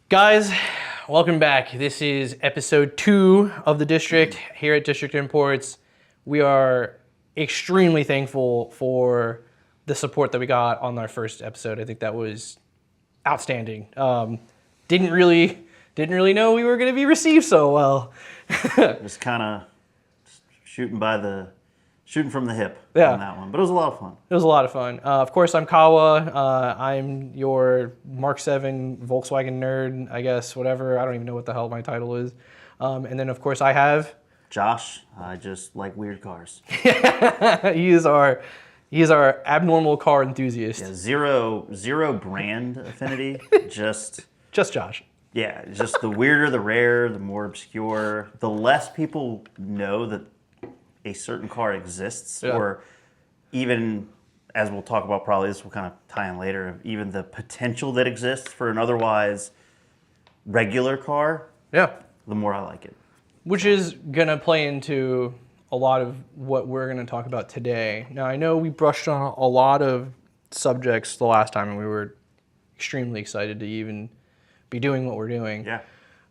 Guys, welcome back. This is episode 2 of the District here at District Imports. We are extremely thankful for the support that we got on our first episode. I think that was outstanding. Didn't really know we were going to be received so well. Just kind of shooting from the hip on that one, but it was a lot of fun. It was a lot of fun. Of course, I'm Kawa. I'm your Mark 7 Volkswagen nerd, I guess, whatever. I don't even know what the hell my title is. And then, of course, I have... Josh. I just like weird cars. He is our abnormal car enthusiast. Yeah, zero brand affinity. just Josh. Yeah, just the weirder, the rarer, the more obscure, the less people know that a certain car exists, or even, as we'll talk about probably, this will kind of tie in later, even the potential that exists for an otherwise regular car, the more I like it. Which is going to play into a lot of what we're going to talk about today. Now, I know we brushed on a lot of subjects the last time, and we were extremely excited to even be doing what we're doing. Yeah.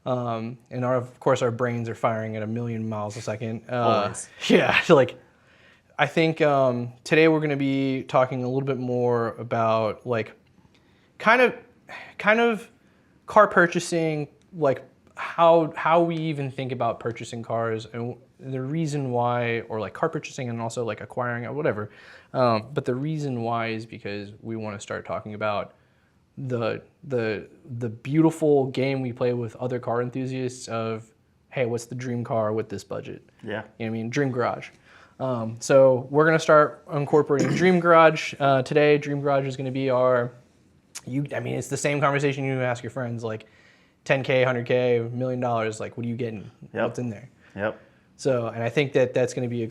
And of course, our brains are firing at 1,000,000 miles a second. Always. Yeah, like I think today we're going to be talking a little bit more about like kind of car purchasing, like how we even think about purchasing cars and the reason why, or like car purchasing and also like acquiring or whatever. But the reason why is because we want to start talking about the beautiful game we play with other car enthusiasts of, hey, what's the dream car with this budget? Yeah. You know what I mean? Dream Garage. So we're going to start incorporating Dream Garage today. Dream Garage is going to be it's the same conversation you ask your friends, like $10K, $100K, $1 million, like what are you getting? What's in there? Yep. So, and I think that's going to be a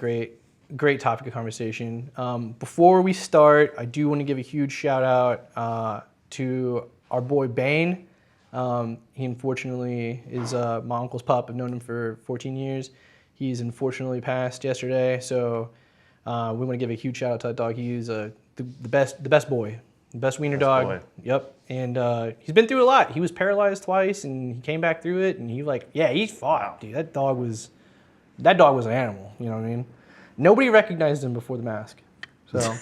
great topic of conversation. Before we start, I do want to give a huge shout out to our boy Bane. He unfortunately is my uncle's pup. I've known him for 14 years. He's unfortunately passed yesterday, so we want to give a huge shout out to that dog. He's the best boy, the best wiener dog. Boy. Yep, and he's been through a lot. He was paralyzed twice, and he came back through it, and he fought, dude. That dog was an animal. You know what I mean? Nobody recognized him before the mask, so.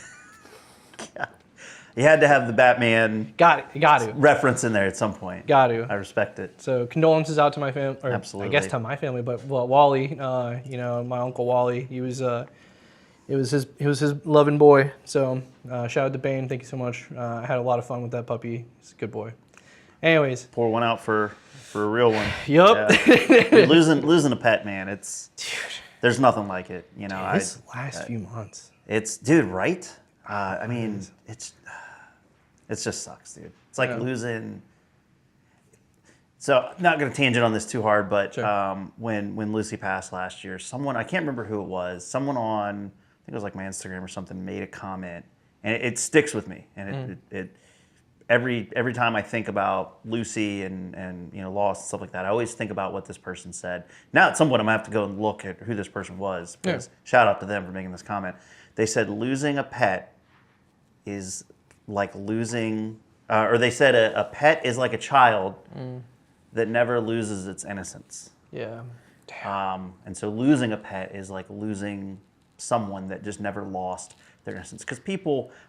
You had to have the Batman Got to. reference in there at some point. Got to. I respect it. So condolences out to my family, or Absolutely. I guess to my family, but Wally, my uncle Wally, he was his loving boy. So shout out to Bane, thank you so much. I had a lot of fun with that puppy. He's a good boy. Anyways, Pour one out for a real one. Yup. Yeah. Dude, losing a pet, man. There's nothing like it. You know, this last few months. Dude, right? I mean, it just sucks, dude. It's like losing. So, not going to tangent on this too hard, but Sure. when Lucy passed last year, someone, I can't remember who it was, someone on, I think it was like my Instagram or something, made a comment, and it sticks with me. And every time I think about Lucy and loss and stuff like that, I always think about what this person said. Now at some point I'm going to have to go and look at who this person was, because shout out to them for making this comment. They said losing a pet is like losing, or they said a pet is like a child that never loses its innocence. Yeah. And so losing a pet is like losing someone that just never lost their innocence. Because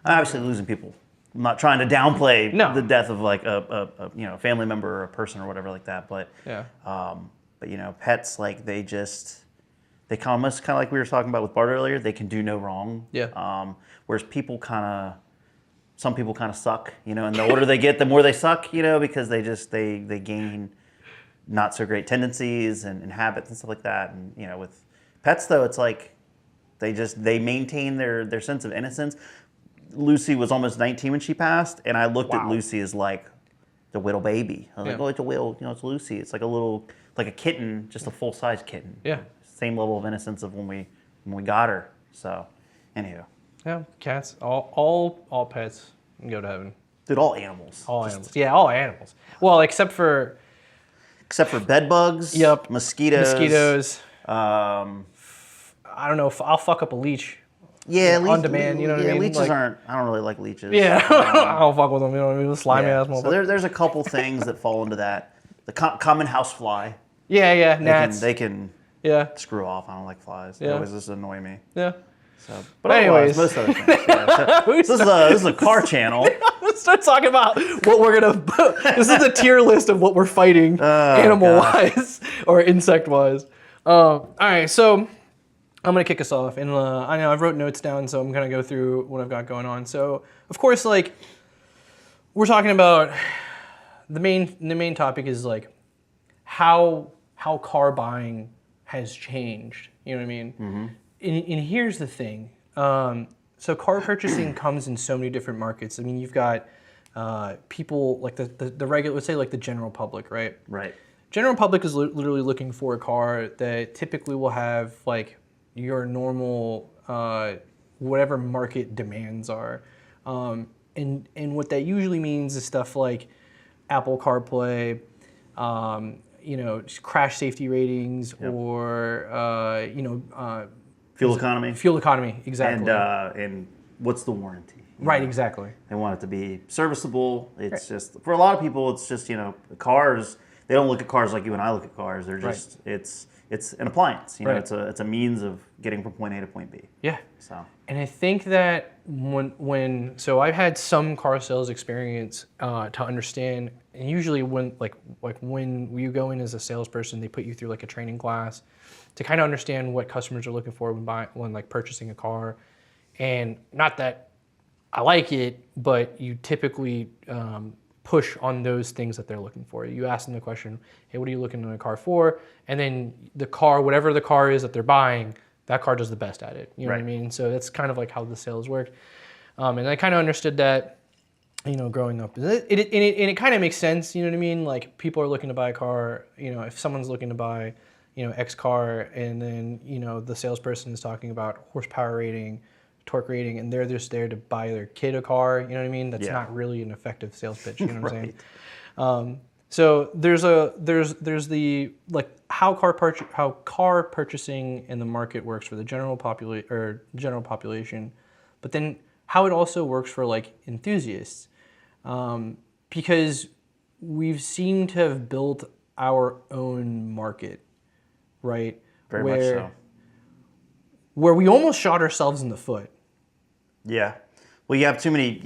obviously losing people, I'm not trying to downplay the death of like a family member or a person or whatever like that, but pets, like they almost kind of like we were talking about with Bart earlier, they can do no wrong. Yeah. Whereas some people kind of suck, and the older they get, the more they suck, because they gain not so great tendencies and habits and stuff like that. And with pets though, it's like they maintain their sense of innocence. Lucy was almost 19 when she passed, and I looked at Lucy as like the little baby. I was like, oh, it's a little, it's Lucy. It's like like a kitten, just a full size kitten. Yeah. Same level of innocence of when we got her. So, anywho. Yeah, cats, all pets can go to heaven. Dude, all animals. Animals. Yeah, all animals. Well, except for bed bugs. Yep. Mosquitoes. I don't know. I'll fuck up a leech. Yeah, on demand. You know what I mean? Leeches aren't. I don't really like leeches. Yeah, I don't fuck with them. You know what I mean? The slimy ass motherfucker. So there's a couple things that fall into that the common house fly. Yeah, gnats. They can Yeah, screw off. I don't like flies. They Yeah. always just annoy me. yeah. So, but Anyways. otherwise, most other things. Yeah. So this is a car channel. Let's start talking about what we're gonna. This is a tier list of what we're fighting, animal-wise or insect-wise. All right, so I'm gonna kick us off, and I know I've wrote notes down, so I'm gonna go through what I've got going on. So, of course, like we're talking about the main topic is like how car buying has changed. You know what I mean? Mm-hmm. And here's the thing. So car purchasing comes in so many different markets. I mean, you've got people like the regular, let's say like the general public, right? Right. General public is literally looking for a car that typically will have like your normal whatever market demands are, and what that usually means is stuff like Apple CarPlay, crash safety ratings, or Fuel economy. fuel economy, exactly. And what's the warranty? Right, exactly. They want it to be serviceable. It's just, for a lot of people, it's just, cars, they don't look at cars like you and I look at cars. They're just, it's an appliance. You know, Right. it's a means of getting from point A to point B. Yeah. So, And I think that so I've had some car sales experience to understand, and usually when when you go in as a salesperson, they put you through like a training class to kind of understand what customers are looking for when purchasing a car. And not that I like it, but you typically push on those things that they're looking for. You ask them the question, hey, what are you looking in a car for? And then the car, whatever the car is that they're buying, that car does the best at it. You know what I mean? So that's kind of like how the sales work. And I kind of understood that, growing up. And it kind of makes sense, you know what I mean? Like people are looking to buy a car, if someone's looking to buy, X car, and then, the salesperson is talking about horsepower rating, torque rating, and they're just there to buy their kid a car, you know what I mean? That's not really an effective sales pitch, you know what I'm saying? So there's the how car purchasing in the market works for the general population, but then how it also works for like enthusiasts, because we've seemed to have built our own market, right? very much so. Where we almost shot ourselves in the foot. Yeah. Well, you have too many,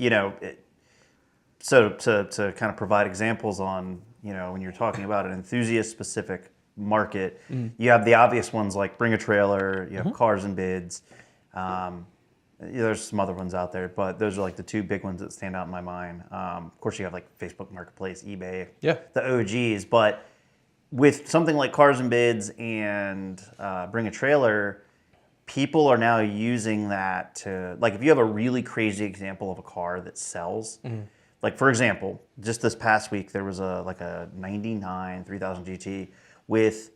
so to kind of provide examples on, when you're talking about an enthusiast-specific market, you have the obvious ones like Bring a Trailer, you have Cars and Bids. There's some other ones out there, but those are like the two big ones that stand out in my mind. Of course, you have like Facebook Marketplace, eBay, the OGs. But with something like Cars and Bids and Bring a Trailer, people are now using that to, like, if you have a really crazy example of a car that sells, like for example, just this past week there was a 99 3000 GT with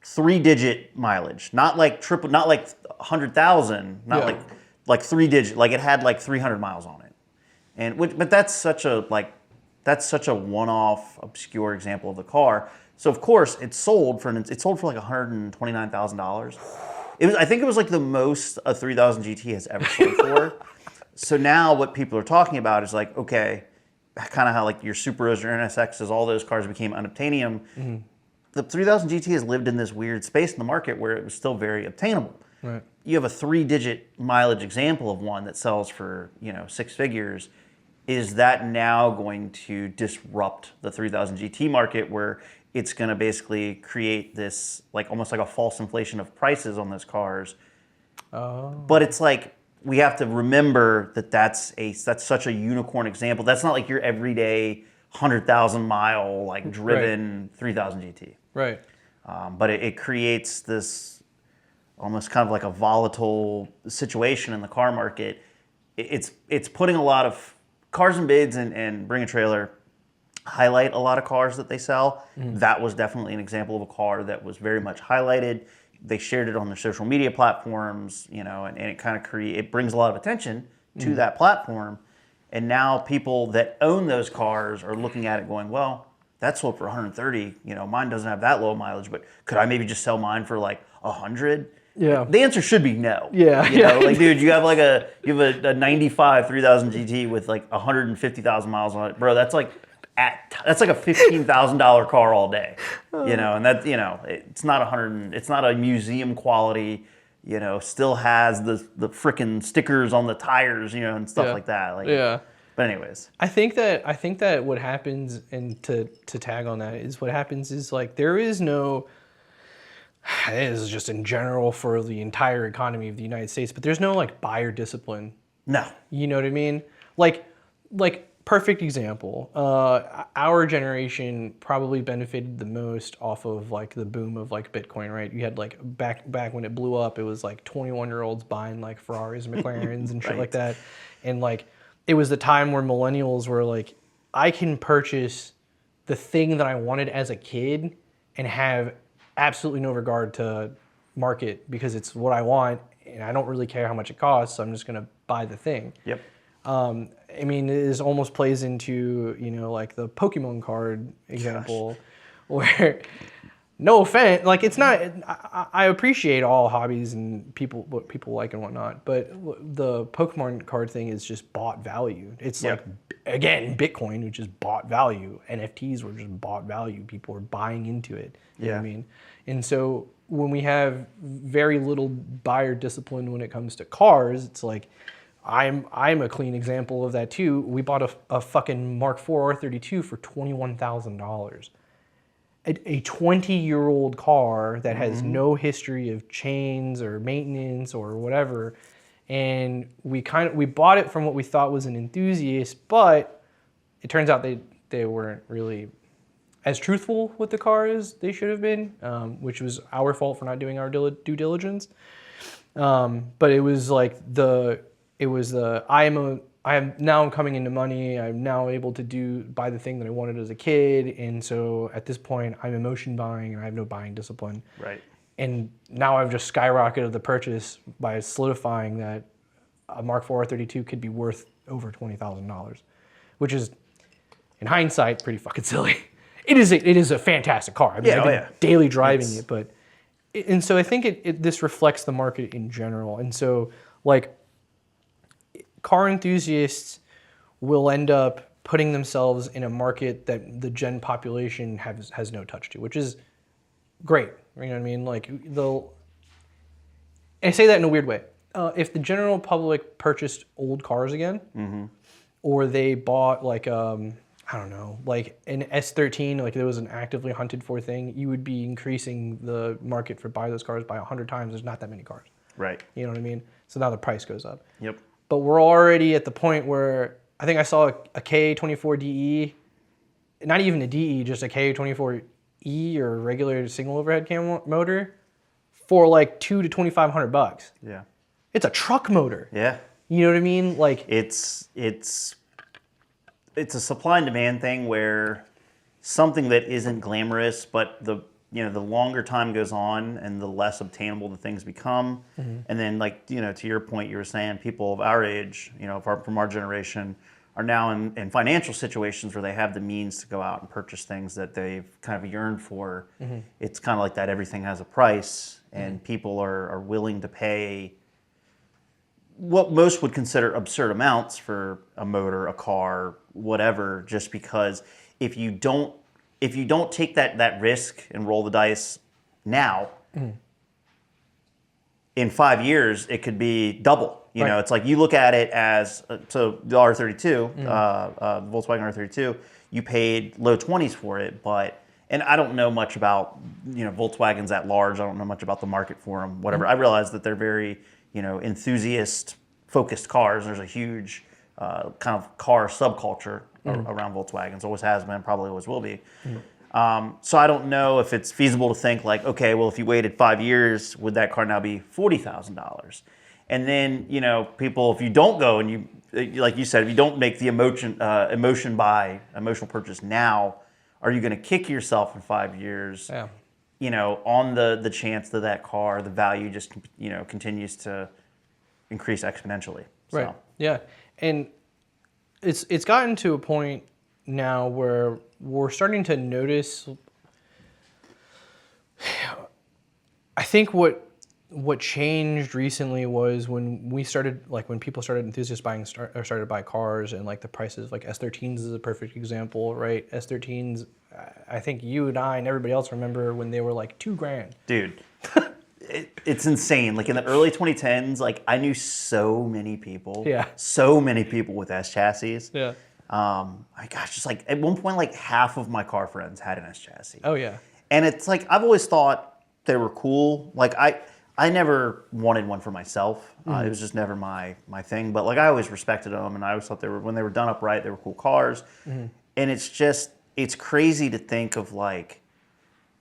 3-digit mileage, not like 100,000, not like 3-digit, like it had like 300 miles on it, but that's such a one-off obscure example of the car. So of course it sold for like $129,000. I think it was like the most a 3000 GT has ever sold for. So now what people are talking about is like, okay, kind of how like your Subarus or NSXs, all those cars became unobtainium. The 3000 GT has lived in this weird space in the market where it was still very obtainable. Right. You have a 3-digit mileage example of one that sells for 6 figures. Is that now going to disrupt the 3000 GT market where it's going to basically create this like almost like a false inflation of prices on those cars? But it's like, we have to remember that that's such a unicorn example. That's not like your everyday 100,000 mile like driven 3000 GT. Right. But it creates this almost kind of like a volatile situation in the car market. It's putting a lot of Cars and Bids and Bring a Trailer highlight a lot of cars that they sell. That was definitely an example of a car that was very much highlighted. They shared it on their social media platforms, and it kind of it brings a lot of attention to that platform. And now people that own those cars are looking at it going, well, that sold for 130. Mine doesn't have that low mileage, but could I maybe just sell mine for like 100? Yeah. The answer should be no. Yeah. Like, dude, you have a 95 3000 GT with like 150,000 miles on it, bro. That's like that's like a $15,000 car all day, and that, it's not it's not a museum quality, still has the frickin' stickers on the tires, and stuff Yeah. like that. Like, Yeah. but anyways, I think that what happens, and to tag on that, is what happens is like there is no. This is just in general for the entire economy of the United States, but there's no like buyer discipline. no, You know what I mean? Like perfect example. Our generation probably benefited the most off of like the boom of like Bitcoin, right? You had like back when it blew up, it was like 21-year-olds buying like Ferraris and McLarens and shit Right. like that, and like it was the time where millennials were like, I can purchase the thing that I wanted as a kid and have absolutely no regard to market because it's what I want and I don't really care how much it costs, so I'm just gonna buy the thing. yep, I mean, it almost plays into, like the Pokemon card example, where, no offense, like it's not, I appreciate all hobbies and what people like and whatnot, but the Pokemon card thing is just bought value. It's Yep. like, again, Bitcoin, which is bought value. NFTs were just bought value. People were buying into it. You know what I Yeah. mean? And so when we have very little buyer discipline when it comes to cars, it's like, I'm a clean example of that too. We bought a fucking Mark IV R32 for $21,000. A 20-year-old car that has no history of chains or maintenance or whatever, and we bought it from what we thought was an enthusiast, but it turns out they weren't really as truthful with the car as they should have been, which was our fault for not doing our due diligence. But it was like I'm coming into money. I'm now able to buy the thing that I wanted as a kid. And so at this point I'm emotion buying and I have no buying discipline. right, And now I've just skyrocketed the purchase by solidifying that a Mark IV R32 could be worth over $20,000, which is, in hindsight, pretty fucking silly. It is a fantastic car. I mean, Yeah, I've oh been yeah. daily driving it, but and so I think this reflects the market in general. And so like car enthusiasts will end up putting themselves in a market that the gen population has no touch to, which is great. You know what I mean? Like I say that in a weird way. If the general public purchased old cars again, or they bought like I don't know, like an S13, like there was an actively hunted for thing, you would be increasing the market for buy those cars by 100 times. There's not that many cars. right, You know what I mean? So now the price goes up. yep, But we're already at the point where I think I saw a K24DE, not even a DE, just a K24E or regular single overhead cam motor for like $2,000 to $2,500. yeah, It's a truck motor. yeah. You know what I mean? Like, It's a supply and demand thing where something that isn't glamorous, but the longer time goes on and the less obtainable the things become, and then like to your point, you were saying people of our age, from our generation, are now in financial situations where they have the means to go out and purchase things that they've kind of yearned for. It's kind of like that everything has a price, and people are willing to pay what most would consider absurd amounts for a motor, a car, whatever, just because if you don't take that risk and roll the dice now, in 5 years it could be double. Right. It's like you look at it as so the R32, Volkswagen R32, you paid low 20s for it, and I don't know much about Volkswagens at large. I don't know much about the market for them. Whatever. I realize that they're very enthusiast focused cars. There's a huge kind of car subculture around Volkswagens. Always has been, probably always will be. So I don't know if it's feasible to think like, okay, well, if you waited 5 years, would that car now be $40,000? And then people, if you don't go and you, like you said, if you don't make the emotional purchase now, are you going to kick yourself in 5 years? yeah. On the chance that car, the value just continues to increase exponentially. So. Right. Yeah. And it's gotten to a point now where we're starting to notice. I think what what changed recently was when we started, like when people started enthusiasts started to buy cars, and like the prices, like S13s is a perfect example, right? S13s, I think you and I and everybody else remember when they were like $2,000. Dude, it's insane. Like in the early 2010s, like I knew so many people. Yeah. So many people with S chassis. Yeah. My gosh, just like at one point, like half of my car friends had an S chassis. Oh yeah. And it's like I've always thought they were cool. Like I never wanted one for myself. It was just never my thing. But like I always respected them, and I always thought when they were done up right, they were cool cars. And it's crazy to think of like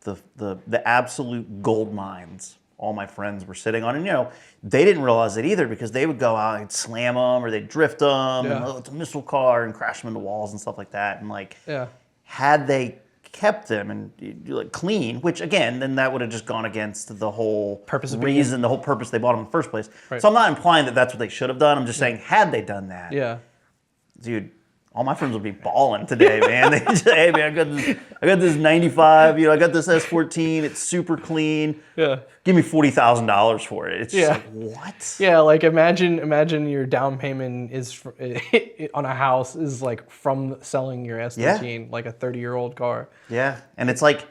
the absolute gold mines all my friends were sitting on. And, they didn't realize it either because they would go out and slam them or they'd drift them. Yeah. And, it's a missile car, and crash them into walls and stuff like that. And, like, Yeah. had they kept them and like clean, which, again, then that would have just gone against the whole Purpose of the whole purpose they bought them in the first place. Right. So I'm not implying that that's what they should have done. I'm just saying, had they done that, Yeah. dude, all my friends would be balling today, man. They just, hey, man, I got this 95, I got this S14, it's super clean. Yeah. Give me $40,000 for it. It's just Yeah. like, what? Yeah, like imagine your down payment is on a house is like from selling your S13, like a 30-year-old car. Yeah, and it's like,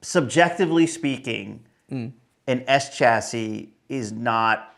subjectively speaking, an S chassis is not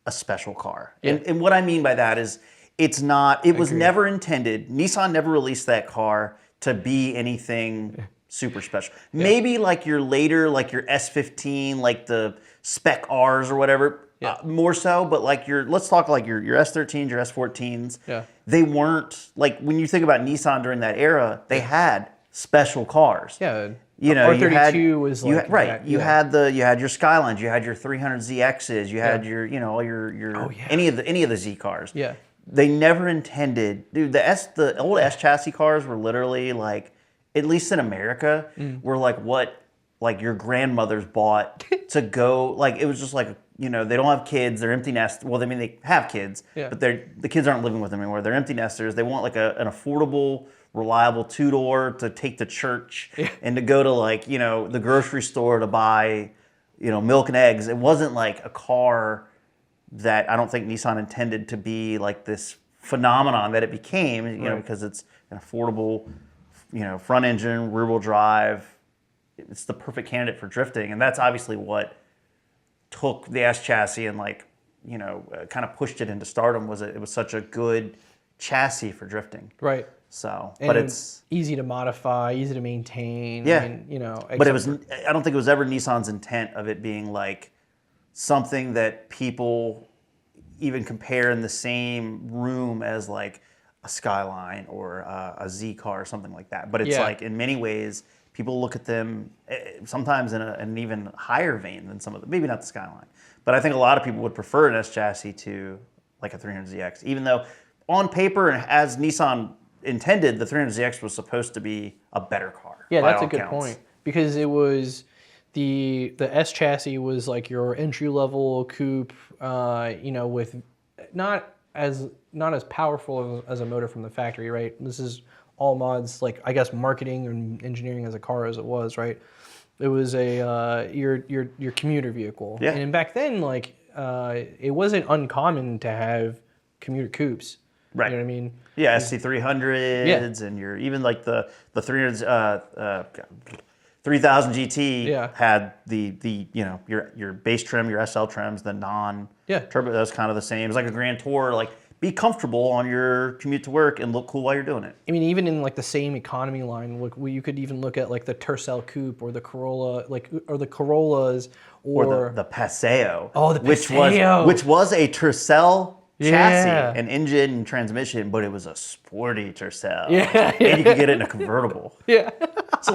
a special car. Yeah. And what I mean by that is, it was Agreed. never intended, Nissan never released that car to be anything super special. Maybe like your S15, like the Spec Rs or whatever, more so, but like let's talk like your S13s, your S14s. Yeah. They weren't, like when you think about Nissan during that era, they had special cars. Yeah. R32 was like that, You yeah. had your Skylines, you had your 300ZXs, you had your all your any of the Z cars. Yeah. They never intended, dude. The old S chassis cars were literally like, at least in America, were like what like your grandmothers bought to go. Like it was just like, they don't have kids, they're empty nest. Well, I mean they have kids, but the kids aren't living with them anymore. They're empty nesters. They want like an affordable, reliable two-door to take to church and to go to like the grocery store to buy milk and eggs. It wasn't like a car that I don't think Nissan intended to be like this phenomenon that it became, because it's an affordable, front engine, rear wheel drive. It's the perfect candidate for drifting. And that's obviously what took the S chassis and kind of pushed it into stardom. It was such a good chassis for drifting. Right. So, And but it's easy to modify, easy to maintain. Yeah. I mean, but I don't think it was ever Nissan's intent of it being like something that people even compare in the same room as like a Skyline or a Z car or something like that. But it's like in many ways, people look at them sometimes in an even higher vein than some of them. Maybe not the Skyline, but I think a lot of people would prefer an S chassis to like a 300ZX, even though on paper and as Nissan intended, the 300ZX was supposed to be a better car. Yeah, by that's a all good counts. point, because it was the S chassis was like your entry level coupe, with not as powerful as a motor from the factory, right? This is all mods, like I guess marketing and engineering as a car as it was, right? It was your commuter vehicle, Yeah. and back then, like it wasn't uncommon to have commuter coupes. Right. You know what I mean? Yeah, SC300s and even like the 300s, 3000 GT had the your base trim, your SL trims, the non-turbo. That was kind of the same. It was like a Grand Tour. Like, be comfortable on your commute to work and look cool while you're doing it. I mean, even in like the same economy line, you could even look at like the Tercel Coupe or the Corolla, or the Corollas, or the Paseo. Oh, the Paseo. which was a Tercel Yeah. chassis, an engine and transmission, but it was a sporty Tercel. Yeah. And you could get it in a convertible. Yeah. When's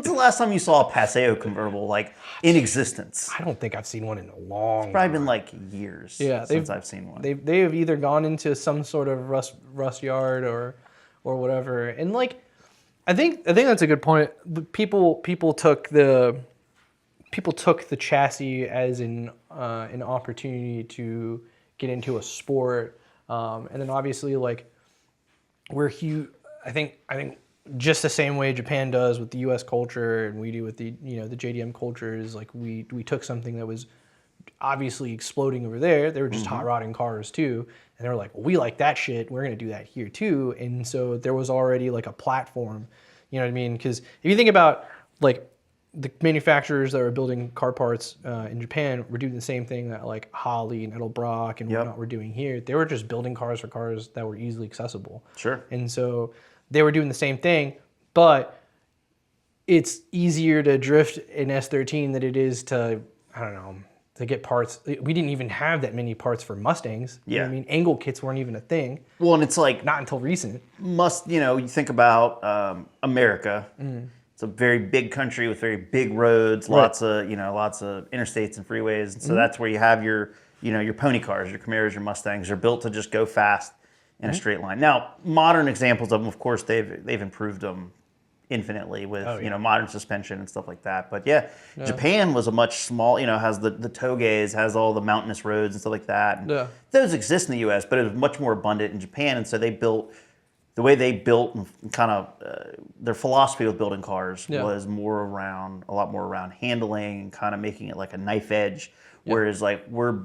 the last time you saw a Paseo convertible like in existence? I don't think I've seen one in a long Probably been like years since I've seen one. They have either gone into some sort of rust yard or whatever. And like, I think that's a good point. People took the chassis as an opportunity to get into a sport, and then obviously like we're huge. I think just the same way Japan does with the U.S. culture and we do with the the JDM culture is like we took something that was obviously exploding over there. They were just hot rodding cars too. And they were like, well, we like that shit. We're going to do that here too. And so there was already like a platform, you know what I mean? Because if you think about like the manufacturers that were building car parts in Japan were doing the same thing that like Holley and Edelbrock and whatnot were doing here. They were just building cars for cars that were easily accessible. Sure. And so they were doing the same thing, but it's easier to drift an S13 than it is to, I don't know, to get parts. We didn't even have that many parts for Mustangs. You know what I mean? Angle kits weren't even a thing. Well, and it's like, Not until recent. you think about America. It's a very big country with very big roads, lots of interstates and freeways. And so that's where you have your pony cars, your Camaros, your Mustangs. They're built to just go fast in a straight line. Now, modern examples of them, of course, they've improved them infinitely with modern suspension and stuff like that. But Japan was a much small, has the togeis, has all the mountainous roads and stuff like that. And those exist in the U.S., but it was much more abundant in Japan. And so the way they built and kind of their philosophy with building cars was a lot more around handling and kind of making it like a knife edge. Whereas like we're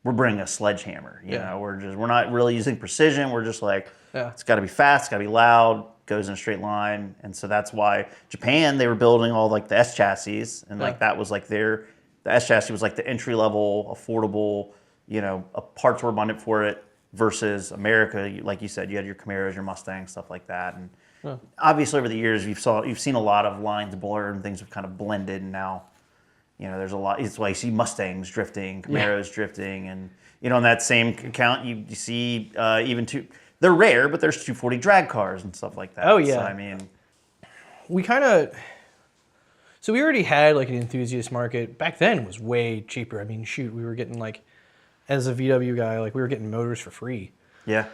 bringing a sledgehammer, you know, we're not really using precision. We're just like, it's got to be fast, it's got to be loud, goes in a straight line. And so that's why Japan, they were building all like the S chassis, and like that was like the S chassis was like the entry level, affordable, parts were abundant for it. Versus America, like you said, you had your Camaros, your Mustangs, stuff like that. And obviously over the years, you've seen a lot of lines blur and things have kind of blended. And now, there's a lot. It's why you see Mustangs drifting, Camaros drifting, and on that same account, you see they're rare, but there's 240 drag cars and stuff like that. Oh yeah. So, I mean, we already had like an enthusiast market. Back then it was way cheaper. I mean, shoot, we were getting like, as a VW guy, like we were getting motors for free. Yeah.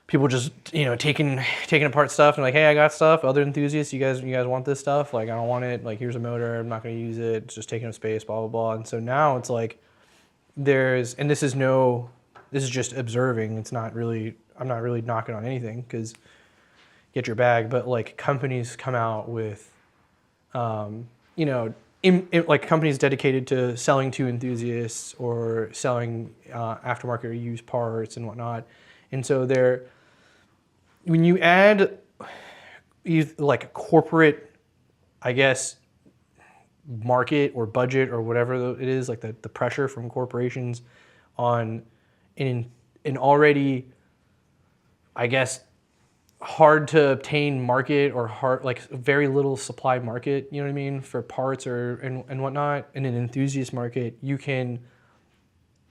People just, taking apart stuff and like, hey, I got stuff. Other enthusiasts, you guys want this stuff? Like, I don't want it. Like, here's a motor. I'm not going to use it. It's just taking up space, blah, blah, blah. And so now it's like this is just observing. It's not really, I'm not really knocking on anything because get your bag. But like companies come out with, like companies dedicated to selling to enthusiasts or selling aftermarket or used parts and whatnot. And so when you add like a corporate, I guess, market or budget or whatever it is, like the pressure from corporations on an already, I guess, hard to obtain market or very little supply market, you know what I mean, for parts and whatnot. In an enthusiast market, you can,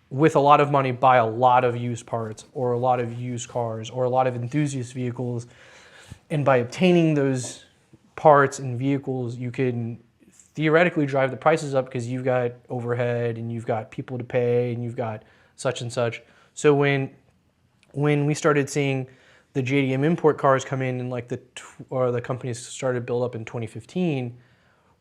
with a lot of money, buy a lot of used parts or a lot of used cars or a lot of enthusiast vehicles. And by obtaining those parts and vehicles, you can theoretically drive the prices up because you've got overhead and you've got people to pay and you've got such and such. So when we started seeing the JDM import cars come in and like the companies started build up in 2015,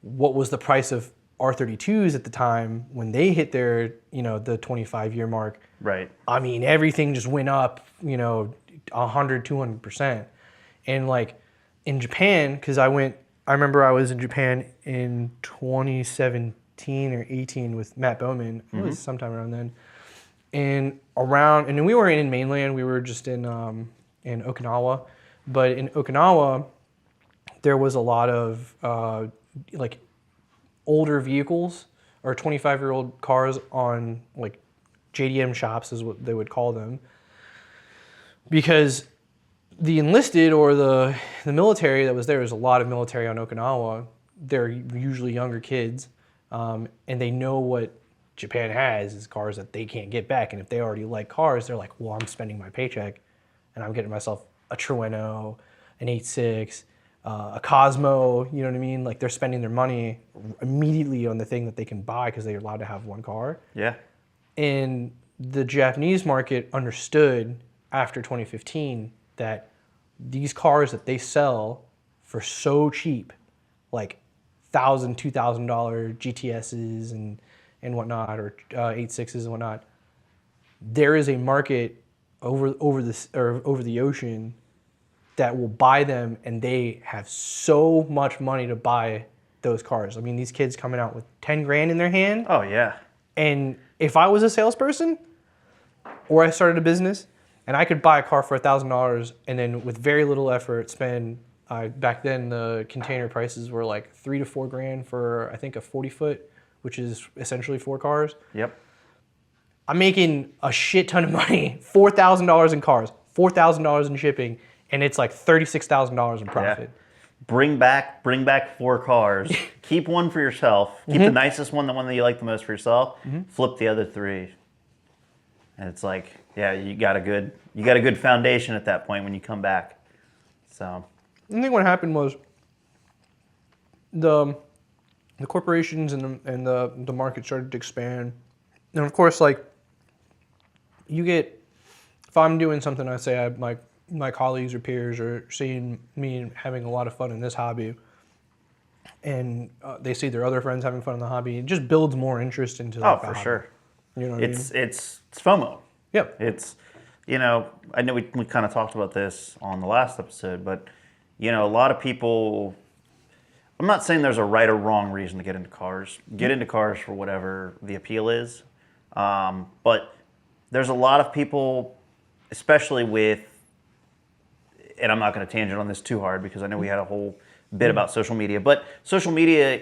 what was the price of R32s at the time when they hit their, the 25-year mark? Right. I mean, everything just went up, 100, 200%. And like in Japan, because I remember I was in Japan in 2017 or 18 with Matt Bowman. It was sometime around then. And then we were in mainland, we were just in Okinawa. But in Okinawa, there was a lot of like older vehicles or 25-year-old cars on like JDM shops is what they would call them. Because the enlisted or the military that was there's a lot of military on Okinawa. They're usually younger kids, and they know what Japan has is cars that they can't get back. And if they already like cars, they're like, well, I'm spending my paycheck and I'm getting myself a Trueno, an 8.6, a Cosmo, you know what I mean? Like they're spending their money immediately on the thing that they can buy because they're allowed to have one car. Yeah. And the Japanese market understood after 2015 that these cars that they sell for so cheap, like $1,000, $2,000 GTSs and whatnot, or 8.6s and whatnot, there is a market over the ocean that will buy them, and they have so much money to buy those cars. I mean, these kids coming out with 10 grand in their hand. Oh yeah. And if I was a salesperson or I started a business and I could buy a car for $1,000 and then with very little effort spend, back then the container prices were like $3 to $4 grand for I think a 40-foot, which is essentially 4 cars. Yep. I'm making a shit ton of money, $4,000 in cars, $4,000 in shipping, and it's like $36,000 in profit. Yeah. Bring back 4 cars. Keep one for yourself. Keep the nicest one, the one that you like the most for yourself. Flip the other 3. And it's like, yeah, you got a good foundation at that point when you come back. So I think what happened was the corporations and the market started to expand, and of course, like you get, if I'm doing something, I say my colleagues or peers are seeing me having a lot of fun in this hobby, and they see their other friends having fun in the hobby. It just builds more interest into like, oh, the for hobby. sure. You know what I mean? It's FOMO. Yep. It's, I know we kind of talked about this on the last episode, but, a lot of people, I'm not saying there's a right or wrong reason to get into cars. Get into cars for whatever the appeal is. But there's a lot of people, especially with, and I'm not going to tangent on this too hard because I know we had a whole bit about social media, but social media,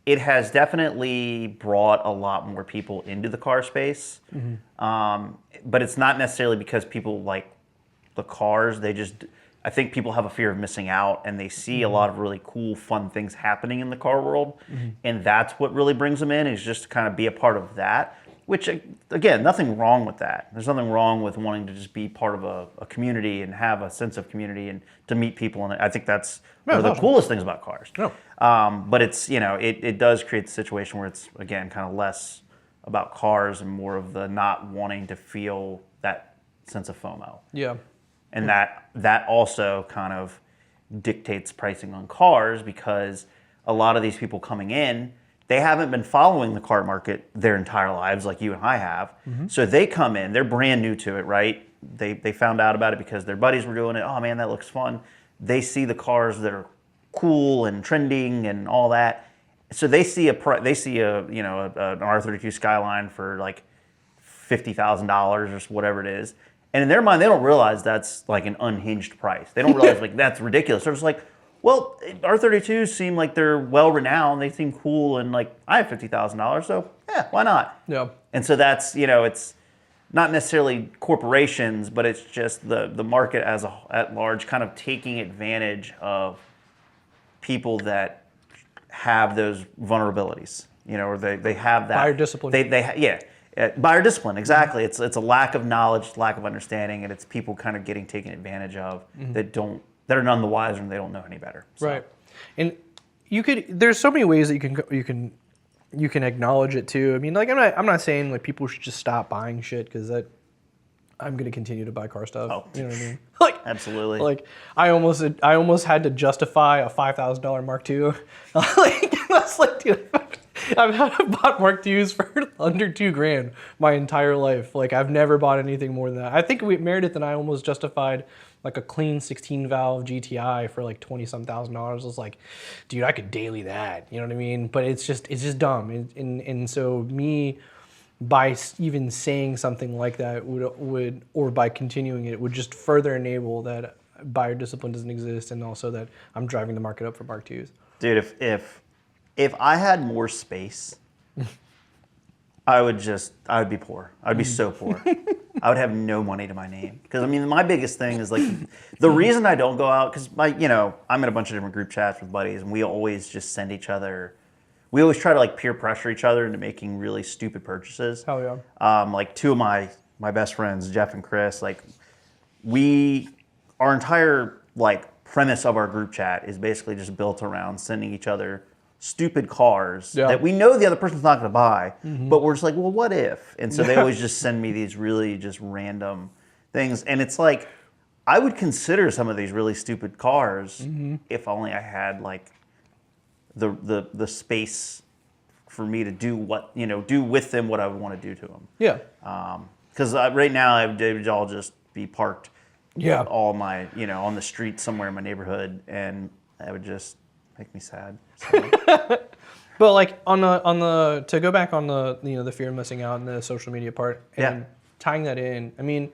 it has definitely brought a lot more people into the car space. But it's not necessarily because people like the cars. I think people have a fear of missing out, and they see a lot of really cool, fun things happening in the car world. And that's what really brings them in, is just to kind of be a part of that. Which, again, nothing wrong with that. There's nothing wrong with wanting to just be part of a community and have a sense of community and to meet people. And I think that's one of the coolest things about cars. No. But it's, it does create the situation where it's, again, kind of less about cars and more of the not wanting to feel that sense of FOMO. Yeah. And that also kind of dictates pricing on cars, because a lot of these people coming in, they haven't been following the car market their entire lives like you and I have. So they come in, they're brand new to it, right? They found out about it because their buddies were doing it. Oh man, that looks fun. They see the cars that are cool and trending and all that. So they see an R32 Skyline for like $50,000 or whatever it is. And in their mind, they don't realize that's like an unhinged price. They don't realize like that's ridiculous. They're just like, well, R32s seem like they're well renowned. They seem cool, and like I have $50,000, so yeah, why not? Yeah. And so that's, it's not necessarily corporations, but it's just the market at large kind of taking advantage of people that have those vulnerabilities, or they have that Buyer discipline. Buyer discipline, exactly. It's a lack of knowledge, lack of understanding, and it's people kind of getting taken advantage of that are none the wiser and they don't know any better. So. Right. And there's so many ways that you can acknowledge it too. I mean, like I'm not saying like people should just stop buying shit, because I'm going to continue to buy car stuff. Oh. You know what I mean? Like Absolutely. Like I almost had to justify a $5,000 Mark II. Like that's like, dude, I've bought Mark IIs for under $2,000 my entire life. Like I've never bought anything more than that. I think Meredith and I almost justified like a clean 16 valve GTI for like 20-some thousand dollars. I was like, dude, I could daily that. You know what I mean? But it's just dumb. And so me, by even saying something like that would or by continuing it would just further enable that buyer discipline doesn't exist, and also that I'm driving the market up for Mark IIs. Dude, if I had more space, I would be poor. I'd be so poor. I would have no money to my name. Because I mean, my biggest thing is like, the reason I don't go out, because I'm in a bunch of different group chats with buddies, and we always just send each other, we always try to like peer pressure each other into making really stupid purchases. Hell yeah. Like two of my best friends, Jeff and Chris, like our entire like premise of our group chat is basically just built around sending each other stupid cars that we know the other person's not going to buy, but we're just like, well, what if? And so they always just send me these really just random things. And it's like, I would consider some of these really stupid cars if only I had like the space for me to do with them what I would want to do to them. Yeah. Because right now they would all just be parked Yeah. all my, on the street somewhere in my neighborhood, and I would just, make me sad. So, But like on the to go back on the the fear of missing out and the social media part and Yeah. tying that in. I mean,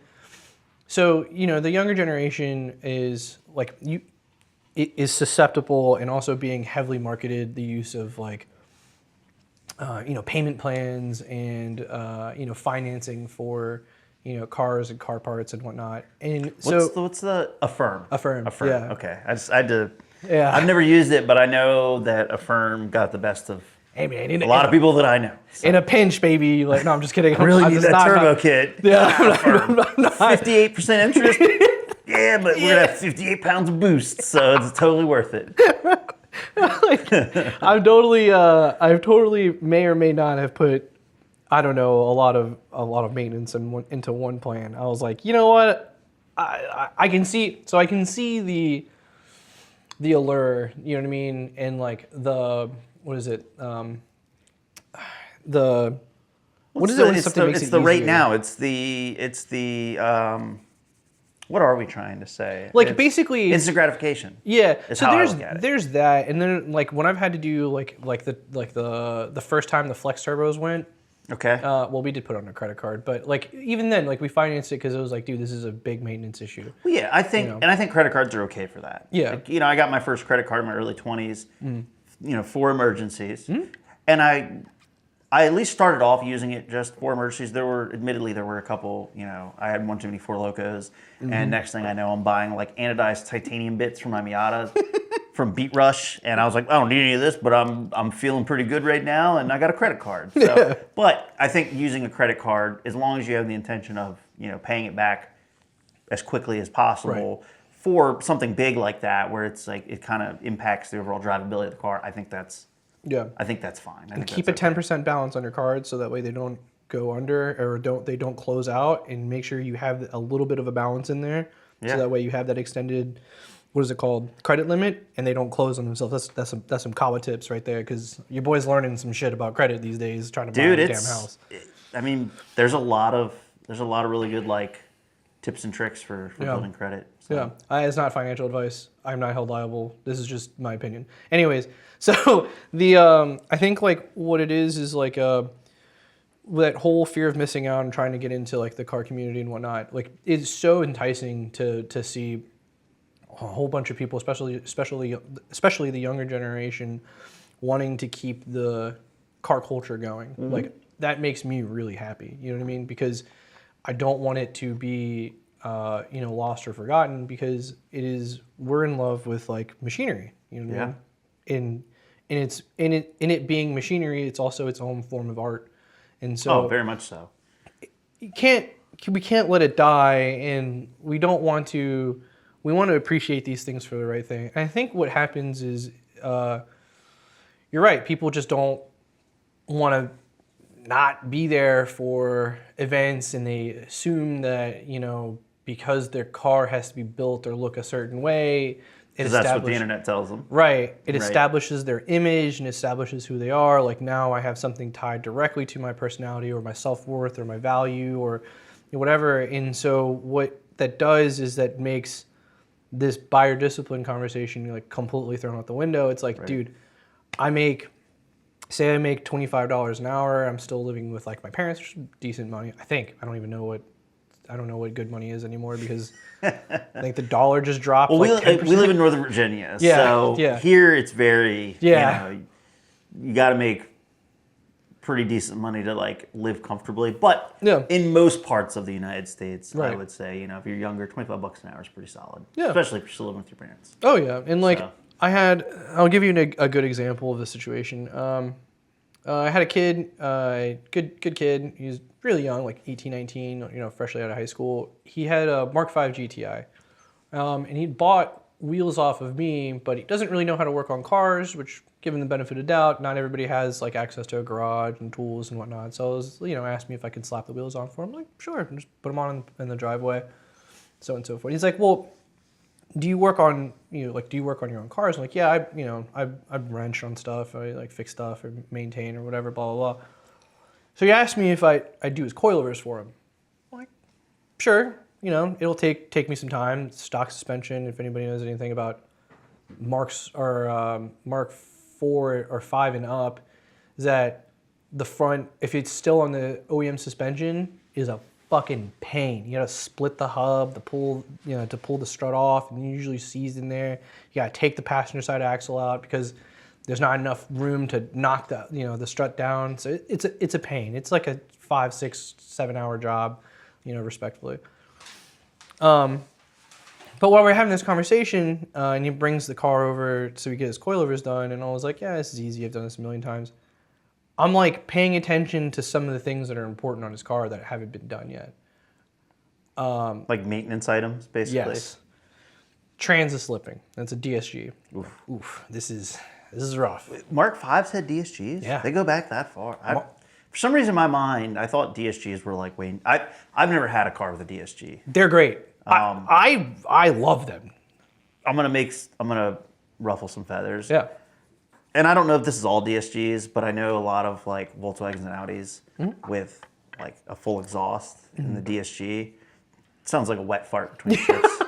so the younger generation is like it is susceptible and also being heavily marketed the use of like payment plans and financing for cars and car parts and whatnot. And so what's the Affirm? Affirm, Affirm. yeah. Okay, I had to. Yeah. I've never used it, but I know that Affirm got the best of hey man, a lot of people that I know. So. in a pinch, baby. Like no, I'm just kidding. I really I'm need just that not- turbo kit. Yeah, Affirm. I'm not- 58% interest. Yeah, but we're gonna have 58 pounds of boost, so it's totally worth it. I've totally may or may not have put, I don't know, a lot of maintenance into one plan. I was like, you know what, I can see the allure, you know what I mean, and like what is it, what is it when something makes it It's the right easier? now. It's the what are we trying to say? Like It's basically, instant gratification. yeah. is So how I look at it. there's that, and then like when I've had to do like the first time the Flex turbos went. Okay. Well, we did put it on a credit card, but like even then, like we financed it because it was like, dude, this is a big maintenance issue. Well, yeah, I think, know. and I think credit cards are okay for that. Yeah. Like, I got my first credit card in my early 20s, for emergencies, and I at least started off using it just for emergencies. Admittedly, there were a couple. I had one too many Four Locos, and next thing I know, I'm buying like anodized titanium bits for my Miata. From Beat Rush, and I was like, I don't need any of this, but I'm feeling pretty good right now, and I got a credit card. So, but I think using a credit card, as long as you have the intention of paying it back as quickly as possible for something big like that, where it's like it kind of impacts the overall drivability of the car, I think that's Yeah. fine. I think Keep a that's okay. 10% balance on your card so that way they don't go under or they don't close out, and make sure you have a little bit of a balance in there Yeah. so that way you have that extended, what is it called, credit limit, and they don't close on themselves. That's some Kawa tips right there, because your boy's learning some shit about credit these days, trying to buy Dude, a damn house. I mean, there's a lot of really good like tips and tricks for building credit. So. Yeah, it's not financial advice. I'm not held liable. This is just my opinion. Anyways, so I think like what it is like that whole fear of missing out and trying to get into like the car community and whatnot. Like it's so enticing to see a whole bunch of people, especially the younger generation, wanting to keep the car culture going. Like that makes me really happy. You know what I mean? Because I don't want it to be lost or forgotten, because we're in love with like machinery. You know what I mean? And it's in it being machinery, it's also its own form of art. And so very much so. we can't let it die, and we want to appreciate these things for the right thing. And I think what happens is, you're right, people just don't want to not be there for events, and they assume that, because their car has to be built or look a certain way, Because that's what the internet tells them. Right. It Right. establishes their image and establishes who they are. Like now I have something tied directly to my personality or my self-worth or my value or whatever. And so what that does is that makes this buyer discipline conversation like completely thrown out the window. It's like, dude, say I make $25 an hour. I'm still living with like my parents, which is decent money. I think. I don't know what good money is anymore, because I think the dollar just dropped. Well, like 10%. we live in Northern Virginia, Yeah, so yeah. here it's very, Yeah. you got to make pretty decent money to like live comfortably. But Yeah. in most parts of the United States, I Right. would say, if you're younger, $25 an hour is pretty solid. Yeah. Especially if you're still living with your parents. Oh yeah, and like So. I'll give you a good example of the situation. I had a kid, good kid. He was really young, like 18, 19, freshly out of high school. He had a Mark V GTI, and he bought wheels off of me, but he doesn't really know how to work on cars, which, given the benefit of doubt, not everybody has like access to a garage and tools and whatnot. So I was, asked me if I could slap the wheels on for him. I'm like, sure, and just put them on in the driveway, so on and so forth. He's like, well, do you work on your own cars? I'm like, yeah, I wrench on stuff, I like fix stuff or maintain or whatever, blah blah blah. So he asked me if I do his coilovers for him. I'm like, sure, it'll take me some time. Stock suspension, if anybody knows anything about Marks or Mark 4 or 5 and up is that the front, if it's still on the OEM suspension, is a fucking pain. You gotta split the hub, to pull the strut off, and usually seized in there. You gotta take the passenger side axle out because there's not enough room to knock the strut down. So it's a pain. It's like a 5, 6, 7 hour job, respectfully. But while we're having this conversation, and he brings the car over so we get his coilovers done, and I was like, yeah, this is easy. I've done this a million times. I'm like paying attention to some of the things that are important on his car that haven't been done yet. Like maintenance items, basically. Yes. Trans is slipping. That's a DSG. Oof. This is rough. Mark 5s had DSGs? Yeah. They go back that far. For some reason in my mind, I thought DSGs were like way... I've never had a car with a DSG. They're great. I love them. I'm gonna ruffle some feathers. Yeah. And I don't know if this is all DSGs, but I know a lot of like Volkswagens and Audis with like a full exhaust in the DSG. It sounds like a wet fart between shifts.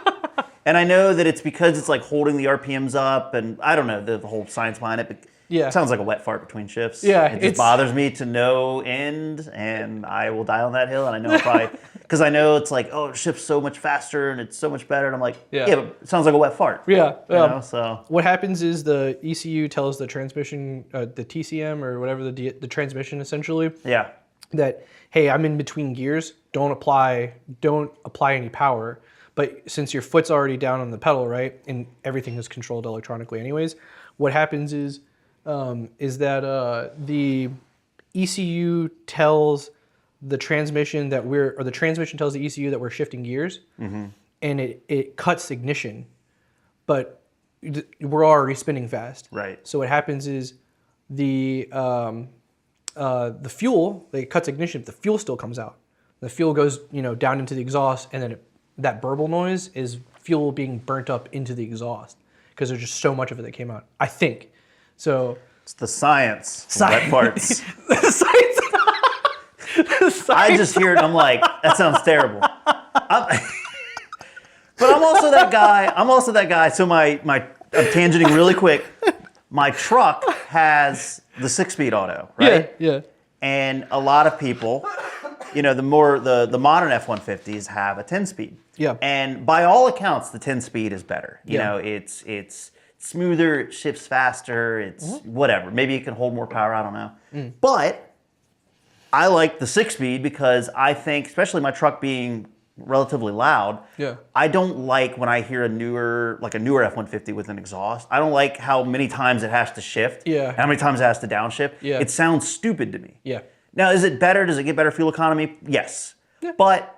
And I know that it's because it's like holding the RPMs up, and I don't know the whole science behind it, but Yeah. it sounds like a wet fart between shifts. Yeah, It just bothers me to no end, and I will die on that hill, and I know if I, because I know it's like, oh, it shifts so much faster, and it's so much better, and I'm like, Yeah. but it sounds like a wet fart. Yeah. You know, so. What happens is the ECU tells the transmission, the TCM or whatever the transmission essentially, Yeah. that hey, I'm in between gears. Don't apply any power. But since your foot's already down on the pedal, right, and everything is controlled electronically, anyways, what happens is that the ECU tells the transmission the transmission tells the ECU that we're shifting gears, and it cuts ignition, but we're already spinning fast. Right. So what happens is the fuel, it cuts ignition, but the fuel still comes out. The fuel goes, down into the exhaust, and then that burble noise is fuel being burnt up into the exhaust because there's just so much of it that came out. I think. So It's the science. Wet farts. the science. I just hear it and I'm like, that sounds terrible. But I'm also that guy. So I'm tangenting really quick. My truck has the 6-speed auto, right? Yeah. And a lot of people, the modern F-150s have a 10-speed. Yeah. And by all accounts, the 10-speed is better. Yeah. It's smoother, it shifts faster, it's whatever. Maybe it can hold more power, I don't know. But I like the 6-speed because I think, especially my truck being relatively loud, I don't like when I hear a newer F-150 with an exhaust. I don't like how many times it has to shift, Yeah. how many times it has to downshift. Yeah. It sounds stupid to me. Yeah. Now, is it better? Does it get better fuel economy? Yes. Yeah. But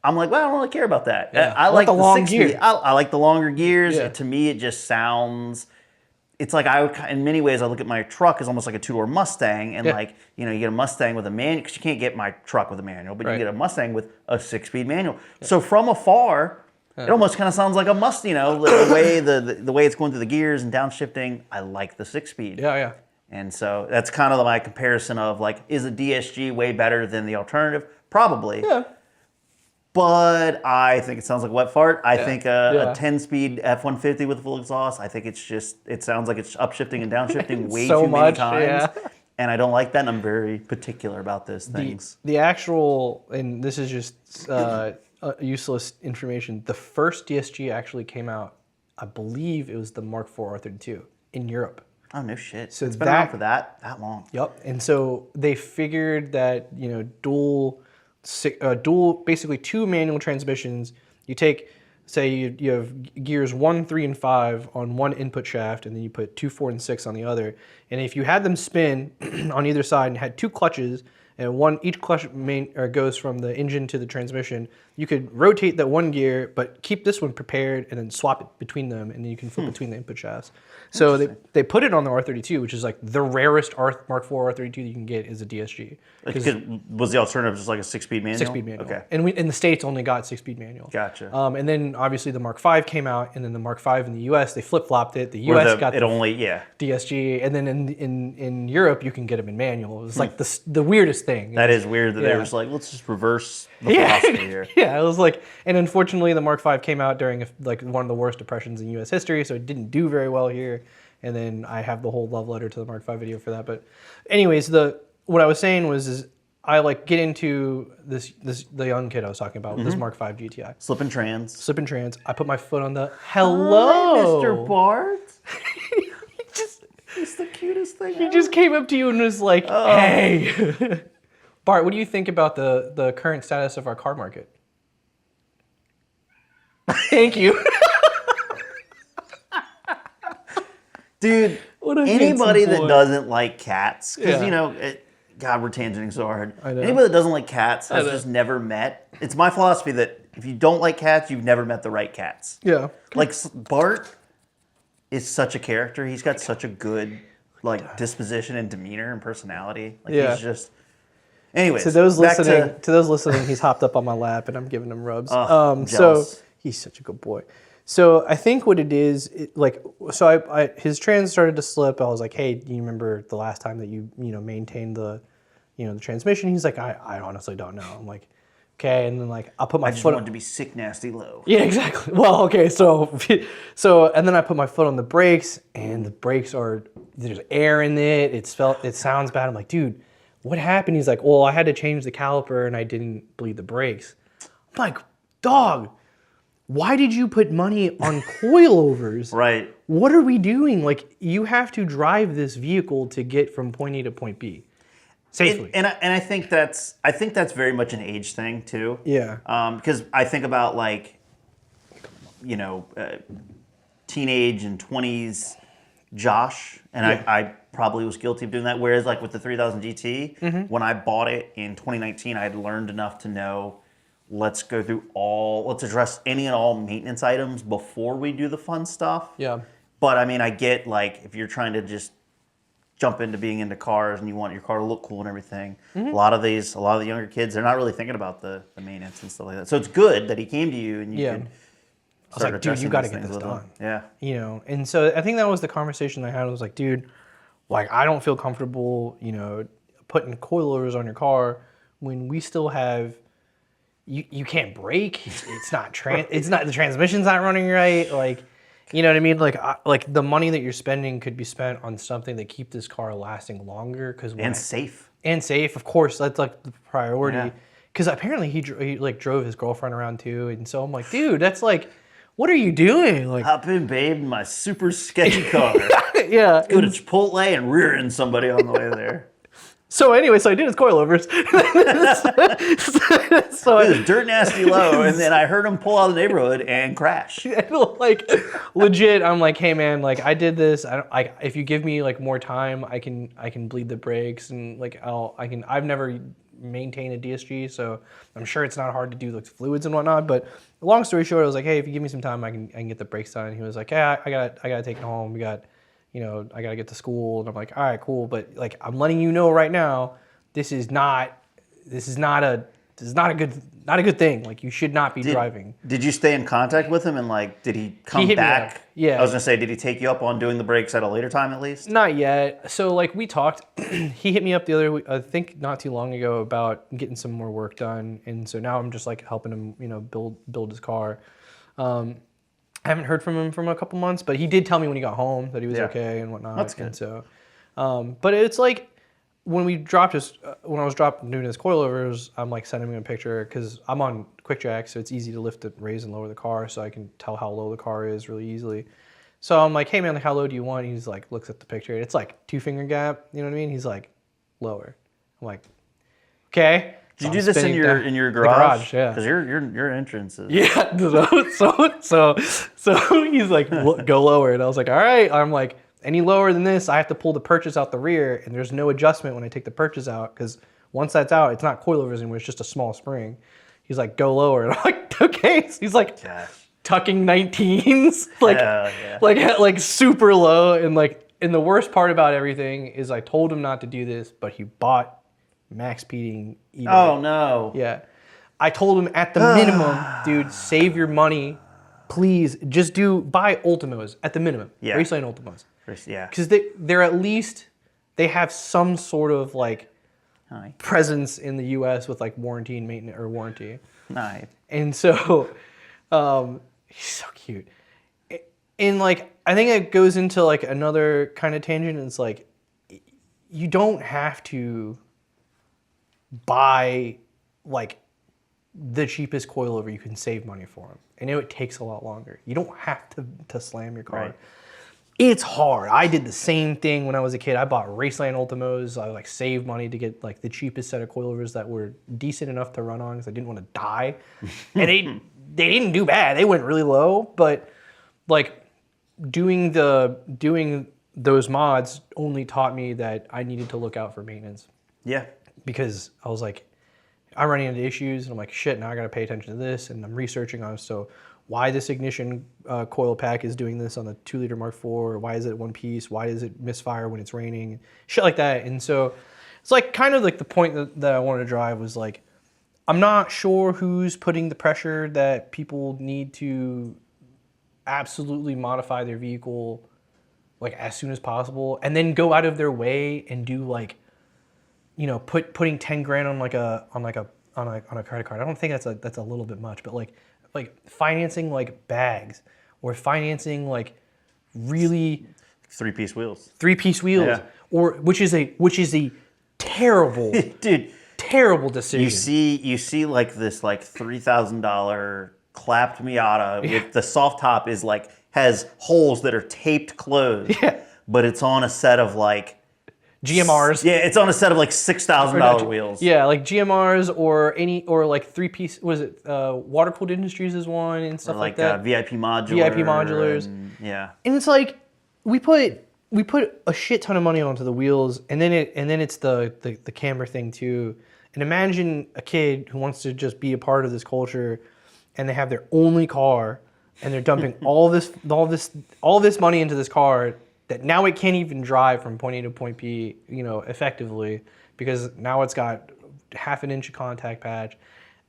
I'm like, well, I don't really care about that. Yeah. I like the long 6-speed. gear. I like the longer gears. Yeah. To me, it just sounds. It's like in many ways, I look at my truck as almost like a two-door Mustang, and you get a Mustang with a manual because you can't get my truck with a manual, but you can get a Mustang with a 6-speed manual. Yeah. So from afar, it almost kind of sounds like a Mustang. The way it's going through the gears and downshifting. I like the 6-speed. Yeah. And so that's kind of my comparison of like, is a DSG way better than the alternative? Probably. Yeah. But I think it sounds like a wet fart. I think a 10-speed F-150 with full exhaust, I think it sounds like it's upshifting and downshifting way so too many much, times. yeah. And I don't like that, and I'm very particular about those things. The actual, and this is just useless information, the first DSG actually came out, I believe it was the Mark IV R32 in Europe. Oh, no shit. So it's been around for that long. Yep. And so they figured that, dual, basically two manual transmissions, you take, say you have gears 1, 3, and 5 on one input shaft, and then you put 2, 4, and 6 on the other. And if you had them spin on either side and had two clutches, and each clutch goes from the engine to the transmission, you could rotate that one gear, but keep this one prepared and then swap it between them, and then you can flip between the input shafts. So they put it on the R32, which is like the rarest Mark IV R32 that you can get is a DSG. Was the alternative just like a 6-speed manual? 6-speed manual. Okay. And in the States only got 6-speed manual. Gotcha. And then obviously the Mark V came out, and then the Mark V in the US, they flip-flopped it. The US got the DSG, and then in Europe you can get them in manual. It was like the weirdest thing. That is weird that they Yeah. were just like, let's just reverse the philosophy here. Yeah, it was like, and unfortunately, the Mark V came out during like one of the worst depressions in U.S. history, so it didn't do very well here. And then I have the whole love letter to the Mark V video for that. But, anyways, what I was saying is I like get into the young kid I was talking about, this Mark V GTI, Slipping trans. slipping trans. I put my foot on the hello, Mr. Bart. Just He's the cutest thing he just came up to you and was like, hey. Bart, what do you think about the current status of our car market? Thank you. Dude, What a anybody handsome that boy. doesn't like cats, because, Yeah. God, we're tangenting so hard. I know. Anybody that doesn't like cats has know. just never met. It's my philosophy that if you don't like cats, you've never met the right cats. Yeah. Like, Bart is such a character. He's got such a good, like, disposition and demeanor and personality. Like, Yeah. he's just... Anyways, To those back listening, he's hopped up on my lap and I'm giving him rubs. So jealous. he's such a good boy. So I think what it is, his trans started to slip. I was like, hey, do you remember the last time that you maintained the transmission? He's like, I honestly don't know. I'm like, okay, and then like I'll put my I just foot. wanted to be sick, nasty, low. Yeah, exactly. Well, okay, so and then I put my foot on the brakes, and the brakes there's air in it. It sounds bad. I'm like, dude, what happened? He's like, well, I had to change the caliper, and I didn't bleed the brakes. I'm like, dog, why did you put money on coilovers? Right. What are we doing? Like, you have to drive this vehicle to get from point A to point B safely. And I think that's very much an age thing too. Yeah. Because I think about like, teenage and 20s Josh, and Yeah. I probably was guilty of doing that. Whereas like with the 3000 GT, when I bought it in 2019, I had learned enough to know, let's address any and all maintenance items before we do the fun stuff. Yeah. But I mean, I get like if you're trying to just jump into being into cars and you want your car to look cool and everything. A lot of the younger kids, they're not really thinking about the maintenance and stuff like that. So it's good that he came to you and you could I was like, dude, you got to get this done. Yeah. And so I think that was the conversation I had. I was like, dude, like I don't feel comfortable, putting coilovers on your car when we still have. You can't brake. It's not the transmission's not running right. Like, you know what I mean? Like the money that you're spending could be spent on something that keep this car lasting longer Safe. and safe. Of course, that's like the priority. Yeah. Because apparently he like drove his girlfriend around too, and so I'm like, dude, that's like, what are you doing? Like, Hop in, babe, in my super sketchy car. yeah. Go to Chipotle and rear end somebody on the way there. So anyway, I did his coilovers. so It was dirt nasty low, and then I heard him pull out of the neighborhood and crash. like legit, I'm like, hey man, like I did this. If you give me like more time, I can bleed the brakes and like I've never maintained a DSG, so I'm sure it's not hard to do like fluids and whatnot. But long story short, I was like, hey, if you give me some time, I can get the brakes done. And he was like, yeah, I gotta take it home. We got. I gotta get to school, and I'm like, all right, cool, but like, I'm letting you know right now, this is not a good thing. Like, you should not be driving. Did you stay in contact with him and like, did he come hit me back? up. Yeah. I was gonna say, did he take you up on doing the brakes at a later time at least? Not yet. So like we talked, he hit me up the other week, I think not too long ago, about getting some more work done, and so now I'm just like helping him, build his car. I haven't heard from him for a couple months, but he did tell me when he got home that he was okay and whatnot. That's good. And so, but it's like when I was doing his coilovers, I'm like sending him a picture because I'm on QuickJack, so it's easy to lift, raise, and lower the car, so I can tell how low the car is really easily. So I'm like, hey man, like how low do you want? He's like, looks at the picture. It's like 2-finger gap. You know what I mean? He's like, lower. I'm like, okay. Did So you I'm do this in spinning your the garage? yeah. Because your entrance is. Yeah. So he's like, go lower. And I was like, all right. I'm like, any lower than this, I have to pull the purchase out the rear, and there's no adjustment when I take the purchase out, because once that's out, it's not coilovers anymore. It's just a small spring. He's like, go lower. And I'm like, okay. So he's like, Gosh. tucking 19s, like, Yeah. like super low. And the worst part about everything is I told him not to do this, but he bought max speeding eBay. Oh no. Yeah. I told him at the minimum, dude, save your money. Please just buy Ultimos at the minimum. Yeah. Raceline Ultimos. Yeah. Because they're at least, they have some sort of like Hi. presence in the U.S. with like warranty and maintenance or warranty. Hi. And so, he's so cute. And like, I think it goes into like another kind of tangent. It's like, you don't have to buy like the cheapest coilover you can save money for them. I know it takes a lot longer. You don't have to slam your car. Right. It's hard. I did the same thing when I was a kid. I bought Raceland Ultimos. I like saved money to get like the cheapest set of coilovers that were decent enough to run on because I didn't want to die. And they didn't do bad. They went really low, but like doing those mods only taught me that I needed to look out for maintenance Yeah. because I was like, I'm running into issues and I'm like, shit, now I got to pay attention to this. And I'm researching on so why this ignition coil pack is doing this on the 2-liter Mark IV, or why is it one piece? Why does it misfire when it's raining? Shit like that. And so it's like kind of like the point that I wanted to drive was like, I'm not sure who's putting the pressure that people need to absolutely modify their vehicle like as soon as possible and then go out of their way and do like, you know, putting 10 grand on a credit card. I don't think that's a little bit much, but like financing like bags or financing like really 3-piece wheels. 3-piece wheels, Yeah. or which is a terrible Dude, terrible decision. you see like this like $3,000 clapped Miata with the soft top is like has holes that are taped closed. Yeah. But it's on a set of like GMRs. Yeah, it's on a set of like $6,000 wheels. Yeah, like GMRs or like 3-piece. Was it Water Cooled Industries is one and stuff Or like like that. VIP modular. VIP modulars. And, yeah. And it's like we put a shit ton of money onto the wheels, and then it's the camber thing too. And imagine a kid who wants to just be a part of this culture, and they have their only car, and they're dumping all this money into this car that now it can't even drive from point A to point B, you know, effectively, because now it's got half an inch of contact patch,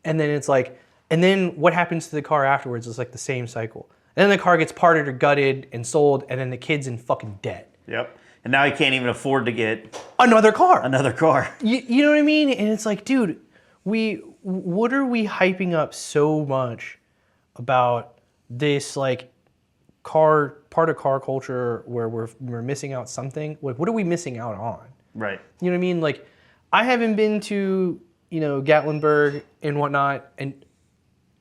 and then it's like, and then what happens to the car afterwards is like the same cycle. And then the car gets parted or gutted and sold, and then the kid's in fucking debt. Yep. And now he can't even afford to get Another car. another car. You know what I mean? And it's like, dude, what are we hyping up so much about this like part of car culture where we're missing out something? What are we missing out on? Right. You know what I mean? Like, I haven't been to, you know, Gatlinburg and whatnot, and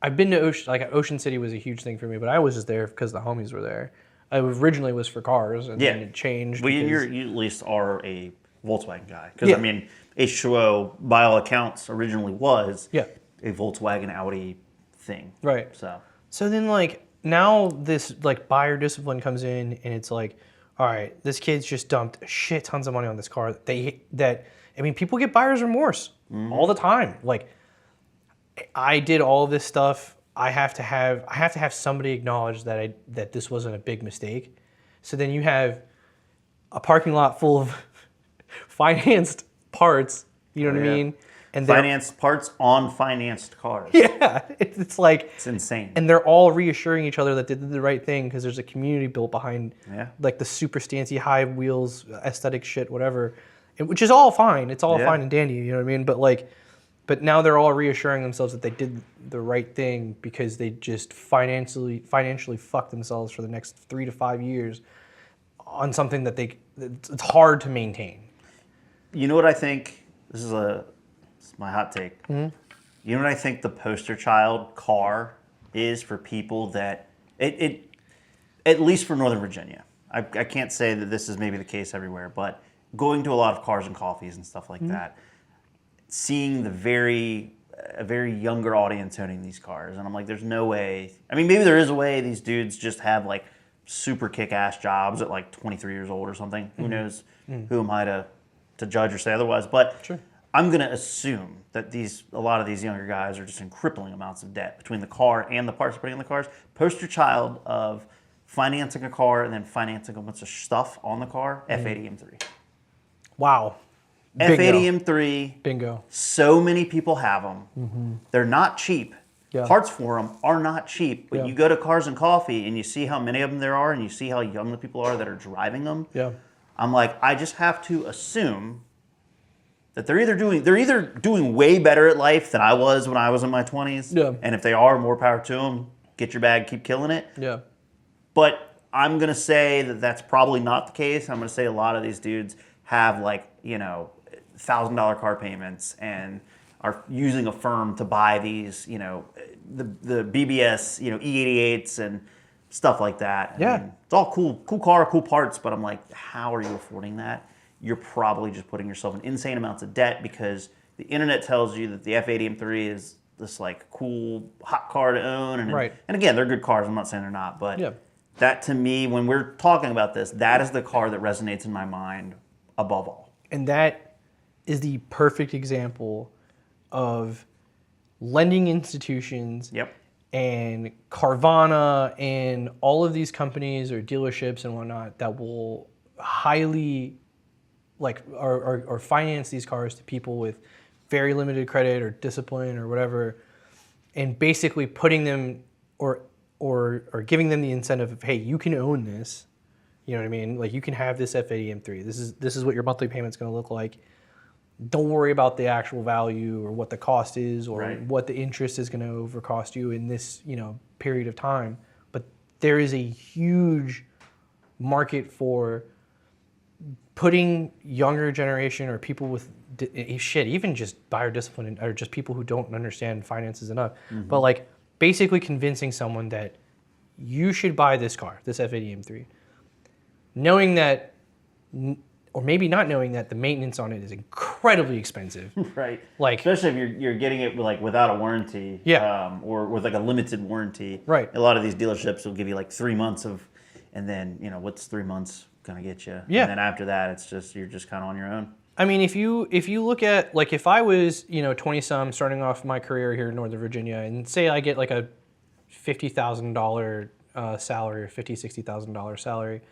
I've been to Ocean City was a huge thing for me, but I was just there because the homies were there. I originally was for cars, and then it changed. Well, you at least are a Volkswagen guy. Because, I mean, H2O, by all accounts, originally was a Volkswagen Audi thing. Right. So then, like, now this, like, buyer discipline comes in, and it's like, all right, this kid's just dumped shit tons of money on this car. People get buyer's remorse all the time. Like, I did all this stuff. I have to have somebody acknowledge that this wasn't a big mistake. So then you have a parking lot full of financed parts. You know what I mean? And financed parts on financed cars. Yeah, it's like It's insane. And they're all reassuring each other that they did the right thing because there's a community built behind like the super stancy high wheels aesthetic shit, whatever, which is all fine. It's all fine and dandy. You know what I mean? But now they're all reassuring themselves that they did the right thing because they just financially fucked themselves for the next 3 to 5 years on something that it's hard to maintain. You know what I think? This is my hot take. You know what I think the poster child car is for people that it at least for Northern Virginia. I can't say that this is maybe the case everywhere, but going to a lot of cars and coffees and stuff like that, seeing a very younger audience owning these cars, and I'm like, there's no way. I mean, maybe there is a way these dudes just have like super kick-ass jobs at like 23 years old or something. Who knows? Who am I to judge or say otherwise? But I'm gonna assume that a lot of these younger guys are just in crippling amounts of debt between the car and the parts putting in the cars. Poster child of financing a car and then financing a bunch of stuff on the car. F80 M3. Wow. F80 M3. Bingo. So many people have them. They're not cheap. Parts for them are not cheap. But you go to Cars and Coffee and you see how many of them there are and you see how young the people are that are driving them. Yeah. I'm like, I just have to assume that they're either doing way better at life than I was when I was in my 20s. Yeah. And if they are, more power to them. Get your bag, keep killing it. Yeah. But I'm going to say that that's probably not the case. I'm going to say a lot of these dudes have like, you know, $1,000 car payments and are using a firm to buy these, you know, the BBS, you know, E88s and stuff like that. Yeah. I mean, it's all cool car, cool parts, but I'm like, how are you affording that? You're probably just putting yourself in insane amounts of debt because the internet tells you that the F80 M3 is this like cool hot car to own. And, Right. and again, they're good cars. I'm not saying they're not, but Yeah. that to me, when we're talking about this, that is the car that resonates in my mind above all. And that is the perfect example of lending institutions Yep. and Carvana and all of these companies or dealerships and whatnot that will highly like or finance these cars to people with very limited credit or discipline or whatever, and basically putting them or giving them the incentive of, hey, you can own this. You know what I mean? Like you can have this F80 M3. This is what your monthly payment's going to look like. Don't worry about the actual value or what the cost is or Right. what the interest is going to overcost you in this, you know, period of time. But there is a huge market for putting younger generation or people with even just buyer discipline or just people who don't understand finances enough, but like basically convincing someone that you should buy this car, this F80 M3, knowing that, or maybe not knowing that the maintenance on it is incredibly expensive. Right. Like, Especially if you're getting it like without a warranty. Yeah. Or with like a limited warranty. Right. A lot of these dealerships will give you like 3 months of, and then, you know, what's 3 months gonna get you? Yeah. And then after that, it's just, you're just kind of on your own. I mean, if you look at, like, if I was, you know, 20-some, starting off my career here in Northern Virginia, and say I get like a $50,000 salary or $60,000 salary,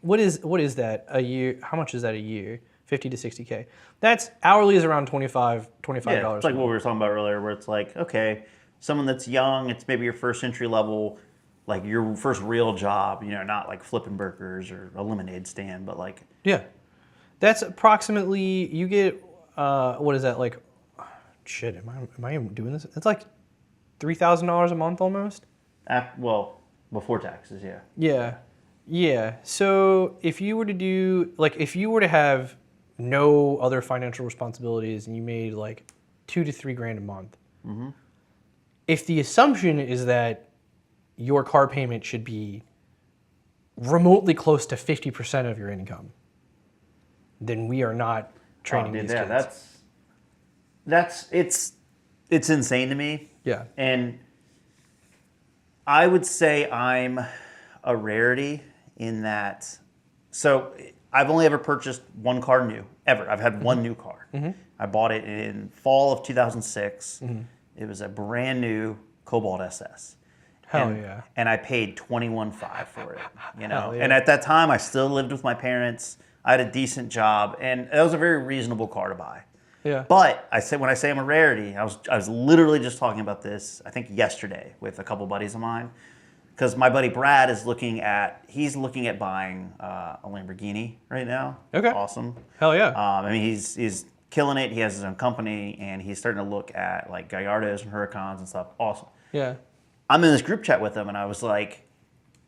what is that a year? How much is that a year? 50 to 60K. That's hourly is around $25. Yeah, it's like what we were talking about earlier, where it's like, okay, someone that's young, it's maybe your first entry level, like your first real job, you know, not like flipping burgers or a lemonade stand, but like, Yeah, that's approximately, you get what is that, like? Shit, am I even doing this? It's like $3,000 a month almost. well, before taxes, yeah. Yeah. So if you were to do, like, if you were to have no other financial responsibilities and you made like $2,000 to $3,000 a month, if the assumption is that your car payment should be remotely close to 50% of your income, then we are not training these kids. It's insane to me. Yeah. And I would say I'm a rarity in that. So I've only ever purchased one car new, ever. I've had one new car. I bought it in fall of 2006. It was a brand new Cobalt SS. Hell and, yeah. And I paid $21,500 for it, you know. Hell yeah. And at that time, I still lived with my parents. I had a decent job, and it was a very reasonable car to buy. Yeah. But when I say I'm a rarity, I was literally just talking about this, I think yesterday, with a couple buddies of mine, because my buddy Brad is looking at buying a Lamborghini right now. Okay. Awesome. Hell yeah. I mean, he's killing it. He has his own company, and he's starting to look at like Gallardos and Huracans and stuff. Awesome. Yeah. I'm in this group chat with him, and I was like,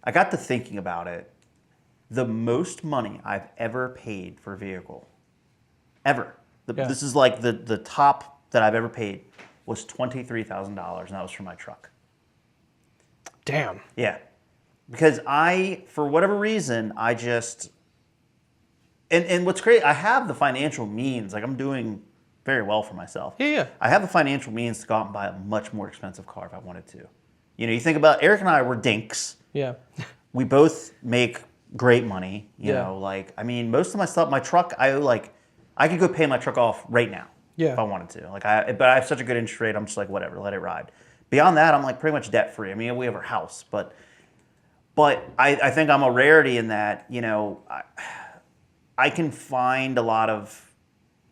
I got to thinking about it. The most money I've ever paid for a vehicle, ever. Yeah. This is like the top that I've ever paid was $23,000, and that was for my truck. Damn. Yeah. Because for whatever reason, I just, and what's great, I have the financial means, like I'm doing very well for myself. Yeah. I have the financial means to go out and buy a much more expensive car if I wanted to. You know, you think about Eric and I were dinks. Yeah. We both make great money. You Yeah. know, like, I mean, most of my stuff, my truck, I could go pay my truck off right now. Yeah. If I wanted to. But I have such a good interest rate, I'm just like, whatever, let it ride. Beyond that, I'm like pretty much debt free. I mean, we have our house, but I think I'm a rarity in that, you know, I find a lot of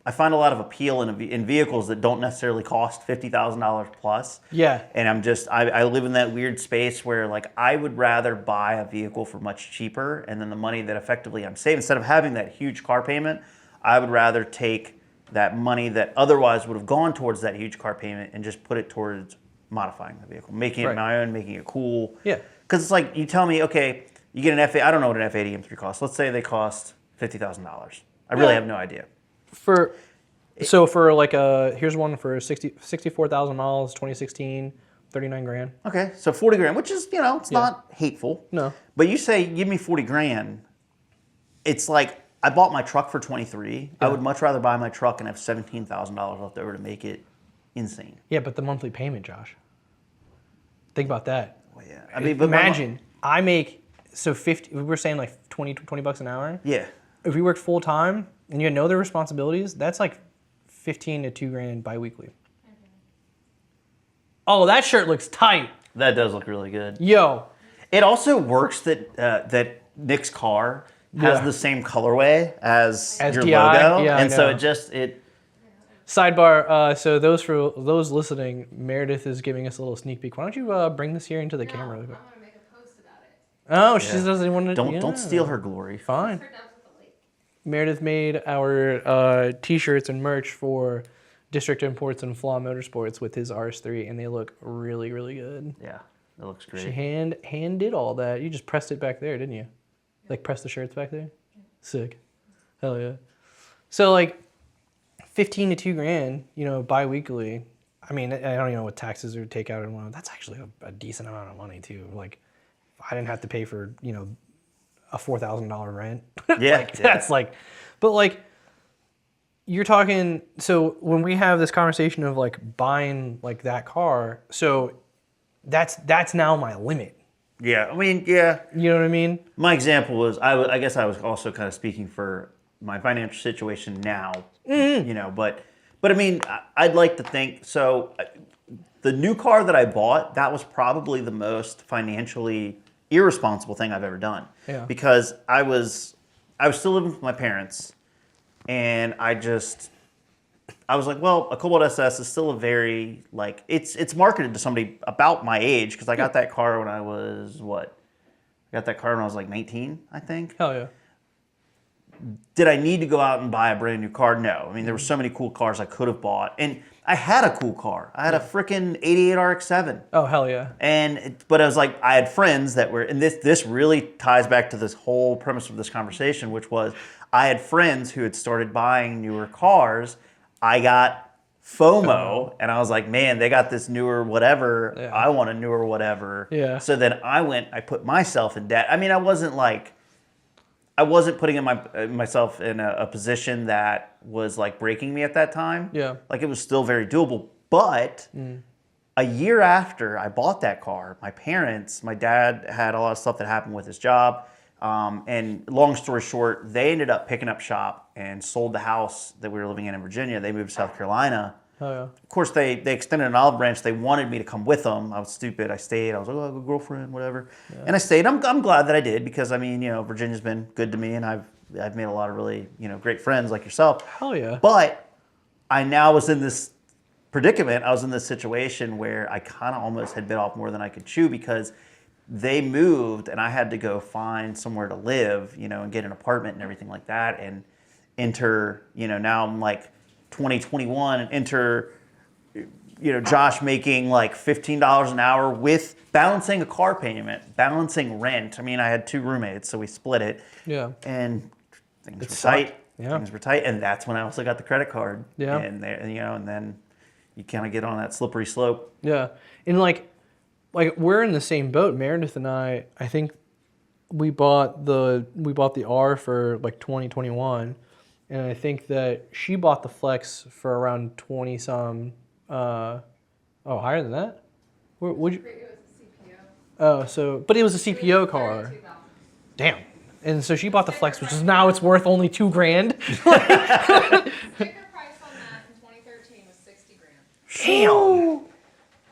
appeal in vehicles that don't necessarily cost $50,000 plus. Yeah. And I live in that weird space where like I would rather buy a vehicle for much cheaper, and then the money that effectively I'm saving, instead of having that huge car payment, I would rather take that money that otherwise would have gone towards that huge car payment and just put it towards modifying the vehicle, making it Right. my own, making it cool. Yeah. Because it's like you tell me, okay, you get an F8. I don't know what an F80 M3 costs. Let's say they cost $50,000. I really Yeah. have no idea. For like here's one for 64,000 miles, 2016, 39 grand. Okay, so 40 grand, which is, it's not hateful. No. But you say, give me 40 grand. It's like, I bought my truck for 23. I Yeah. would much rather buy my truck and have $17,000 left over to make it insane. Yeah, but the monthly payment, Josh. Think about that. Well, yeah. I mean, but Imagine I make 50. We were saying like 20 bucks an hour. Yeah. If we worked full time and you had no other responsibilities, that's like 15 to 2 grand biweekly. Oh, that shirt looks tight. That does look really good. Yo. It also works that Nick's car has Yeah. the same colorway as your DI? logo. Yeah, I and so know. it Sidebar. So for those listening, Meredith is giving us a little sneak peek. Why don't you bring this here into the camera? Really I'm quick? gonna make a post about it. Oh, she Yeah. doesn't want to. don't steal her glory. Fine. Her dubs with the lake. Meredith made our T-shirts and merch for District Imports and Flaw Motorsports with his RS3, and they look really, really good. Yeah, that looks She great. hand did all that. You just pressed it back there, didn't you? Like press the shirts back there. Sick. Hell yeah. So like 15 to 2 grand, bi-weekly. I mean, I don't even know what taxes or take out and whatnot. That's actually a decent amount of money too. Like, I didn't have to pay for a $4,000 rent. Yeah, That's like, but like, you're talking. So when we have this conversation of like buying like that car, so that's now my limit. Yeah, I mean, yeah. You know what I mean? My example was I guess I was also kind of speaking for my financial situation now, but I mean, I'd like to think so. The new car that I bought, that was probably the most financially irresponsible thing I've ever done. Yeah. Because I was still living with my parents, and I was like, well, a Cobalt SS is still a very it's marketed to somebody about my age because I got that car when I was I got that car when I was like 19, I think. Hell yeah. Did I need to go out and buy a brand new car? No. I mean, there were so many cool cars I could have bought, and I had a cool car. I had a freaking '88 RX-7. Oh hell yeah. But I was like, I had friends that were, and this really ties back to this whole premise of this conversation, which was I had friends who had started buying newer cars. I got FOMO, and I was like, man, they got this newer whatever. Yeah. I want a newer whatever. Yeah. So then I put myself in debt. I mean, I wasn't putting myself in a position that was like breaking me at that time. Yeah. Like it was still very doable. But a year after I bought that car, my dad had a lot of stuff that happened with his job. And long story short, they ended up picking up shop and sold the house that we were living in Virginia. They moved to South Carolina. Oh yeah. Of course, they extended an olive branch. They wanted me to come with them. I was stupid. I stayed. I was like, oh, I have a girlfriend, whatever. Yeah. And I stayed. I'm glad that I did because, I mean, Virginia's been good to me, and I've made a lot of really, great friends like yourself. Hell yeah. But I now was in this predicament. I was in this situation where I kind of almost had bit off more than I could chew because they moved, and I had to go find somewhere to live, and get an apartment and everything like that, and enter, now I'm like 2021 and enter, Josh making like $15 an hour with balancing a car payment, balancing rent. I mean, I had 2 roommates, so we split it. Yeah. And things were sucked. tight. Yeah. Things were tight, and that's when I also got the credit card. Yeah. And there, and then you kind of get on that slippery slope. Yeah. And like we're in the same boat. Meredith and I think we bought the R for like 2021, and I think that she bought the Flex for around 20 some. Higher than that. Would you? It was a CPO. Oh, but it was a CPO car. 32,000. Damn. And so she bought the Flex, which is now it's worth only $2 grand. Sticker price on that in 2013 was 60 grand.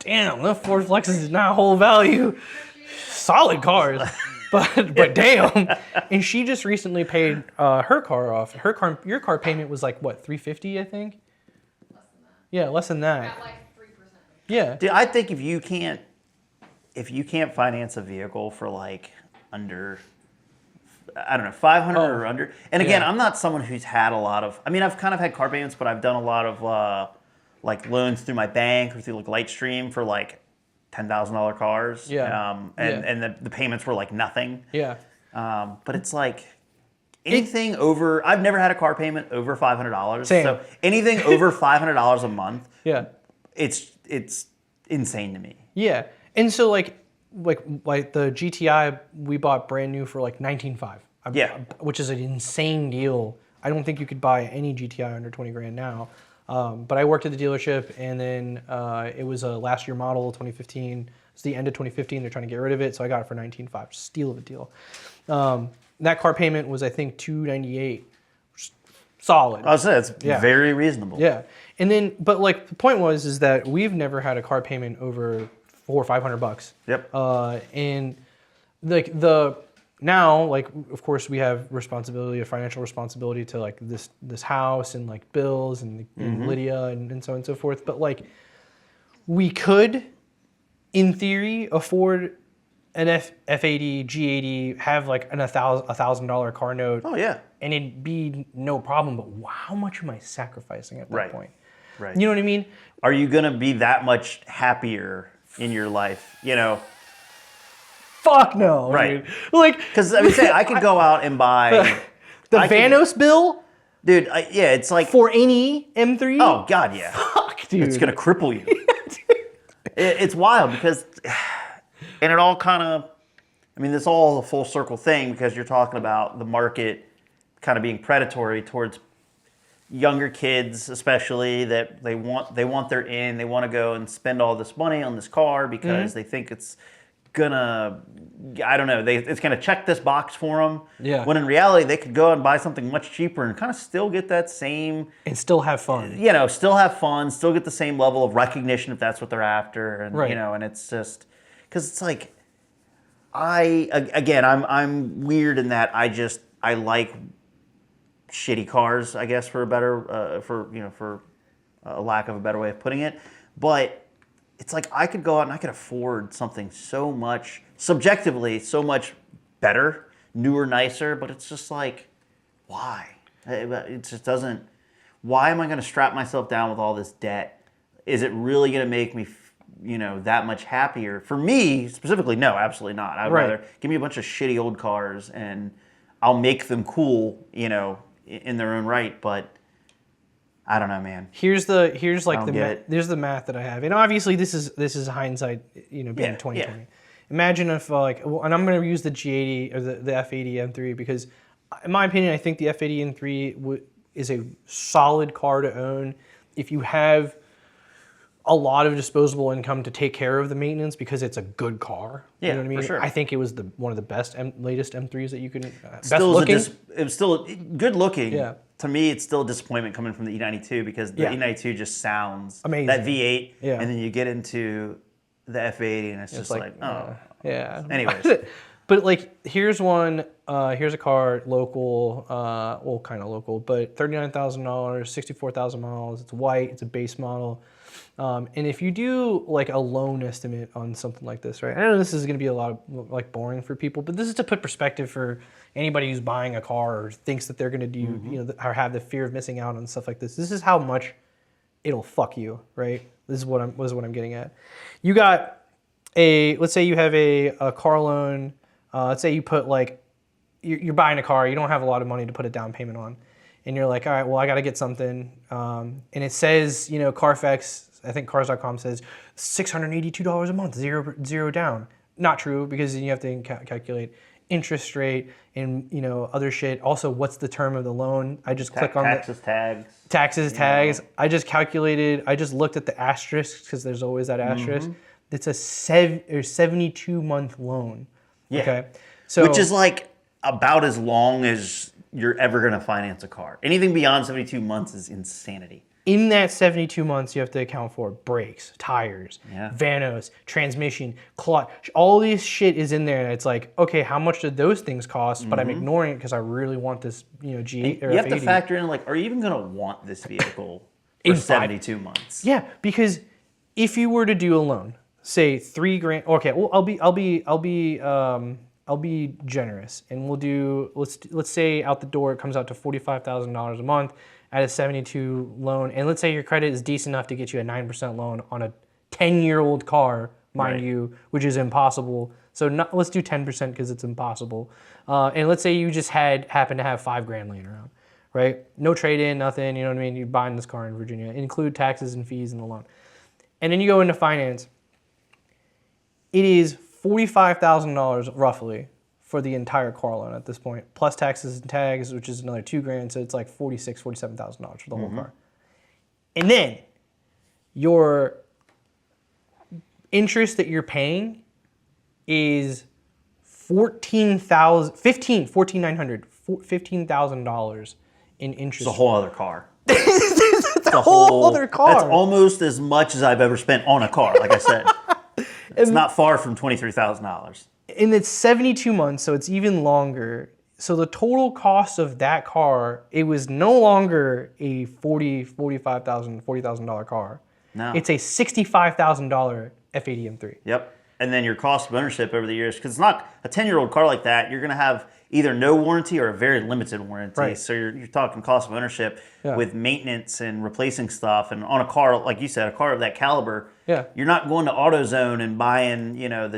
Damn, that Ford Flex is not whole value. Solid cars, but damn. And she just recently paid her car off. Your car payment was like what, $350, I think. Less than that. Yeah, less than that. At like 3%. Yeah. Dude, I think if you can't finance a vehicle for like under I don't know, 500 or under. And again, Yeah. I'm not someone who's had a lot of. I mean, I've kind of had car payments, but I've done a lot of like loans through my bank or through like Lightstream for like $10,000 cars. Yeah. And the payments were like nothing. Yeah. But it's like anything over. I've never had a car payment over $500. Same. So anything over $500 a month, Yeah. it's insane to me. Yeah. And so like the GTI we bought brand new for like 19.5. Yeah. Which is an insane deal. I don't think you could buy any GTI under 20 grand now. But I worked at the dealership, and then it was a last year model, 2015. It's the end of 2015. They're trying to get rid of it, so I got it for 19.5. Steal of a deal. That car payment was, I think, $298. Solid. I was saying it's Yeah. very reasonable. Yeah. And then, but like the point is that we've never had a car payment over $400 or $500. Yep. And like now, like of course we have responsibility, a financial responsibility to like this house and like bills and Lydia and so on and so forth. But like we could, in theory, afford an F80, G80, have like a $1,000 car note. Oh yeah. And it'd be no problem. But how much am I sacrificing at that Right. point? Right. You know what I mean? Are you gonna be that much happier in your life? You know, Fuck no. Right. Dude. Like because I would say I could go out and buy the I can- Vanos bill dude. Yeah, it's like for any M3. oh god, yeah. fuck, dude. It's gonna cripple you. It's wild because, and it all kind of, I mean, this all a full circle thing because you're talking about the market kind of being predatory towards younger kids, especially that they want their in, they want to go and spend all this money on this car because they think it's gonna, I don't know, it's gonna check this box for them. Yeah. When in reality, they could go and buy something much cheaper and kind of still get that same, And still have fun. you know, still have fun, still get the same level of recognition if that's what they're after, and Right. you know, and it's just because it's like I'm weird in that I like shitty cars, I guess, for a lack of a better way of putting it, but it's like I could go out and I could afford something so much subjectively so much better, newer, nicer, but it's just like why? It just doesn't. Why am I going to strap myself down with all this debt? Is it really going to make me, that much happier? For me specifically, no, absolutely not. I'd Right. rather give me a bunch of shitty old cars and I'll make them cool, in their own right. But I don't know, man. Here's don't get it. there's the math that I have, and obviously this is hindsight, being Yeah, 2020. yeah. Imagine if and I'm going to use the G80 or the F80 M3 because, in my opinion, I think the F80 M3 is a solid car to own if you have a lot of disposable income to take care of the maintenance because it's a good car. Yeah, you know what I mean? for sure. I think it was one of the best latest M3s that you can best Still looking. it was still good looking. Yeah. To me, it's still a disappointment coming from the E92 because the Yeah. E92 just sounds Amazing. that V8, Yeah. and then you get into the F80 and it's just like, oh. Yeah. Anyways. But like, here's one. Here's a car, local. Well, kind of local, but $39,000, 64,000 miles. It's white. It's a base model. And if you do like a loan estimate on something like this, right? I know this is going to be a lot of like boring for people, but this is to put perspective for anybody who's buying a car or thinks that they're going to do, or have the fear of missing out on stuff like this. This is how much it'll fuck you, right? This is what I'm getting at. You got let's say you have a car loan. Let's say you put like, you're buying a car, you don't have a lot of money to put a down payment on. And you're like, all right, well, I got to get something. And it says, Carfax, I think Cars.com says $682 a month, zero down. Not true, because then you have to calculate interest rate and, other shit. Also, what's the term of the loan? I just click on Taxes, tags. taxes, tags. I just looked at the asterisks because there's always that asterisk. It's a 72-month loan. Yeah. Okay. So Which is like about as long as you're ever going to finance a car. Anything beyond 72 months is insanity. in that 72 months, you have to account for brakes, tires, Yeah. vanos, transmission, clutch. All this shit is in there, and it's like, okay, how much did those things cost? But I'm ignoring it because I really want this, G8 or You have F80. to factor in, like, are you even going to want this vehicle In for five- 72 months? Yeah, because if you were to do a loan, say $3,000. Okay, well, I'll be I'll be generous, and we'll do let's say out the door it comes out to $45,000 a month at a 72 loan, and let's say your credit is decent enough to get you a 9% loan on a 10-year-old car, mind Right. you, which is impossible. So let's do 10% because it's impossible. And let's say you just happen to have $5,000 laying around, right? No trade in, nothing. You know what I mean? You're buying this car in Virginia, include taxes and fees in the loan, and then you go into finance. It is $45,000 roughly for the entire car loan at this point, plus taxes and tags, which is another $2,000. So it's like $47,000 for the whole car. And then your interest that you're paying is $15,900 in interest. It's a whole other car. It's a whole other car. That's almost as much as I've ever spent on a car. Like I said, it's not far from $23,000. And it's 72 months, so it's even longer. So the total cost of that car, it was no longer a $40,000 car. No. It's a $65,000 F80 M3. Yep. And then your cost of ownership over the years, because it's not a 10-year-old car like that, you're going to have either no warranty or a very limited warranty. Right. So you're talking cost of ownership Yeah. with maintenance and replacing stuff. And on a car, like you said, a car of that caliber, Yeah. you're not going to AutoZone and buying, or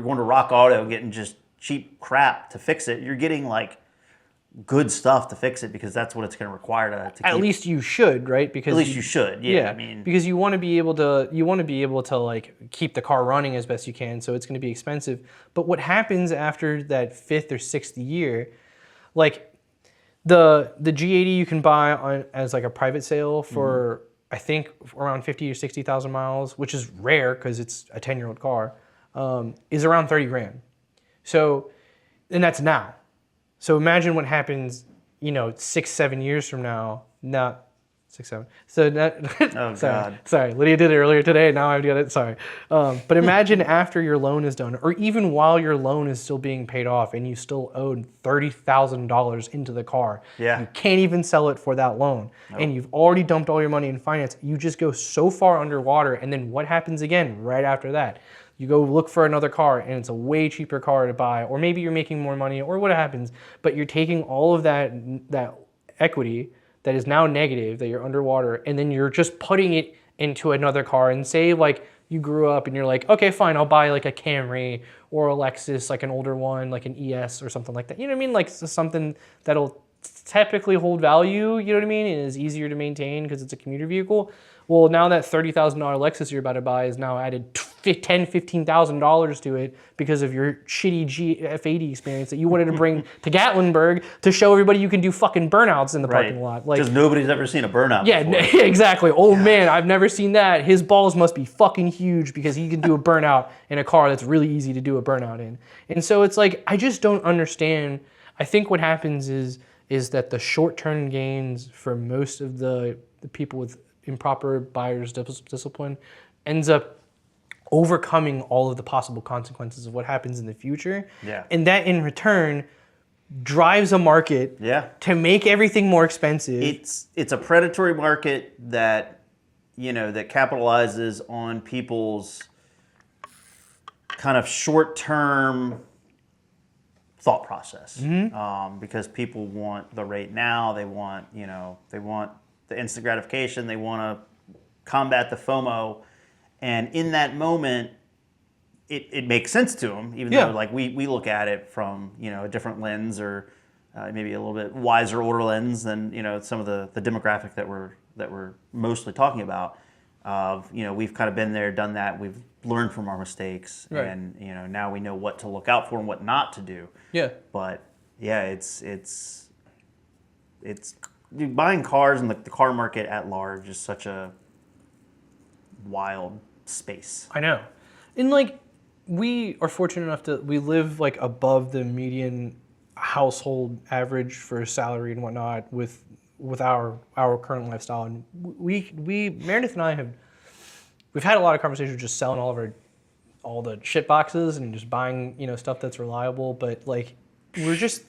going to Rock Auto getting just cheap crap to fix it. You're getting like good stuff to fix it because that's what it's going to require to At keep. least you should, right? Because At least you should. Yeah. I mean, because you want to be able to like keep the car running as best you can, so it's going to be expensive. But what happens after that 5th or 6th year, like the G80 you can buy as like a private sale for I think around 50 or 60,000 miles, which is rare because it's a 10-year-old car, is around 30 grand. So, and that's now. So imagine what happens, 6-7 years from now. Not 6-7. So that, Oh, sorry, God. sorry. Lydia did it earlier today. Now I've got it. Sorry. But imagine after your loan is done, or even while your loan is still being paid off, and you still owed $30,000 into the car. Yeah. You can't even sell it for that loan, and you've already dumped all your money in finance. You just go so far underwater, and then what happens again right after that? You go look for another car, and it's a way cheaper car to buy, or maybe you're making more money, or what happens, but you're taking all of that equity that is now negative, that you're underwater, and then you're just putting it into another car. And say like you grew up and you're like, okay, fine, I'll buy like a Camry or a Lexus, like an older one, like an ES or something like that. You know what I mean? Like something that'll typically hold value, you know what I mean? And is easier to maintain because it's a commuter vehicle. Well, now that $30,000 Lexus you're about to buy is now added $10,000, $15,000 to it because of your shitty F80 experience that you wanted to bring to Gatlinburg to show everybody you can do fucking burnouts in the parking lot. Like, because nobody's ever seen a burnout yeah, before. exactly. Oh man, I've never seen that. His balls must be fucking huge because he can do a burnout in a car that's really easy to do a burnout in. And so it's like, I just don't understand. I think what happens is that the short-term gains for most of the people with improper buyer's discipline ends up overcoming all of the possible consequences of what happens in the future. Yeah. And that in return drives a market Yeah. to make everything more expensive. It's a predatory market that that capitalizes on people's kind of short-term thought process. Because people want the rate now, they want the instant gratification, they want to combat the FOMO, and in that moment it makes sense to them, even Yeah. though like we look at it from a different lens, or maybe a little bit wiser, older lens than some of the demographic that we're mostly talking about. We've kind of been there, done that. We've learned from our mistakes, Right. and now we know what to look out for and what not to do. Yeah. But yeah, it's dude, buying cars and the car market at large is such a wild space. I know. And like, we are fortunate enough we live like above the median household average for salary and whatnot with our current lifestyle. And we Meredith and I we've had a lot of conversations just selling all the shit boxes and just buying, stuff that's reliable. But like, we're just,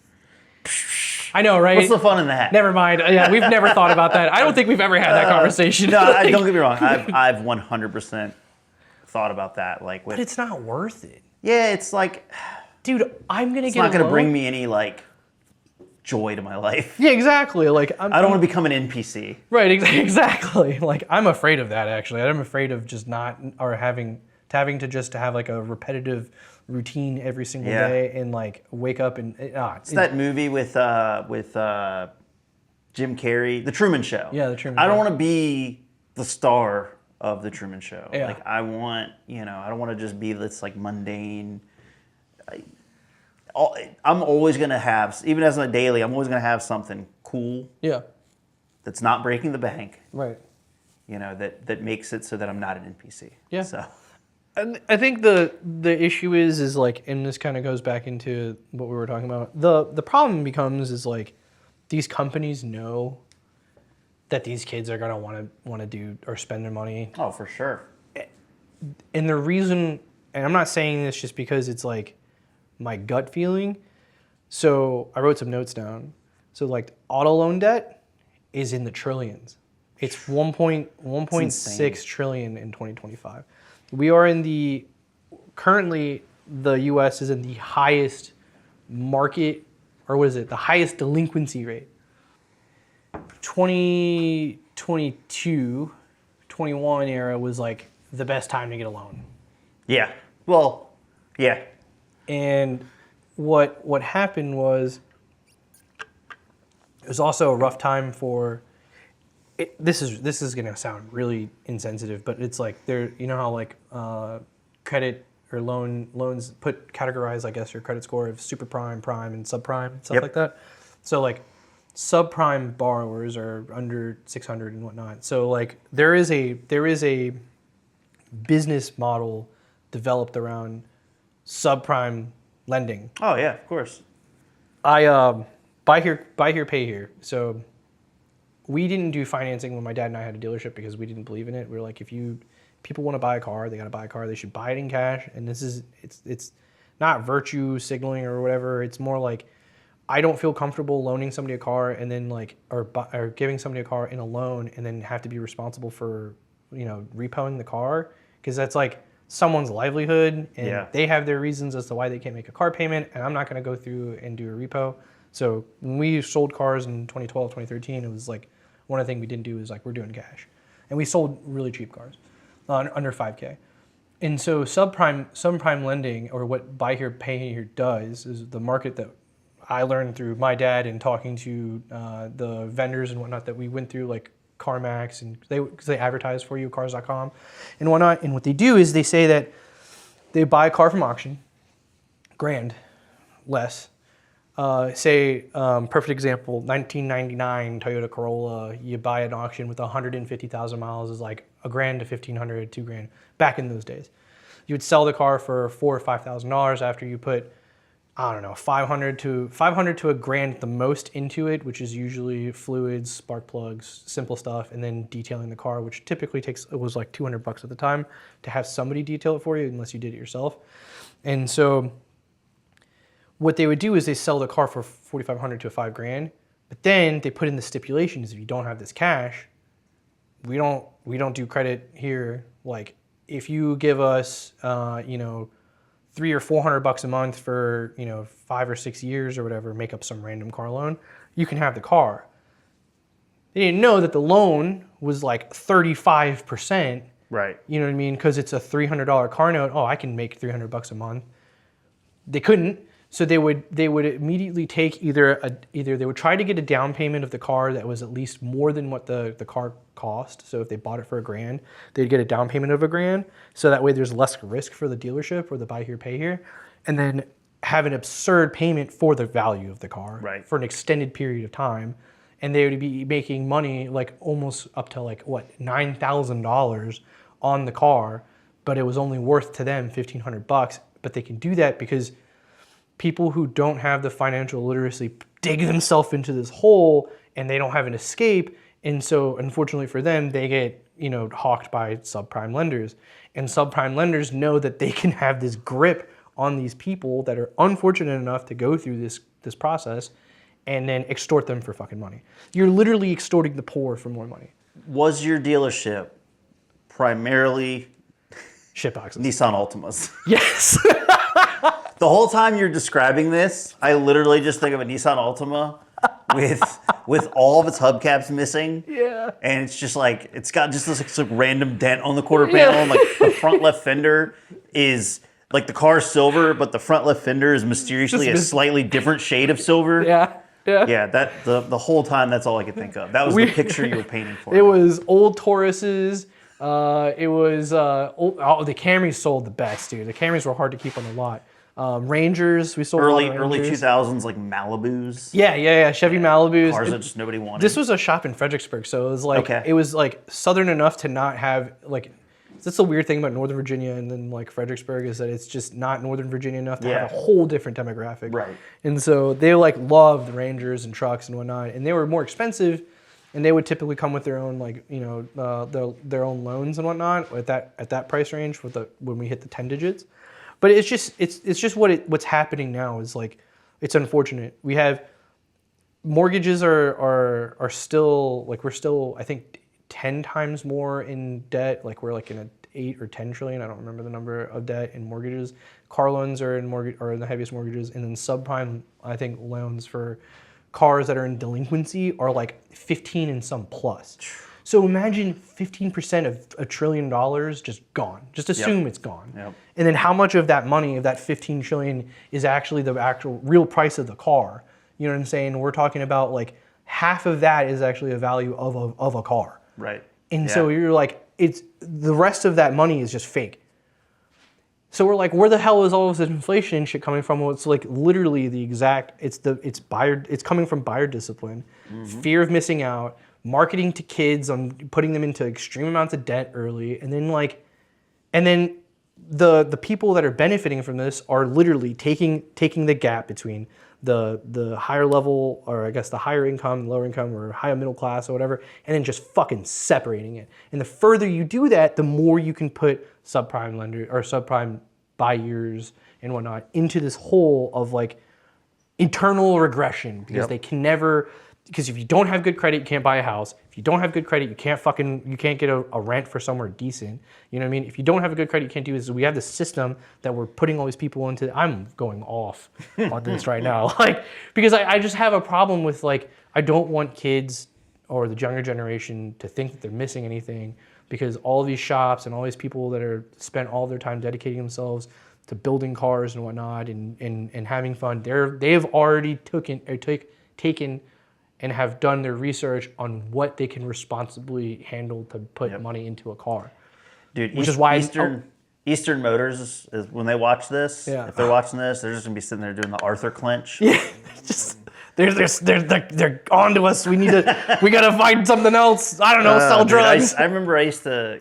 I know, right? What's the fun in that? Never mind. Yeah, we've never thought about that. I don't think we've ever had that conversation. No, Like, don't get me wrong. I've 100% thought about that. Like with but it's not worth it. yeah, it's like dude, I'm gonna It's get not going to a bring loan. me any like joy to my life. Yeah, exactly. Like I don't want to become an NPC. Right, exactly. Like I'm afraid of that actually. I'm afraid of just not or having to just have like a repetitive routine every single Yeah. day and like wake up and It's that movie with Jim Carrey, The Truman Show. Yeah, The Truman I don't Show. want to be the star of The Truman Show. Yeah. Like I want, I don't want to just be this like mundane. I'm always gonna have, even as a daily, I'm always gonna have something cool yeah, that's not breaking the bank. right. That makes it so that I'm not an NPC. Yeah. So And I think the issue is like, and this kind of goes back into what we were talking about. The problem becomes is like these companies know that these kids are gonna want to do or spend their money. oh, for sure. And the reason, and I'm not saying this just because it's like my gut feeling. So I wrote some notes down. So like auto loan debt is in the trillions. It's 1.6 trillion in 2025. We are currently the US is in the highest market, or what is it? The highest delinquency rate. 2022, 21 era was like the best time to get a loan. Yeah. Well, yeah. And what happened was it was also a rough time for this is gonna sound really insensitive, but it's like how like credit or loans categorize, I guess, your credit score of super prime, prime, and subprime and stuff Yep. like that. So like subprime borrowers are under 600 and whatnot. So like there is a business model developed around subprime lending. Oh yeah, of course. I buy here, pay here. So we didn't do financing when my dad and I had a dealership because we didn't believe in it. We were like, if people want to buy a car, they got to buy a car. They should buy it in cash. And it's not virtue signaling or whatever. It's more like I don't feel comfortable loaning somebody a car and then like or giving somebody a car in a loan and then have to be responsible for repoing the car, because that's like someone's livelihood and Yeah. they have their reasons as to why they can't make a car payment, and I'm not going to go through and do a repo. So when we sold cars in 2012, 2013, it was like one of the things we didn't do is like we're doing cash, and we sold really cheap cars, under 5K. And so subprime lending, or what buy here pay here does, is the market that I learned through my dad and talking to the vendors and whatnot that we went through, like CarMax, and because they advertise for you, cars.com and whatnot. And what they do is they say that they buy a car from auction, grand, less. Perfect example, 1999 Toyota Corolla, you buy an auction with 150,000 miles is like $1,000 to $1,500, $2,000 back in those days. You would sell the car for $4,000 or $5,000 after you put, I don't know, $500 to $1,000 the most into it, which is usually fluids, spark plugs, simple stuff, and then detailing the car, which typically was like $200 at the time to have somebody detail it for you, unless you did it yourself. And so what they would do is they sell the car for $4,500 to $5,000, but then they put in the stipulations: if you don't have this cash, we don't do credit here. Like if you give us, $300 or $400 a month for 5 or 6 years or whatever, make up some random car loan, you can have the car. They didn't know that the loan was like 35%. Right. You know what I mean? Because it's a $300 car note. Oh, I can make $300 a month. They couldn't. So they would immediately take either they would try to get a down payment of the car that was at least more than what the car cost. So if they bought it for $1,000, they'd get a down payment of $1,000. So that way there's less risk for the dealership or the buy here, pay here, and then have an absurd payment for the value of the car for an extended period of time. And they would be making money like almost up to like $9,000 on the car, but it was only worth to them $1,500. But they can do that because people who don't have the financial literacy dig themselves into this hole and they don't have an escape. And so unfortunately for them, they get, hawked by subprime lenders. And subprime lenders know that they can have this grip on these people that are unfortunate enough to go through this process and then extort them for fucking money. You're literally extorting the poor for more money. Was your dealership primarily Shitboxes. Nissan Altimas? Yes. The whole time you're describing this, I literally just think of a Nissan Altima with all of its hubcaps missing. Yeah. And it's just like it's got just this like random dent on the quarter panel. And like the front left fender is like the car's silver, but the front left fender is mysteriously a slightly different shade of silver. Yeah. Yeah. Yeah, that the whole time that's all I could think of. That was the picture you were painting for It me. was old Tauruses. It was the Camrys sold the best, dude. The Camrys were hard to keep on the lot. Rangers, we sold a lot of Early Rangers. 2000s like Malibus. Yeah. Chevy Malibus. Cars that just nobody wanted. This was a shop in Fredericksburg, so it was like Okay. it was like southern enough to not have like. That's the weird thing about Northern Virginia and then like Fredericksburg is that it's just not Northern Virginia enough to have a whole different demographic. Right. And so they like loved Rangers and trucks and whatnot, and they were more expensive, and they would typically come with their own like their own loans and whatnot at that price range when we hit the 10 digits. But it's just what's happening now is like it's unfortunate. We have mortgages are still like we're still I think 10 times more in debt. Like we're like in a 8 or 10 trillion. I don't remember the number of debt in mortgages. Car loans are in the heaviest mortgages, and then subprime I think loans for cars that are in delinquency are like 15 and some plus. So imagine 15% of $1 trillion just gone. Just assume it's gone. Yep. And then how much of that money, of that 15 trillion, is actually the actual real price of the car? You know what I'm saying? We're talking about like half of that is actually a value of a car. Right. And so you're like, it's the rest of that money is just fake. So we're like, where the hell is all of this inflation and shit coming from? Well, it's like literally the exact. It's coming from buyer discipline, fear of missing out, marketing to kids on putting them into extreme amounts of debt early, and then the people that are benefiting from this are literally taking the gap between the higher level, or I guess the higher income, lower income, or higher middle class or whatever, and then just fucking separating it. And the further you do that, the more you can put subprime lender or subprime buyers and whatnot into this hole of like eternal regression because they can never. Because if you don't have good credit, you can't buy a house. If you don't have good credit, you can't get a rent for somewhere decent. You know what I mean? If you don't have a good credit, you can't do this. We have this system that we're putting all these people into. I'm going off on this right now, like because I just have a problem with like I don't want kids or the younger generation to think that they're missing anything because all these shops and all these people that are spent all their time dedicating themselves to building cars and whatnot and having fun, they've already taken and have done their research on what they can responsibly handle to put money into a car. Dude, which is why Eastern Motors is when they watch this, if they're watching this, they're just gonna be sitting there doing the Arthur clench. Yeah, just they're on to us. We gotta find something else. I don't know, sell Dude, drugs. I remember I used to,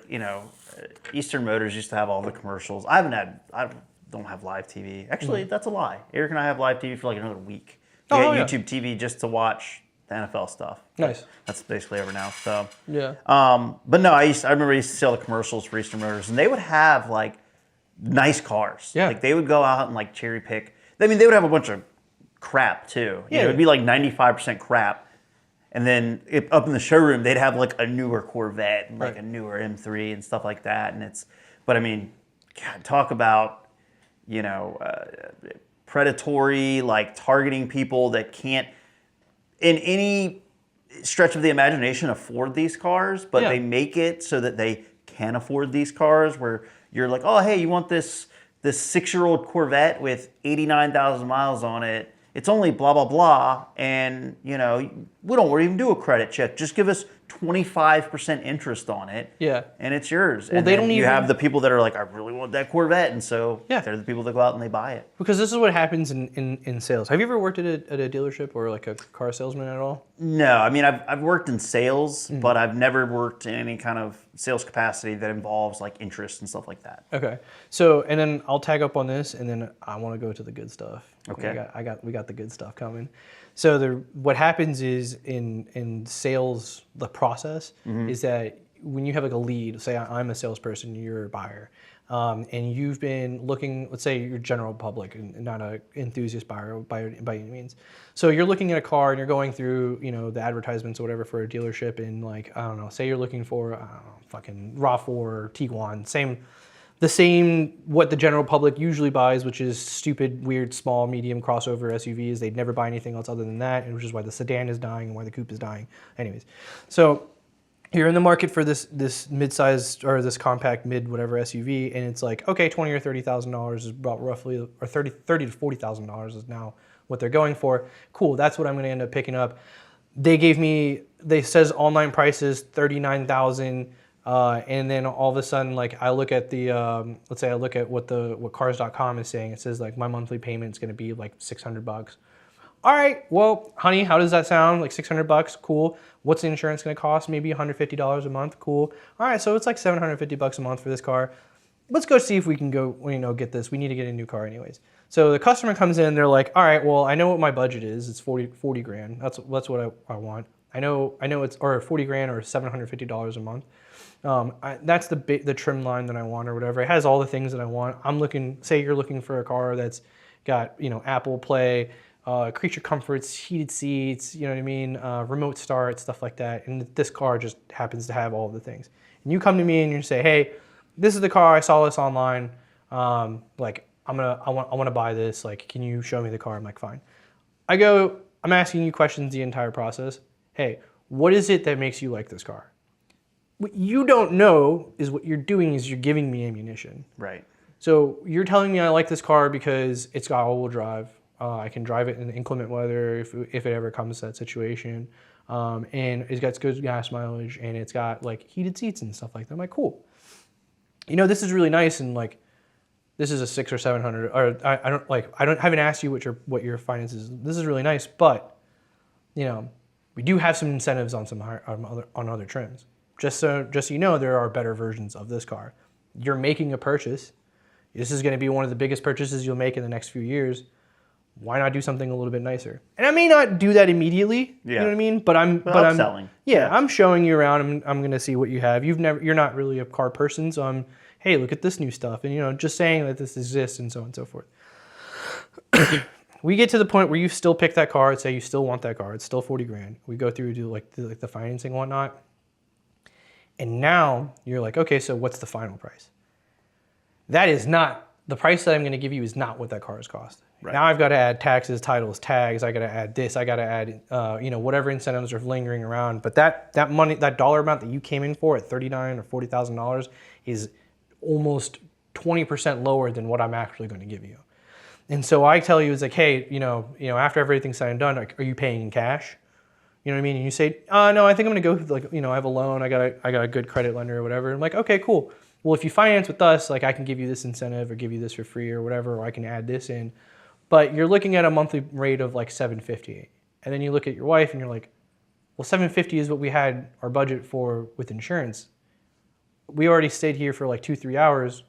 Eastern Motors used to have all the commercials. I don't have live TV. Actually, that's a lie. Eric and I have live TV for like another week. We get YouTube TV just to watch the NFL stuff. Nice. That's basically over now. So Yeah. but no, I remember I used to see all the commercials for Eastern Motors, and they would have like nice cars. Yeah. Like they would go out and like cherry pick. I mean, they would have a bunch of crap too. Yeah. It would be like 95% crap. And then up in the showroom, they'd have like a newer Corvette and like a newer M3 and stuff like that. But I mean, God, talk about, predatory, like targeting people that can't, in any stretch of the imagination, afford these cars, but they make it so that they can afford these cars where you're like, oh, hey, you want this 6-year-old Corvette with 89,000 miles on it. It's only blah, blah, blah. And, we don't even do a credit check. Just give us 25% interest on it. Yeah. And it's yours. Well, and they then don't you even have the people that are like, I really want that Corvette. And so Yeah. they're the people that go out and they buy it. Because this is what happens in sales. Have you ever worked at a dealership or like a car salesman at all? No, I mean, I've worked in sales, but I've never worked in any kind of sales capacity that involves like interest and stuff like that. Okay. So, and then I'll tag up on this, and then I want to go to the good stuff. Okay. We got the good stuff coming. So what happens is in sales, the process is that when you have like a lead, say I'm a salesperson, you're a buyer, and you've been looking, let's say you're general public and not an enthusiast buyer by any means. So you're looking at a car and you're going through, the advertisements or whatever for a dealership, and like, I don't know, say you're looking for, fucking RAV4 or Tiguan, the same what the general public usually buys, which is stupid, weird, small, medium crossover SUVs. They'd never buy anything else other than that, and which is why the sedan is dying and why the coupe is dying. Anyways, so you're in the market for this mid-sized or this compact mid whatever SUV, and it's like, okay, $20,000 or $30,000 is about roughly, or thirty to $40,000 is now what they're going for. Cool, that's what I'm going to end up picking up. They says online prices $39,000, and then all of a sudden, like I look at the let's say I look at what Cars.com is saying. It says like my monthly payment is going to be like $600. All right, well, honey, how does that sound? Like $600, cool. What's the insurance going to cost? Maybe $150 a month, cool. All right, so it's like $750 a month for this car. Let's go see if we can go, get this. We need to get a new car anyways. So the customer comes in, they're like, all right, well, I know what my budget is. It's 40 grand. That's what I want. I know it's, or 40 grand or $750 a month. That's the trim line that I want or whatever. It has all the things that I want. Say you're looking for a car that's got, Apple Play, creature comforts, heated seats, you know what I mean, remote start, stuff like that. And this car just happens to have all the things. And you come to me and you say, hey, this is the car, I saw this online. Like I want to buy this. Like, can you show me the car? I'm like, fine. I'm asking you questions the entire process. Hey, what is it that makes you like this car? What you don't know is what you're doing is you're giving me ammunition. Right. So you're telling me I like this car because it's got all-wheel drive. I can drive it in inclement weather if it ever comes to that situation. And it's got good gas mileage and it's got like heated seats and stuff like that. I'm like, cool. This is really nice and like, this is a 600 or 700, or I haven't asked you what your finances is. This is really nice, but we do have some incentives on on other trims. Just so you know, there are better versions of this car. You're making a purchase. This is going to be one of the biggest purchases you'll make in the next few years. Why not do something a little bit nicer? And I may not do that immediately. Yeah. You know what I mean? But I'm upselling. I'm showing you around. I'm going to see what you have. You're not really a car person, so I'm, hey, look at this new stuff, and just saying that this exists and so on and so forth. We get to the point where you still pick that car. Say you still want that car. It's still 40 grand. We go through do the financing and whatnot, and now you're like, okay, so what's the final price? That is not the price that I'm going to give you. Is not what that car has cost. Right. Now I've got to add taxes, titles, tags. I got to add this. I got to add whatever incentives are lingering around. But that money, that dollar amount that you came in for at $39,000 or $40,000 is almost 20% lower than what I'm actually going to give you. And so I tell you, it's like, hey, after everything's said and done, are you paying in cash? You know what I mean? And you say, no, I think I'm going to go I have a loan. I got a good credit lender or whatever. I'm like, okay, cool. Well, if you finance with us, like I can give you this incentive or give you this for free or whatever, or I can add this in. But you're looking at a monthly rate of like $750. And then you look at your wife and you're like, well, $750 is what we had our budget for with insurance. We already stayed here for like 2-3 hours.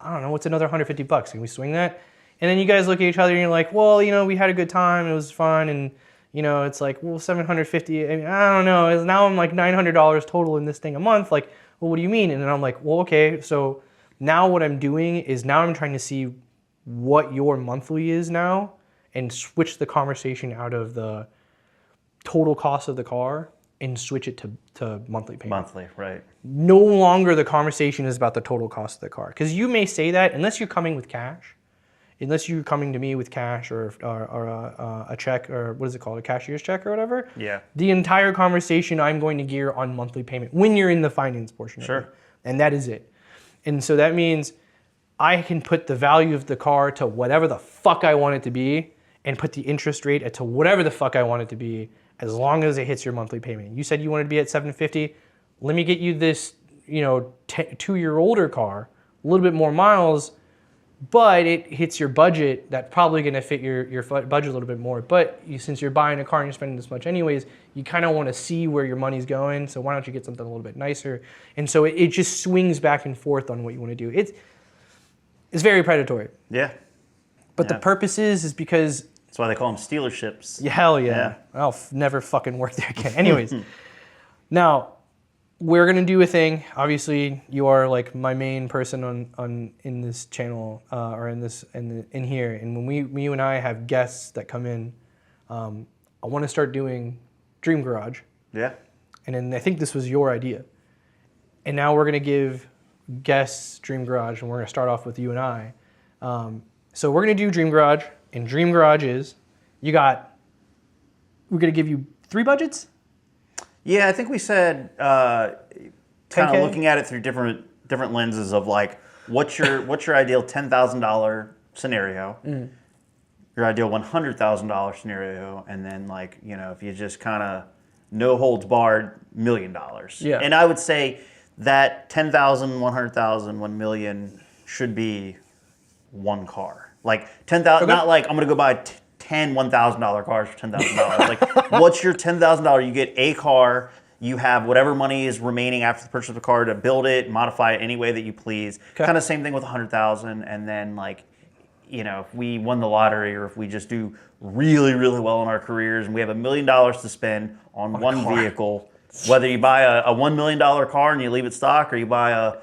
I don't know, what's another $150? Can we swing that? And then you guys look at each other and you're like, well, we had a good time. It was fun. And, it's like, well, $750. I mean, I don't know. Now I'm like $900 total in this thing a month. Like, well, what do you mean? And then I'm like, well, okay. So now what I'm doing is now I'm trying to see what your monthly is now and switch the conversation out of the total cost of the car and switch it to monthly payment. Monthly, right. No longer the conversation is about the total cost of the car. Because you may say that unless you're coming with cash, unless you're coming to me with cash or a check, or what is it called, a cashier's check or whatever. Yeah. The entire conversation I'm going to gear on monthly payment when you're in the finance portion of it. And that is it. And so that means I can put the value of the car to whatever the fuck I want it to be and put the interest rate to whatever the fuck I want it to be, as long as it hits your monthly payment. You said you wanted to be at $750. Let me get you this, 2-year older car, a little bit more miles, but it hits your budget. That's probably going to fit your budget a little bit more. But since you're buying a car and you're spending this much anyways, you kind of want to see where your money's going. So why don't you get something a little bit nicer? And so it just swings back and forth on what you want to do. It's very predatory. Yeah. But the purpose is because... That's why they call them stealerships. Yeah, hell yeah. I'll never fucking work there again. Anyways, now we're gonna do a thing. Obviously, you are like my main person in this channel or in here. And when you and I have guests that come in, I want to start doing Dream Garage. Yeah. And then I think this was your idea. And now we're gonna give guests Dream Garage, and we're gonna start off with you and I. So we're gonna do Dream Garage, and Dream Garage is we're gonna give you 3 budgets. Yeah, I think we said kind 10K? of looking at it through different lenses of like what's your ideal $10,000 scenario, your ideal $100,000 scenario, and then like if you just kind of no holds barred $1 million. Yeah. And I would say that 10,000, 100,000, 1 million should be one car. Like 10,000, Okay. not like I'm gonna go buy 10 $1,000 cars for $10,000. Like, what's your $10,000? You get a car. You have whatever money is remaining after the purchase of the car to build it, modify it any way that you please. Okay. Kind of same thing with 100,000. And then like, if we won the lottery or if we just do really, really well in our careers and we have $1 million to spend on one car. vehicle, whether you buy a $1 million car and you leave it stock, or you buy a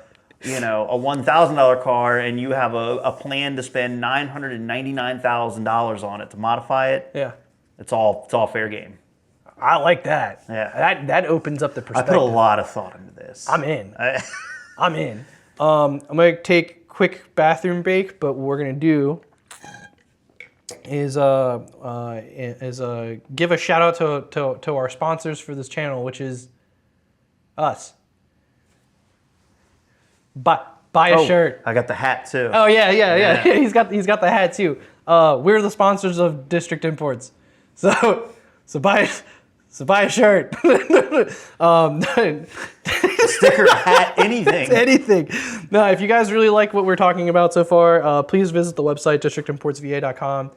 $1,000 car and you have a plan to spend $999,000 on it to modify it. Yeah. It's all fair game. I like that. Yeah. That opens up the I perspective. put a lot of thought into this. I'm in. I'm in. I'm gonna take a quick bathroom break, but what we're gonna do is give a shout out to our sponsors for this channel, which is us. Buy a shirt. I got the hat too. Oh yeah. Yeah. He's got the hat too. We're the sponsors of District Imports, so buy a shirt. Sticker, hat, anything. Anything. No, if you guys really like what we're talking about so far, please visit the website districtimportsva.com.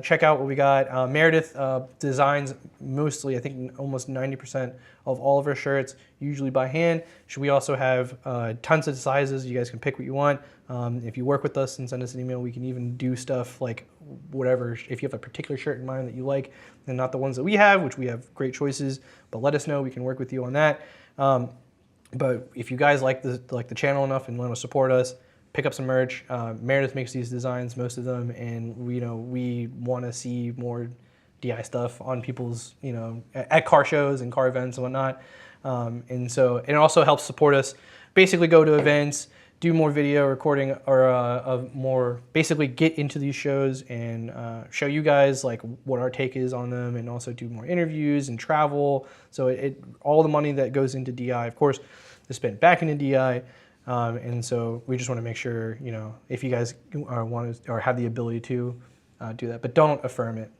Check out what we got. Meredith designs mostly, I think almost 90% of all of our shirts, usually by hand. We also have tons of sizes. You guys can pick what you want. If you work with us and send us an email, we can even do stuff like whatever. If you have a particular shirt in mind that you like, and not the ones that we have, which we have great choices, but let us know. We can work with you on that. But if you guys like the channel enough and want to support us, pick up some merch. Meredith makes these designs, most of them, and we want to see more DI stuff on people's, at car shows and car events and whatnot. And so it also helps support us. Basically, go to events, do more video recording, or more basically get into these shows and show you guys like what our take is on them, and also do more interviews and travel. So all the money that goes into DI, of course, is spent back into DI. And so we just want to make sure, if you guys want to or have the ability to do that, but don't affirm it.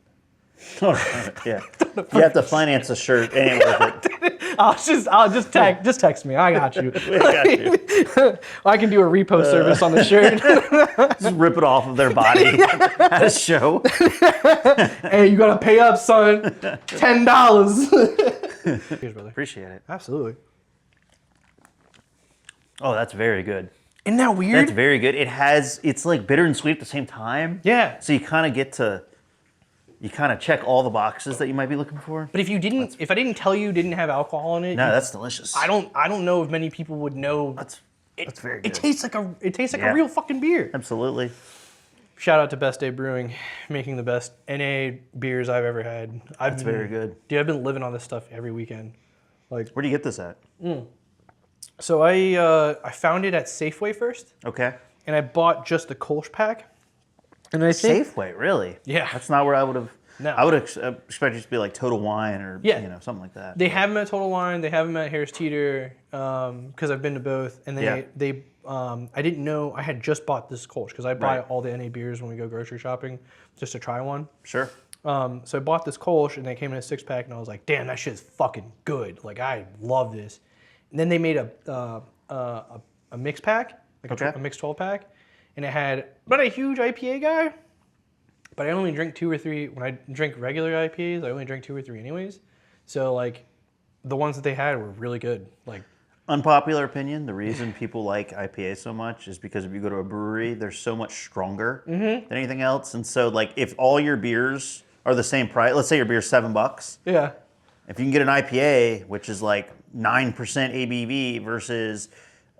All right, yeah. You have to finance a shirt. It ain't worth it. I'll just text me. I got you. We got you. I can do a repost service on the shirt. Just rip it off of their body at a show. Hey, you gotta pay up, son. $10. Cheers, brother. Appreciate it. Absolutely. Oh, that's very good. Isn't that weird? That's very good. It's like bitter and sweet at the same time. Yeah. So you kind of check all the boxes that you might be looking for. But if I didn't tell you didn't have alcohol in it, No, that's delicious. I don't know if many people would know. That's very good. It tastes like Yeah. a real fucking beer. Absolutely. Shout out to Best Day Brewing, making the best NA beers I've ever had. That's very good. Dude, I've been living on this stuff every weekend. Like, Where do you get this at? so I found it at Safeway first, Okay. and I bought just the Kolsch pack. And I think Safeway, really? Yeah. That's not where I would have. No. I would expect it to be like Total Wine or something like that. they have them at Total Wine, they have them at Harris Teeter, because I've been to both, and they I didn't know I had just bought this Kolsch because I buy Right. all the NA beers when we go grocery shopping just to try one. Sure. So I bought this Kolsch, and they came in a 6-pack, and I was like, damn, that shit's fucking good. Like, I love this. And then they made a mix pack, like Okay. a mixed 12-pack, and it had, I'm not a huge IPA guy, but I only drink 2 or 3. When I drink regular IPAs, I only drink 2 or 3 anyways. So, like, the ones that they had were really good. Like, Unpopular opinion, the reason people like IPA so much is because if you go to a brewery, they're so much stronger than anything else. And so, like, if all your beers are the same price, let's say your beer's $7, yeah. if you can get an IPA, which is like 9% ABV versus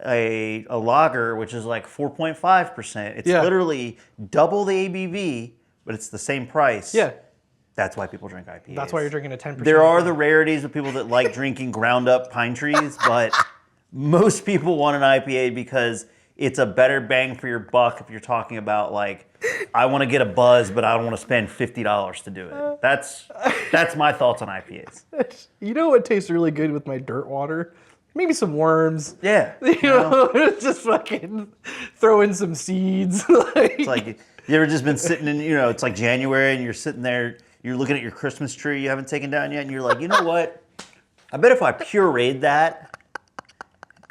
a lager, which is like 4.5%, it's Yeah. literally double the ABV, but it's the same price. Yeah. That's why people drink IPAs. That's why you're drinking a 10%. There are the rarities of people that like drinking ground up pine trees, but most people want an IPA because it's a better bang for your buck if you're talking about like, I want to get a buzz, but I don't want to spend $50 to do it. That's my thoughts on IPAs. You know what tastes really good with my dirt water? Maybe some worms. Yeah. You know, just fucking throw in some seeds. It's like, you ever just been sitting in, it's like January and you're sitting there, you're looking at your Christmas tree you haven't taken down yet, and you're like, you know what? I bet if I pureed that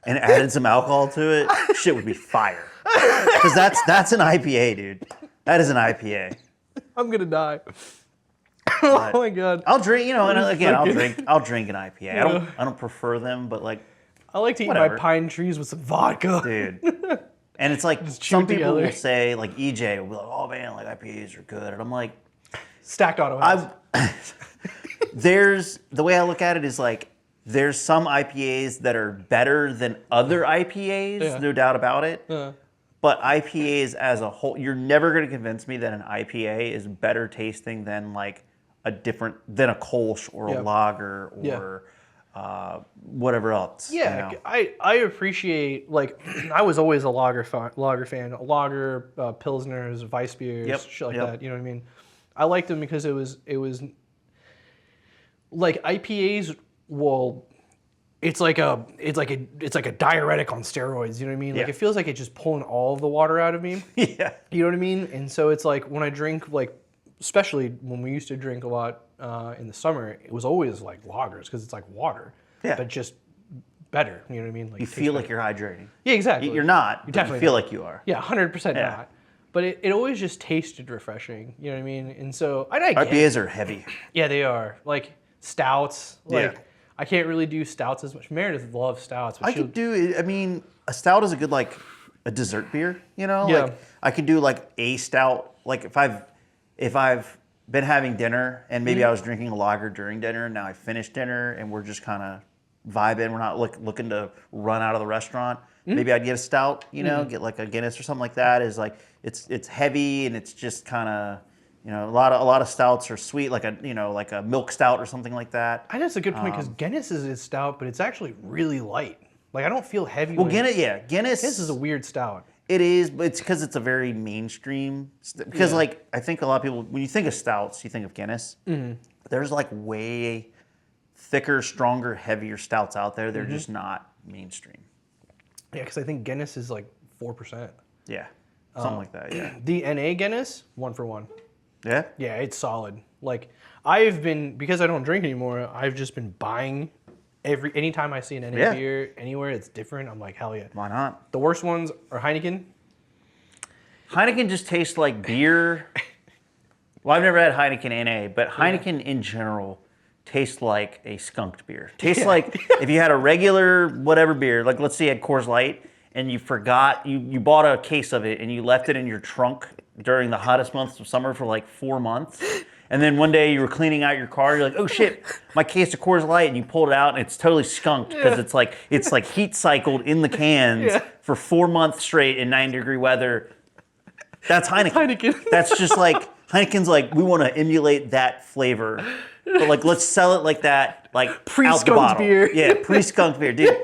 and added some alcohol to it, shit would be fire. Because that's an IPA, dude. That is an IPA. I'm gonna die. Oh my god. I'll drink, and again, Fucking- I'll drink an IPA. I don't prefer them, but like, I like to eat Whatever. my pine trees with some vodka. dude. And it's like chew some it people together. will say, like EJ will be like, oh man, like IPAs are good, and I'm like, Stacked auto house. there's the way I look at it is like there's some IPAs that are better than other IPAs, Yeah. no doubt about it. Yeah. But IPAs as a whole, you're never going to convince me that an IPA is better tasting than like a Kolsch or Yeah. a lager Yeah. or whatever else. Yeah, I appreciate, like, I was always a lager fan, lager, pilsners, Weiss beers, Yep, shit like yep. that. You know what I mean? I liked them because it was like IPAs. Well, it's like a diuretic on steroids. You know what I mean? Like Yeah. it feels like it's just pulling all of the water out of me. Yeah. You know what I mean? And so it's like when I drink, like, especially when we used to drink a lot in the summer, it was always like lagers because it's like water, Yeah. but just better. You know what I mean? Like You it tastes feel like better. you're hydrating. Yeah, exactly. You're not. You But definitely you feel not. like you are. Yeah, 100% Yeah. not. But it always just tasted refreshing. You know what I mean? And so I get it. IPAs are heavy. Yeah, they are. Like stouts. Like Yeah. I can't really do stouts as much. Meredith loves stouts. But I could do. I mean, a stout is a good like a dessert beer. Yeah. Like I could do like a stout. Like if I've been having dinner and maybe Mm-hmm. I was drinking a lager during dinner and now I finished dinner and we're just kind of vibing. We're not looking to run out of the restaurant. Mm-hmm. Maybe I'd get a stout. Get like a Guinness or something like that. Is like it's heavy and it's just kind of. A lot of stouts are sweet, like a milk stout or something like that. I know it's a good point because Guinness is stout, but it's actually really light. Like I don't feel heavy. Well, when Guinness, Guinness is a weird stout. It is, but it's because it's a very mainstream. Because Yeah. like I think a lot of people, when you think of stouts, you think of Guinness. Mm-hmm. There's like way thicker, stronger, heavier stouts out there. They're Mm-hmm. just not mainstream. Yeah, because I think Guinness is like 4%. Yeah, something like that. Yeah, The NA Guinness, 1 for 1. yeah. Yeah, it's solid. Like I've been, because I don't drink anymore, I've just been buying anytime I see an NA Yeah. beer anywhere it's different, I'm like, hell yeah. Why not? The worst ones are Heineken. Heineken just tastes like beer. Well, I've never had Heineken NA, but Heineken in general tastes like a skunked beer. Tastes like if you had a regular whatever beer, like let's say you had Coors Light, and you forgot, you bought a case of it and you left it in your trunk during the hottest months of summer for like 4 months. And then one day you were cleaning out your car, you're like, oh shit, my case of Coors Light, and you pulled it out and it's totally skunked because it's like heat cycled in the cans for 4 months straight in 90-degree weather. That's Heineken. Heineken. That's just like Heineken's like, we want to emulate that flavor. But like let's sell it like that, like out the Pre-skunked bottle. beer. Yeah, pre-skunked beer. Dude,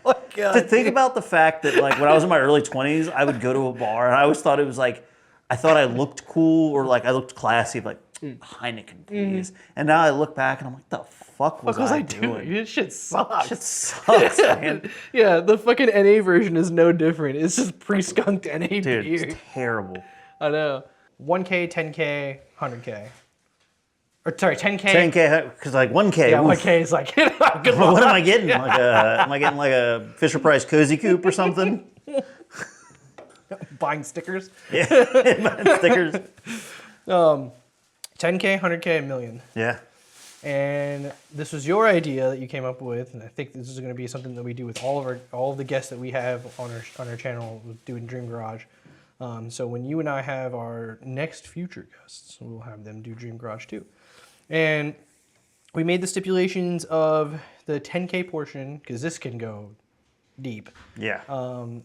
Oh to God. think about the fact that like when I was in my early 20s, I would go to a bar and I always thought it was like I thought I looked cool or like I looked classy, like Heineken, please. And now I look back and I'm like, the fuck was What was I I doing? doing? This shit sucks. Shit sucks, man. Yeah, the fucking NA version is no different. It's just pre-skunked NA Dude, beer. it's terrible. I know. 1K, 10K, 100K. Or sorry, 10K. 10K, because like 1K. Yeah, oof. 1K is like, good What am I luck. getting? Am I getting like a Fisher Price Cozy Coupe or something? Buying stickers. Stickers. 10K, 100K, a million. Yeah. And this was your idea that you came up with, and I think this is going to be something that we do with all of the guests that we have on our channel doing Dream Garage. So when you and I have our next future guests, we'll have them do Dream Garage too. And we made the stipulations of the 10K portion, because this can go deep, Yeah.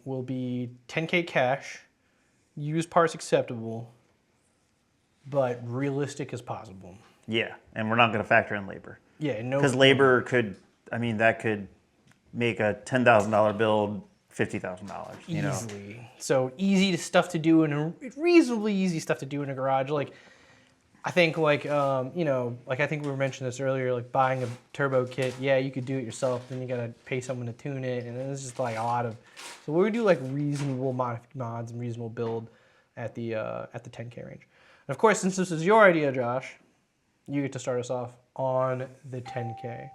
will be 10K cash, used parts acceptable, but realistic as possible. Yeah. And we're not going to factor in labor. Yeah, no. Because labor could, I mean, that could make a $10,000 build $50,000. You know, Easily. So easy stuff to do in a reasonably easy stuff to do in a garage. Like I think like like I think we were mentioning this earlier, like buying a turbo kit, yeah, you could do it yourself, then you gotta pay someone to tune it, and it's just like a lot of so we're gonna do like reasonable mods and reasonable build at the 10K range. And of course, since this is your idea, Josh, you get to start us off on the 10K.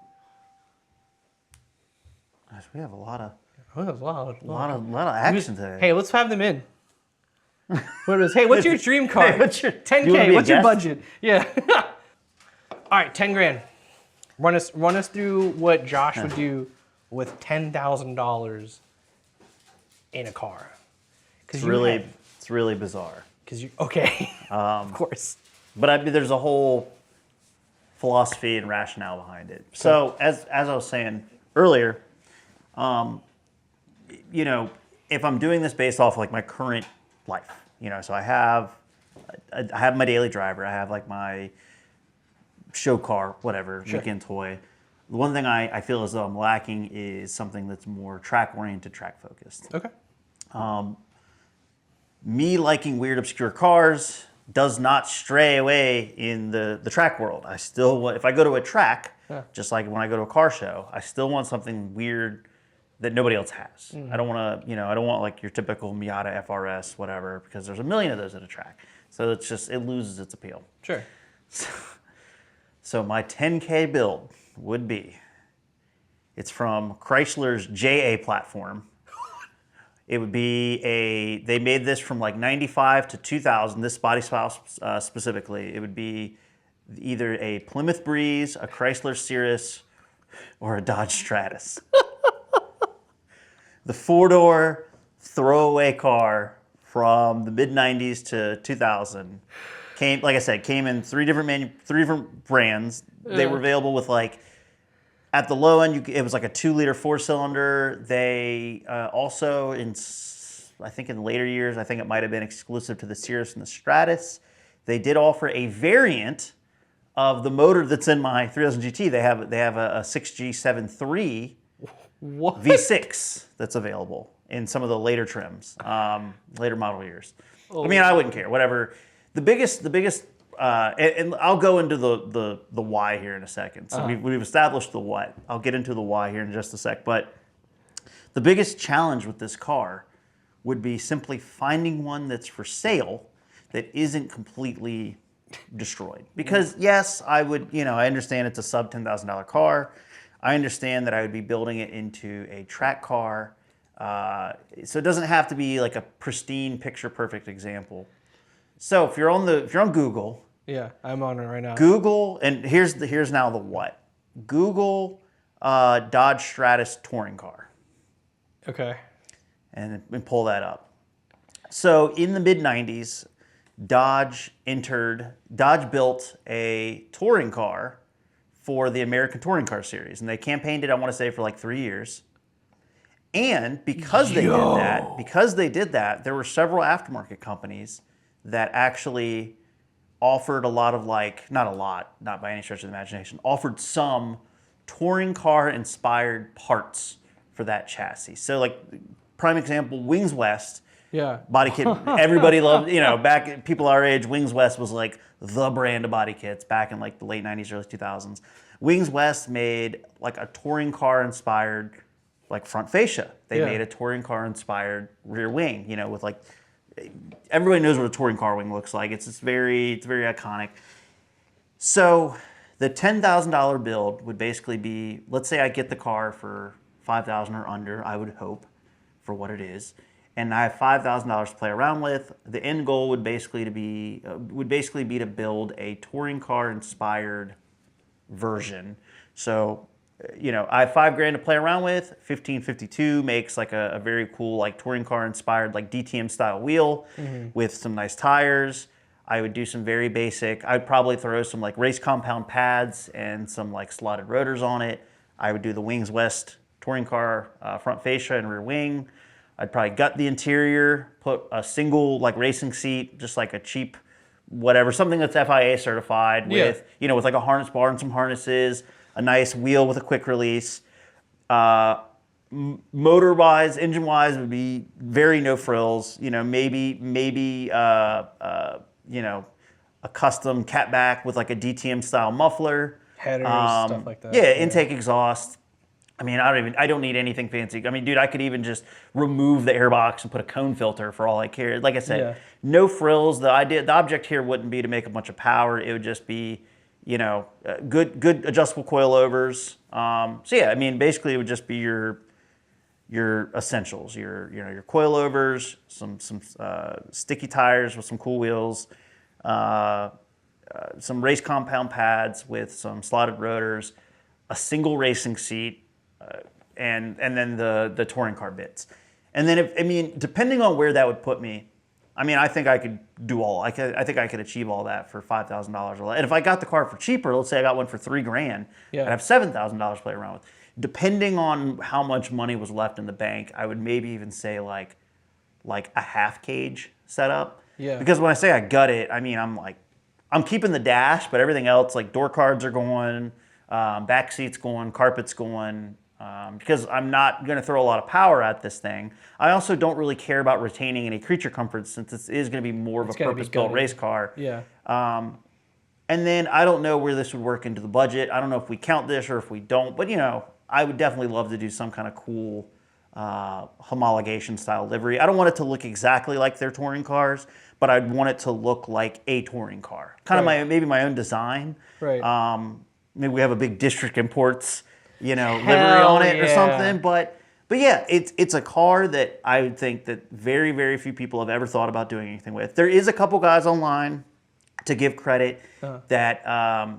Gosh, we have a lot of Oh, that's lot of action today. Hey, let's have them in. What is? Hey, what's your dream car? Hey, what's your- 10K? you wanna be a What's your guest? budget? Yeah. All right, 10 grand. Run us through what Josh would do with $10,000 in a car. It's really bizarre. Because you okay? Of course. But I mean, there's a whole philosophy and rationale behind it. So as I was saying earlier, you know, if I'm doing this based off like my current life, you know, so I have my daily driver, I have like my show car, whatever, Sure. weekend toy. The one thing I feel as though I'm lacking is something that's more track oriented, track focused. Okay. Me liking weird, obscure cars does not stray away in the track world. I still want, if I go to a track, just like when I go to a car show, I still want something weird that nobody else has. I don't want to, I don't want like your typical Miata FRS, whatever, because there's a million of those at a track. So it's just, it loses its appeal. Sure. So my 10K build would be, it's from Chrysler's JA platform. It would be they made this from like 95 to 2000, this body style specifically. It would be either a Plymouth Breeze, a Chrysler Cirrus, or a Dodge Stratus. The four-door throwaway car from the mid-90s to 2000 came, like I said, came in three different brands. They were available with like, at the low end, it was like a 2-liter 4-cylinder. They also, I think in later years, I think it might have been exclusive to the Cirrus and the Stratus. They did offer a variant of the motor that's in my 3000 GT. They have a 6G73 What? V6 that's available in some of the later trims, later model years. I mean, I wouldn't care. Whatever. The biggest. And I'll go into the why here in a second. So we've established the what. I'll get into the why here in just a sec. But the biggest challenge with this car would be simply finding one that's for sale that isn't completely destroyed. Because yes, I would, I understand it's a sub $10,000 car. I understand that I would be building it into a track car. So it doesn't have to be like a pristine, picture perfect example. So if you're on Google, Yeah, I'm on it right now. Google, and here's now the what. Google Dodge Stratus touring car, Okay. and pull that up. So in the mid '90s, Dodge built a touring car for the American Touring Car Series, and they campaigned it, I want to say, for like 3 years. And because they did that, there were several aftermarket companies that actually offered a lot of not by any stretch of the imagination, offered some touring car inspired parts for that chassis. So like prime example, Wings West, Yeah. body kit, everybody loved, back people our age, Wings West was like the brand of body kits back in like the late 90s, early 2000s. Wings West made like a touring car inspired like front fascia. They made a touring car inspired rear wing, with like, everybody knows what a touring car wing looks like. It's very iconic. So the $10,000 build would basically be, let's say I get the car for $5,000 or under, I would hope, for what it is, and I have $5,000 to play around with. The end goal would basically be to build a touring car inspired version. So, I have $5,000 to play around with. 1552 makes like a very cool like touring car inspired like DTM style wheel with some nice tires. I would do some very basic. I'd probably throw some like race compound pads and some like slotted rotors on it. I would do the Wings West touring car front fascia and rear wing. I'd probably gut the interior, put a single like racing seat, just like a cheap whatever, something that's FIA certified with, with like a harness bar and some harnesses, a nice wheel with a quick release. motor wise, engine wise, would be very no frills. You know, maybe you know, a custom catback with like a DTM style muffler. Headers, stuff like that. Yeah, intake exhaust. I mean, I don't need anything fancy. I mean, dude, I could even just remove the airbox and put a cone filter for all I care. Like I said, Yeah. no frills. The object here wouldn't be to make a bunch of power. It would just be, you know, good adjustable coilovers. So yeah, I mean, basically it would just be your essentials, your coilovers, some sticky tires with some cool wheels, some race compound pads with some slotted rotors, a single racing seat, and then the touring car bits. And then depending on where that would put me, I mean, I think I could do I think I could achieve all that for $5,000 or less. And if I got the car for cheaper, let's say I got one for $3,000, Yeah. I'd have $7,000 to play around with. Depending on how much money was left in the bank, I would maybe even say like a half cage setup. Yeah. Because when I say I gut it, I mean I'm keeping the dash, but everything else, like door cards are going, back seats going, carpets going. Because I'm not going to throw a lot of power at this thing. I also don't really care about retaining any creature comforts since this is going to be more of a gonna be purpose-built gutted. race car. Yeah. And then I don't know where this would work into the budget. I don't know if we count this or if we don't. But, you know, I would definitely love to do some kind of cool homologation style livery. I don't want it to look exactly like their touring cars, but I'd want it to look like a touring car. Kind Right. of maybe my own design. Right. Maybe we have a big District Imports, you know, livery Hell on it or yeah. something. But yeah, it's a car that I would think that very, very few people have ever thought about doing anything with. There is a couple guys online, to give credit, that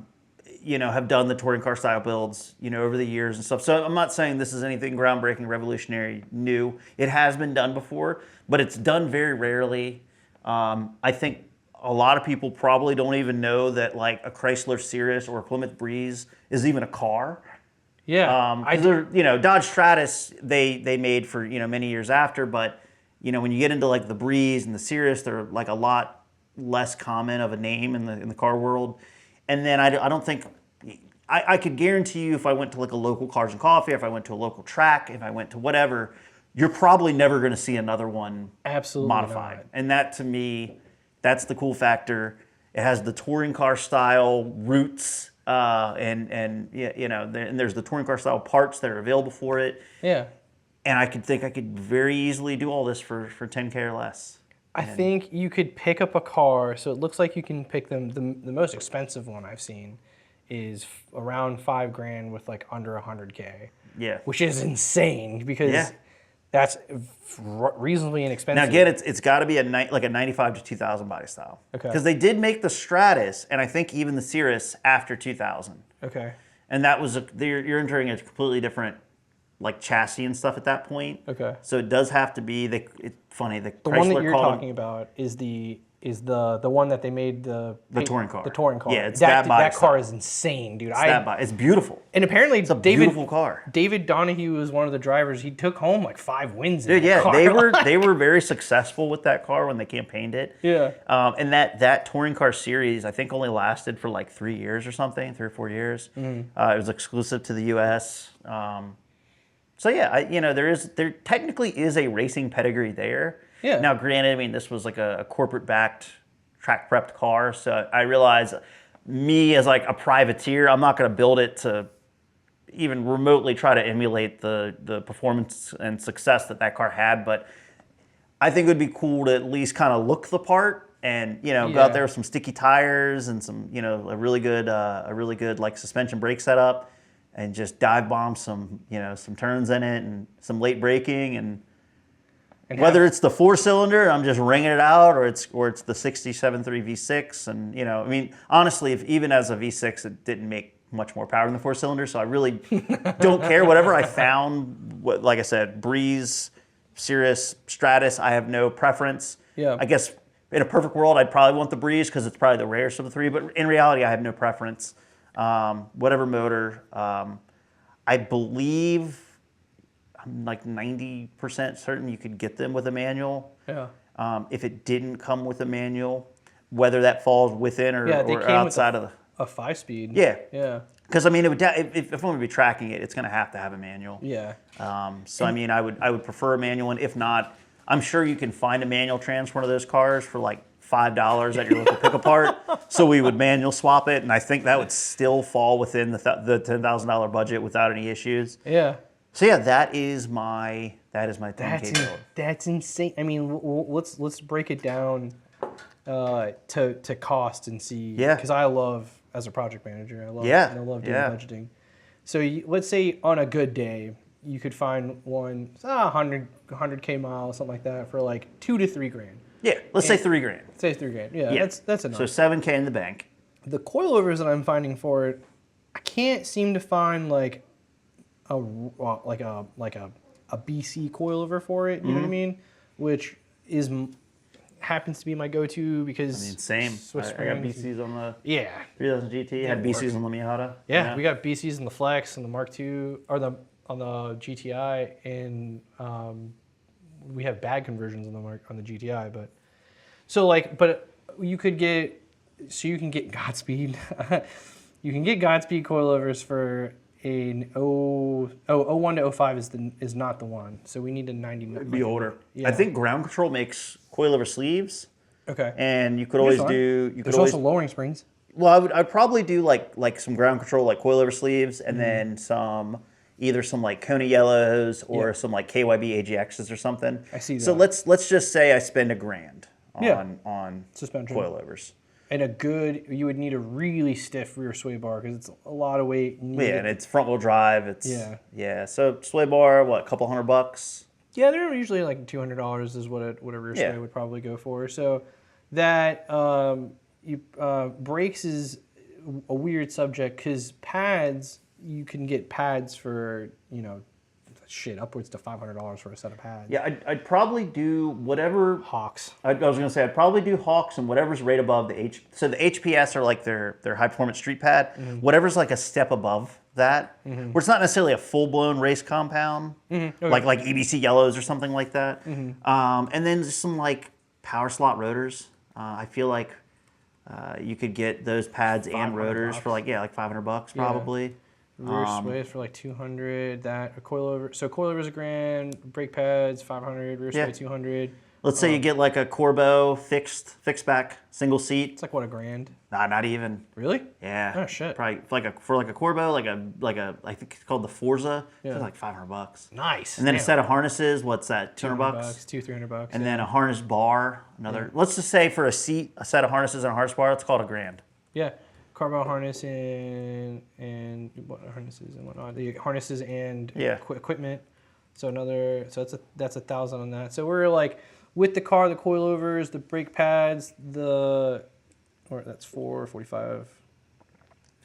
you know, have done the touring car style builds, you know, over the years and stuff. So I'm not saying this is anything groundbreaking, revolutionary, new. It has been done before, but it's done very rarely. I think a lot of people probably don't even know that like a Chrysler Cirrus or a Plymouth Breeze is even a car. Yeah. You know, Dodge Stratus they made for, you know, many years after, but you know, when you get into like the Breeze and the Cirrus, they're like a lot less common of a name in the car world. And then I don't think I could guarantee you if I went to like a local Cars and Coffee, if I went to a local track, if I went to whatever, you're probably never going to see another one Absolutely modified. not. And that to me, that's the cool factor. It has the touring car style roots, and you know, and there's the touring car style parts that are available for it. Yeah. And I could very easily do all this for 10K or less. I think you could pick up a car. So it looks like you can pick them. The most expensive one I've seen is around $5,000 with like under 100K. Yeah. Which is insane because Yeah. that's reasonably inexpensive. Now again, it's got to be like a 95 to 2000 body style. Okay. Because they did make the Stratus and I think even the Cirrus after 2000. Okay. And that was you're entering a completely different like chassis and stuff at that point. Okay. So it does have to be it's funny the The Chrysler one that you're called them- talking about is the one that they made the touring car. The touring car. Yeah, it's that body that car style. is insane, dude. It's beautiful. And apparently It's a beautiful car. David Donahue was one of the drivers. He took home like 5 wins in Dude, that yeah, car. they were very successful with that car when they campaigned it. Yeah. And that touring car series, I think, only lasted for like 3 years or something, 3 or 4 years. It was exclusive to the U.S. So yeah, you know, there technically is a racing pedigree there. Yeah. Now, granted, I mean, this was like a corporate-backed, track-prepped car, so I realize me as like a privateer, I'm not going to build it to even remotely try to emulate the performance and success that car had, but I think it would be cool to at least kind of look the part and, you know, go out Yeah. there with some sticky tires and some, you know, a really good like suspension brake setup and just dive bomb some, you know, some turns in it and some late braking and whether it's the 4-cylinder, I'm just ringing it out, or it's the 67.3 V6, and you know, I mean, honestly, if even as a V6, it didn't make much more power than the 4-cylinder, so I really don't care. Whatever I found, like I said, Breeze, Cirrus, Stratus, I have no preference. Yeah. I guess in a perfect world, I'd probably want the Breeze because it's probably the rarest of the three, but in reality, I have no preference. Whatever motor, I believe. I'm like 90% certain you could get them with a manual. Yeah. If it didn't come with a manual, whether that falls within or Yeah, they or came outside with of the. a 5-speed. Yeah. Yeah. Because I mean, it would if I'm going to be tracking it, it's going to have a manual. Yeah. So I mean, I would prefer a manual, and if not, I'm sure you can find a manual transfer of those cars for like $5 at your local pick apart. So we would manual swap it, and I think that would still fall within the $10,000 budget without any issues. Yeah. So yeah, that is my 10K build. That's insane. I mean, let's break it down to cost and see. Yeah. Because I love, as a project manager, I love doing yeah. budgeting. So let's say on a good day, you could find one 100K miles, something like that, for like $2 to $3 grand. Yeah, let's say $3 grand. Say $3 grand. Yeah, that's enough. So 7K in the bank. The coilovers that I'm finding for it, I can't seem to find like a BC coilover for it. You know what I mean? Which happens to be my go-to because I mean, same. Swiss I got springs. BCs on the Yeah, 3000 GT. Had BCs on the Miata. yeah. We got BCs in the Flex and the Mark II, or on the GTI, and we have bad conversions on the GTI. But you can get Godspeed. You can get Godspeed coilovers for an 01 to 05 is not the one. So we need a 90. It'd be older. Yeah. I think Ground Control makes coilover sleeves, Okay. and you could always fine. do. You could There's always. also lowering springs. Well, I'd probably do like some Ground Control like coilover sleeves, and Mm-hmm. then either some like Kona yellows or Yeah. some like KYB AGXs or something. I see So that. let's just say I spend $1,000 Yeah. on Suspension. coilovers. And you would need a really stiff rear sway bar because it's a lot of weight. And you Yeah, need and it's front wheel drive. It's Yeah. So sway bar, what, a couple $100? Yeah, they're usually like $200 is what a rear Yeah. sway would probably go for. So that brakes is a weird subject because pads, you can get pads for upwards to $500 for a set of pads. Yeah, I'd probably do whatever. Hawks. I was gonna say I'd probably do Hawks and whatever's right above the H. So the HPS are like their high performance street pad. Mm-hmm. Whatever's like a step above that, where it's not necessarily a full blown race compound, Mm-hmm. Okay. like EBC yellows or something like that. And then just some like power slot rotors. I feel like you could get those pads and rotors for like $500 probably. Rear sways for like 200. That a coilover. So coilovers $1,000. Brake pads 500. Rear Yeah. sway 200. Let's say you get like a Corbeau fixed back single seat. It's like what, $1,000? Nah, not even. Really? Yeah. Oh, shit. Probably for a Corbeau, like a I think it's called the Forza. Yeah. It's like $500. Nice. And then a Damn. set of harnesses, what's that? $200. $200-$300. And then a harness bar, another. Let's just say for a seat, a set of harnesses and a harness bar, it's called $1,000. Yeah, carbon harness and what harnesses and whatnot. The harnesses and Yeah. equipment. So that's $1,000 on that. So we're like with the car, the coilovers, the brake pads, that's $445,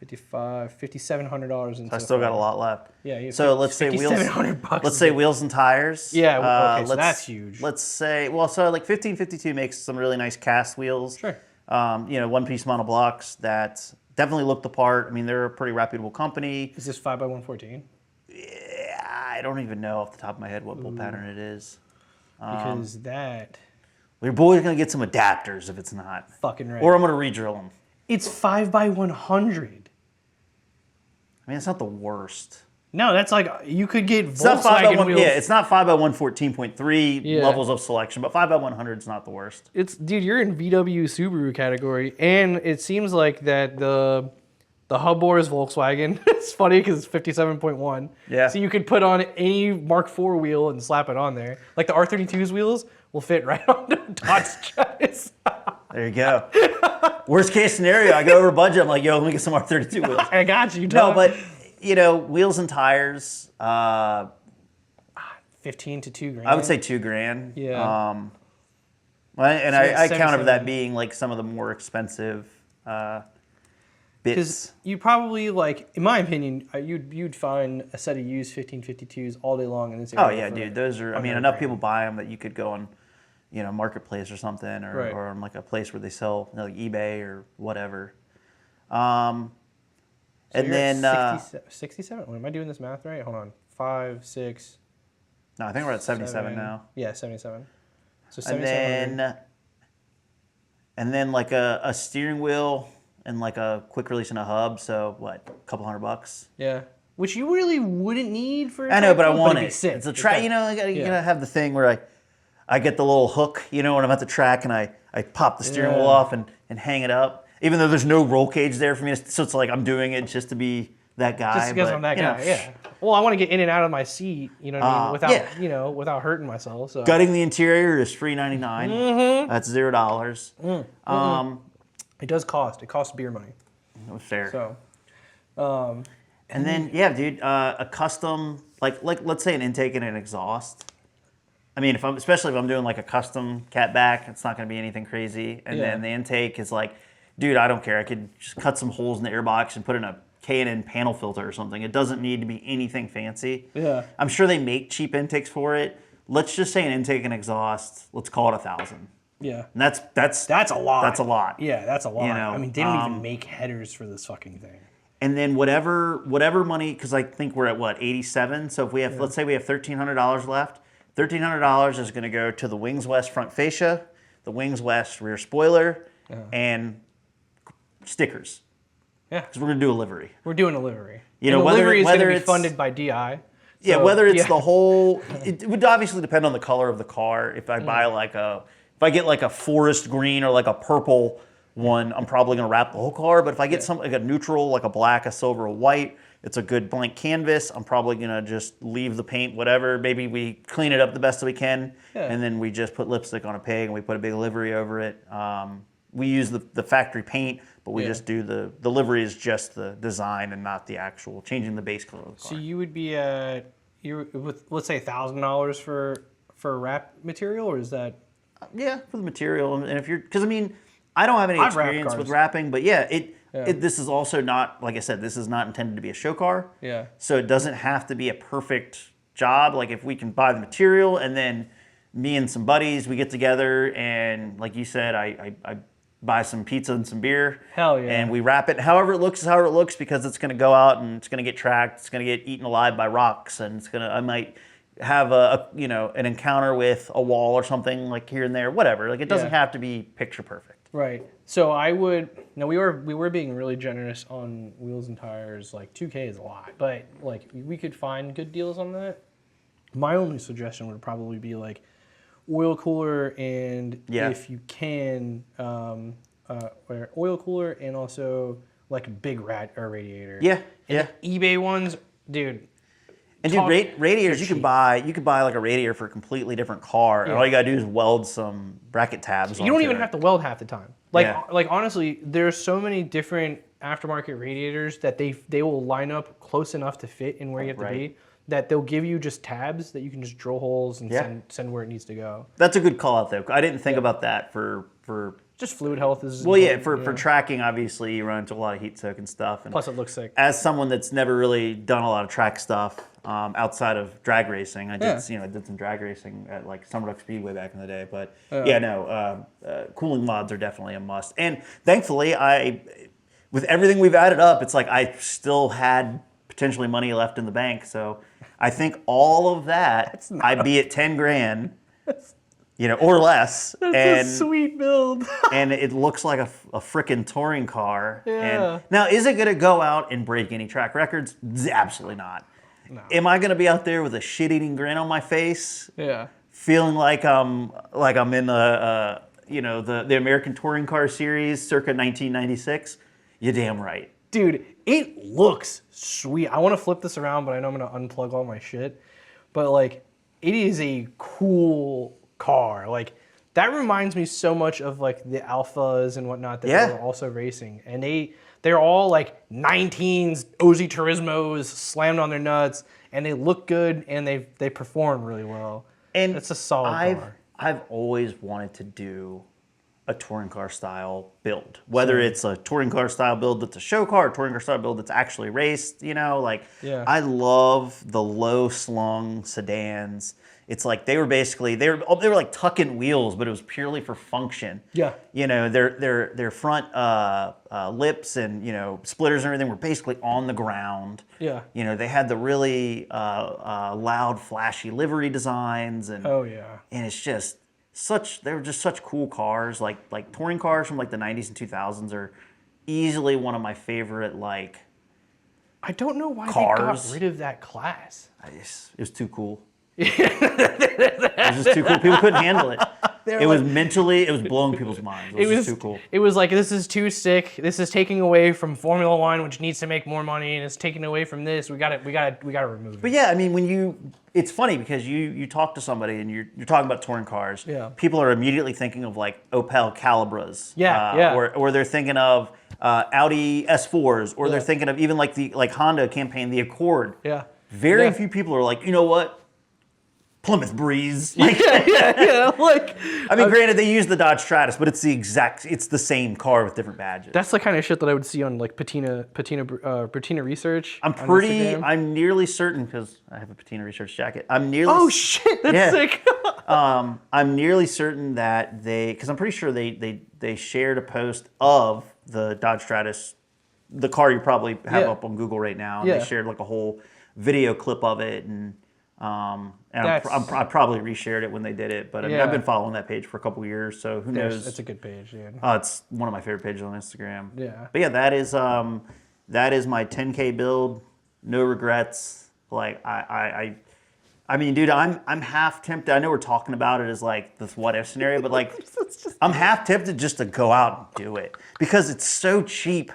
$55, $5,700 into I still got a lot left. Yeah, you have So let's say wheels. $5,700. Let's say wheels and tires. Yeah, okay, so that's huge. Let's say so like 1552 makes some really nice cast wheels. Sure. One piece monoblocks that definitely look the part. I mean, they're a pretty reputable company. Is this 5x114? I don't even know off the top of my head what bolt pattern it is. Because that Your boy's gonna get some adapters if it's not, fucking right. or I'm gonna re-drill them. It's 5x100. I mean, it's not the worst. No, that's like you could get It's not 5 by Volkswagen 1. wheels. Yeah, it's not 5 by 114.3 Yeah. levels of selection, but 5 by 100 is not the worst. Dude, you're in VW Subaru category, and it seems like that the hub bore is Volkswagen. It's funny because it's 57.1. Yeah. So you could put on any Mark IV wheel and slap it on there. Like the R32's wheels will fit right onto Dodge Stratus. There you go. Worst case scenario, I go over budget. I'm like, yo, let me get some R32 wheels. I got you. No, dog. but wheels and tires. 15 to $2,000. I would say $2,000. Yeah. And So I it's counter 77. that being like some of the more expensive bits. Because you probably in my opinion, you'd find a set of used 1552s all day long in this area. Oh yeah, dude. Those are. I mean, enough people buy them that you could go on, marketplace or something, or Right. or on like a place where they sell like eBay or whatever. So And you're then at 67. Wait, am I doing this math right? Hold on. 5, 6. no, I think we're at 77 7. now. Yeah, 77. So And 7700. then like a steering wheel. and like a quick release and a hub. So what, a couple $100? Yeah. Which you really wouldn't need for. I know, but I want it'd it. be sick. It's a track. got- You know, you yeah. gotta have the thing where I get the little hook. You know, when I'm at the track and I pop the steering wheel Yeah. off and hang it up. Even though there's no roll cage there for me, so it's like I'm doing it just to be that guy. Just because but, I'm that you know, guy, yeah. Well, I want to get in and out of my seat, you know what I mean, without yeah. without hurting myself. So Gutting the interior is $3.99. Mm-hmm. That's $0. it does cost. It costs beer money. Fair. So And then, yeah, dude, a custom, like let's say an intake and an exhaust. I mean, especially if I'm doing like a custom catback, it's not going to be anything crazy. And Yeah. then the intake is like, dude, I don't care. I could just cut some holes in the airbox and put in a K&N panel filter or something. It doesn't need to be anything fancy. Yeah. I'm sure they make cheap intakes for it. Let's just say an intake and exhaust. Let's call it $1,000. yeah, And that's that's a lot. That's a lot. Yeah, that's a lot. You know, I mean, they don't even make headers for this fucking thing. And then whatever money, because I think we're at what, 87. So if we have, let's say we have $1,300 left, $1,300 is going to go to the Wings West front fascia, the Wings West rear spoiler, and stickers. Yeah, Because we're going to do a livery. we're doing a livery. You And know, the whether- livery is going whether to be it's- funded by DI. Yeah, So, whether it's yeah. the whole, it would obviously depend on the color of the car. If I buy if I get like a forest green or like a purple one, I'm probably gonna wrap the whole car. But if I get something like a neutral, like a black, a silver, a white, it's a good blank canvas, I'm probably gonna just leave the paint, whatever. Maybe we clean it up the best that we can, Yeah. and then we just put lipstick on a pig and we put a big livery over it. We use the factory paint, but we Yeah. just do the livery is just the design and not the actual changing the base color of the car. So you would be at with let's say $1,000 for wrap material, or is that? Yeah, for the material, and if you're, because I mean, I don't have any I've wrapped experience with cars. wrapping, but yeah, Yeah. this is also not, like I said, this is not intended to be a show car. Yeah. So it doesn't have to be a perfect job. Like if we can buy the material and then me and some buddies, we get together and like you said, I buy some pizza and some beer. Hell yeah. And we wrap it. However it looks is however it looks because it's going to go out and it's going to get tracked. It's going to get eaten alive by rocks and I might have an encounter with a wall or something like here and there, whatever. Like it doesn't Yeah. have to be picture perfect. Right. So I would. No, we were being really generous on wheels and tires. Like 2K is a lot, but like we could find good deals on that. My only suggestion would probably be like oil cooler and Yeah. if you can, or oil cooler and also like a big radiator. Yeah, And yeah. the eBay ones, dude. And Talk- dude, radiators they're you can cheap. buy like a radiator for a completely different car, and Yeah. all you gotta do is weld some bracket tabs. You don't even have to weld half the time. Like, Yeah. like honestly, there's so many different aftermarket radiators that they will line up close enough to fit in where you have to Right. be that they'll give you just tabs that you can just drill holes and Yeah. send where it needs to go. That's a good call out though. I didn't think about that for. Just fluid health is Well, yeah, important, for tracking, obviously you run into a lot of heat soak and stuff. And Plus, it looks sick. as someone that's never really done a lot of track stuff outside of drag racing, I did I did some drag racing at like Summer Duck Speedway back in the day. But cooling mods are definitely a must. And thankfully, with everything we've added up, it's like I still had potentially money left in the bank. So I think all of that, I'd be at 10 grand, or less. That's a sweet build. And it looks like a frickin' touring car. Yeah. And now, is it going to go out and break any track records? Absolutely not. No. Am I going to be out there with a shit-eating grin on my face, Yeah. feeling like I'm in the American Touring Car Series circa 1996? You're damn right. Dude, it looks sweet. I want to flip this around, but I know I'm going to unplug all my shit. But like, it is a cool car. Like, that reminds me so much of like the Alphas and whatnot that Yeah. they were also racing. And they're all like 19s, Ozy Turismos slammed on their nuts, and they look good and they perform really well. And it's a solid car. I've always wanted to do a touring car style build, whether it's a touring car style build that's a show car, or a touring car style build that's actually raced. Yeah. I love the low slung sedans. It's like they were like tuck-in wheels, but it was purely for function. Yeah. Their front lips and splitters and everything were basically on the ground. Yeah. They had the really loud, flashy livery designs and Oh yeah. and it's just they were just such cool cars. Like touring cars from like the 90s and 2000s are easily one of my favorite, like, I don't know why Cars. they got rid of that class. it was too cool. It was just too cool. People couldn't handle it. It was blowing people's minds. It was just too cool. It was like, this is too sick. This is taking away from Formula One, which needs to make more money, and it's taking away from this. We got to remove it. But yeah, I mean, it's funny because you talk to somebody and you're talking about touring cars. Yeah. People are immediately thinking of like Opel Calibras. Yeah. Or they're thinking of Audi S4s, or Yeah. they're thinking of even like the Honda campaign, the Accord. Yeah. Very Yeah. few people are like, you know what? Plymouth Breeze. Like, yeah, like I mean, granted, they use the Dodge Stratus, but it's the same car with different badges. that's the kind of shit that I would see on like Patina Research. I'm on Instagram. I'm nearly certain, because I have a Patina Research jacket. I'm nearly Oh shit, that's Yeah. sick. I'm nearly certain that because I'm pretty sure they shared a post of the Dodge Stratus, the car you probably have Yeah. up on Google right now. And Yeah. They shared like a whole video clip of it, and I probably reshared it when they did it. But I mean, Yeah. I've been following that page for a couple years, so who knows? It's a good page, dude. It's one of my favorite pages on Instagram. Yeah. But yeah, that is my 10K build. No regrets. Like I mean, dude, I'm half tempted. I know we're talking about it as like this what if scenario, but like I'm half tempted just to go out and do it because it's so cheap.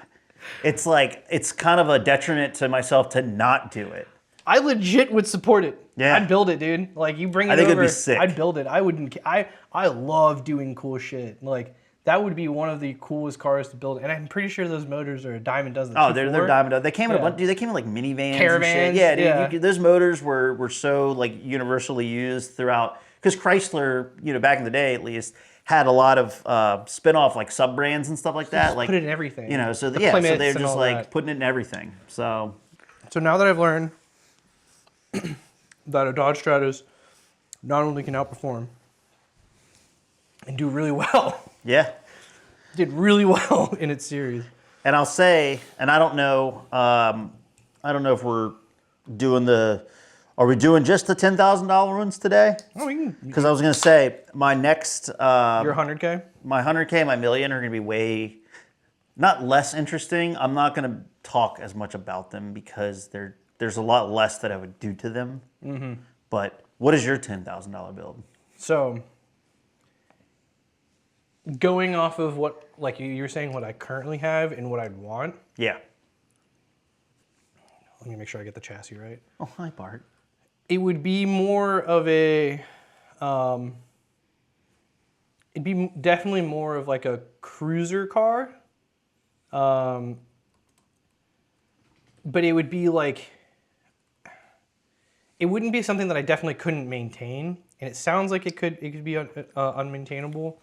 It's like it's kind of a detriment to myself to not do it. I legit would support it. Yeah. I'd build it, dude. Like you bring it I think over, it'd be sick. I'd build it. I wouldn't. I love doing cool shit. Like that would be one of the coolest cars to build. And I'm pretty sure those motors are a dime a dozen. Oh, they're diamond. They came in a Yeah. bunch. Dude, they came in like minivans, Caravans, and shit. Yeah, dude, yeah. those motors were so like universally used throughout. Because Chrysler, back in the day at least, had a lot of spin-off like sub brands and stuff like that. Like put it in everything. So The so Plymouths they're and just all like that. putting it in everything. So So now that I've learned that a Dodge Stratus not only can outperform and do really well, yeah. did really well in its series. And I'll say, and I don't know if we're doing are we doing just the $10,000 ones today? Oh, we can. Because I was gonna say my next Your 100K. my 100K, my million are going to be way, not less interesting. I'm not going to talk as much about them because there's a lot less that I would do to them. Mm-hmm. But what is your $10,000 build? So, going off of what, like you were saying, what I currently have and what I'd want. Yeah. Let me make sure I get the chassis right. Oh, hi, Bart. It would be more of a, it'd be definitely more of like a cruiser car. But it would be like, it wouldn't be something that I definitely couldn't maintain. And it sounds like it could be unmaintainable.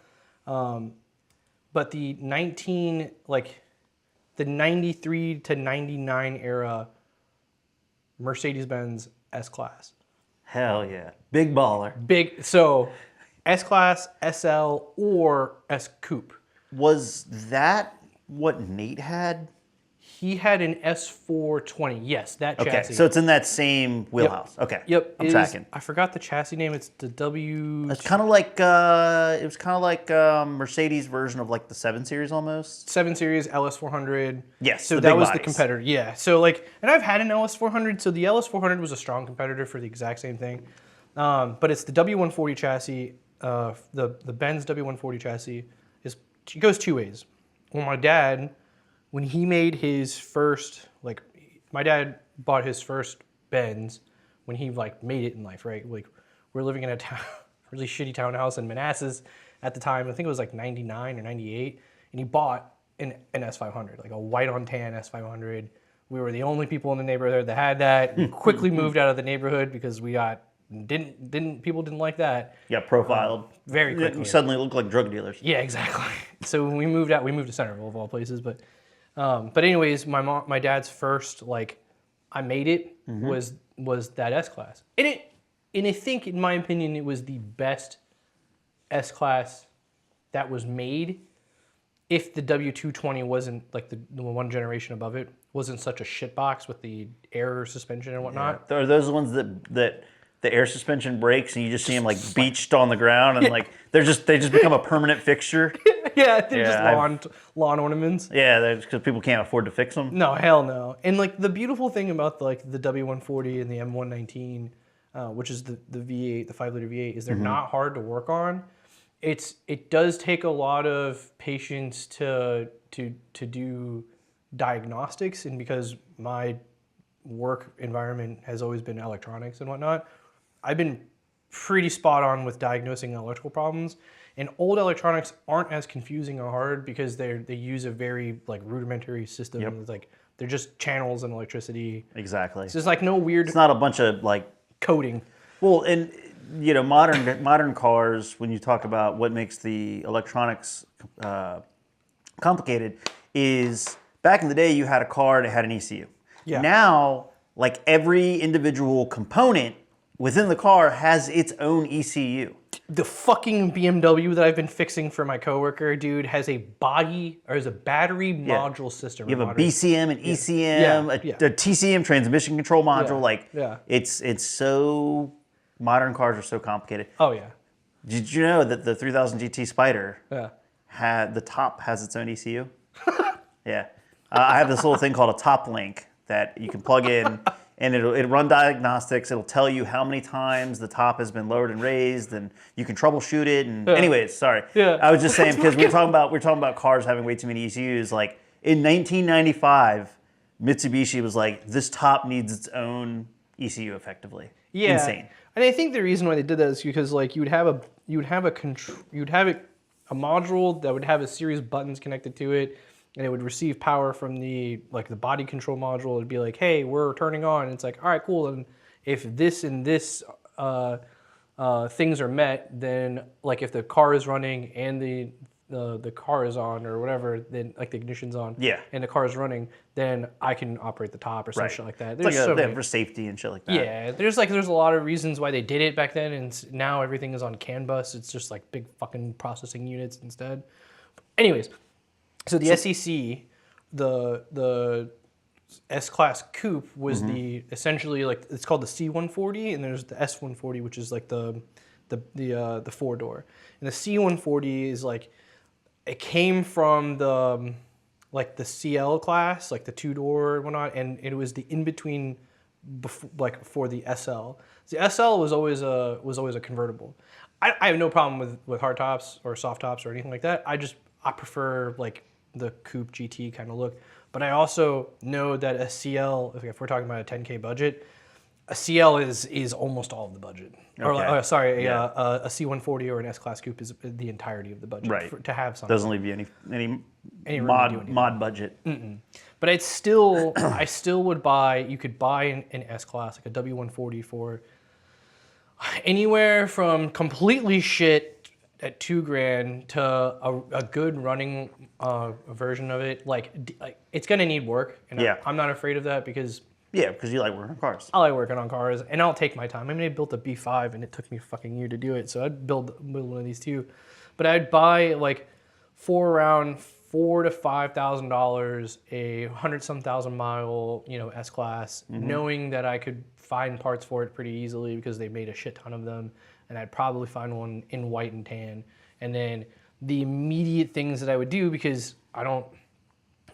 But the 93 to 99 era Mercedes-Benz S-Class. Hell yeah. Big baller. So S-Class, SL, or S-Coupe. Was that what Nate had? He had an S420. Yes, that Okay, chassis. so it's in that same wheelhouse. Okay. Yep. I'm it is- tracking. I forgot the chassis name. It's the W. It's kind of like it was kind of like Mercedes version of like the 7 Series almost. 7 Series LS400. Yes, So the that big was the bodies. competitor. Yeah. So like, and I've had an LS400. So the LS400 was a strong competitor for the exact same thing. But it's the W140 chassis. The Benz W140 chassis it goes two ways. Well, my dad, when he made his first, like, my dad bought his first Benz when he like made it in life, right? Like, we're living in a really shitty townhouse in Manassas at the time. I think it was like 99 or 98. And he bought an S500, like a white on tan S500. We were the only people in the neighborhood that had that. We quickly moved out of the neighborhood because we people didn't like that. Yeah, profiled. Very quickly. You suddenly look like drug dealers. Yeah, exactly. So when we moved out, we moved to Centerville of all places. But anyways, my dad's first like I made it was that S-Class. And I think in my opinion it was the best S-Class that was made. If the W220 wasn't like the one generation above it wasn't such a shitbox with the air suspension and whatnot. Are those the ones that the air suspension breaks and you just see them like beached on the ground and like they just become a permanent fixture? Yeah, they're Yeah, just lawn ornaments. Yeah, because people can't afford to fix them. No, hell no. And like the beautiful thing about the W140 and the M119, which is the V8, the 5-liter V8, is they're not hard to work on. It does take a lot of patience to do diagnostics, and because my work environment has always been electronics and whatnot, I've been pretty spot on with diagnosing electrical problems. And old electronics aren't as confusing or hard because they use a very like rudimentary system. Yep. It's like they're just channels and electricity. Exactly. It's just like no weird It's not a bunch of like, coding. well, and modern cars, when you talk about what makes the electronics complicated, is back in the day you had a car that had an ECU. Yeah. Now, like every individual component within the car has its own ECU. The fucking BMW that I've been fixing for my coworker, dude, has a battery module system. You have a BCM, an ECM, Yeah. a TCM transmission control module. Yeah. Like, Yeah. it's so, modern cars are so complicated. Oh yeah. Did you know that the 3000 GT Spider Yeah. the top has its own ECU? Yeah. I have this little thing called a top link that you can plug in, and it'll run diagnostics. It'll tell you how many times the top has been lowered and raised, and you can troubleshoot it. And anyways, sorry. Yeah. I was just saying, because we're talking about cars having way too many ECUs. Like in 1995, Mitsubishi was like, this top needs its own ECU effectively. Yeah. Insane. And I think the reason why they did that is because like you would have a module that would have a series of buttons connected to it, and it would receive power from the body control module. It'd be like, hey, we're turning on. And it's like, all right, cool. And if this and this things are met, then like if the car is running and the car is on or whatever, then like the ignition's on, Yeah. and the car is running, then I can operate the top or some shit like that. It's like There's so many. for safety and shit like that. Yeah, there's a lot of reasons why they did it back then, and now everything is on CAN bus. It's just like big fucking processing units instead. Anyways, so the SEC, the S-Class coupe was the essentially like it's called the C140, and there's the S140, which is like the 4-door, and the C140 is like it came from the like the CL class, like the 2-door and whatnot, and it was the in between for the SL. The SL was always a convertible. I have no problem with hard tops or soft tops or anything like that. I prefer like the coupe GT kind of look. But I also know that a CL, if we're talking about a 10K budget, a CL is almost all of the budget. Okay. Or sorry, Yeah. a C140 or an S-Class coupe is the entirety of the budget Right. to have something. Doesn't leave you any room to do anything. mod budget. But I still would buy. You could buy an S-Class, like a W140, for anywhere from completely shit at $2,000 to a good running version of it. Like it's gonna need work, and Yeah. I'm not afraid of that because Yeah, because you like working on cars. I like working on cars, and I'll take my time. I mean, I built a B5, and it took me a fucking year to do it, so I'd build one of these too. But I'd buy like for around $4,000 to $5,000 a 100-some thousand mile, S-Class, knowing that I could find parts for it pretty easily because they made a shit ton of them, and I'd probably find one in white and tan. And then the immediate things that I would do, because I don't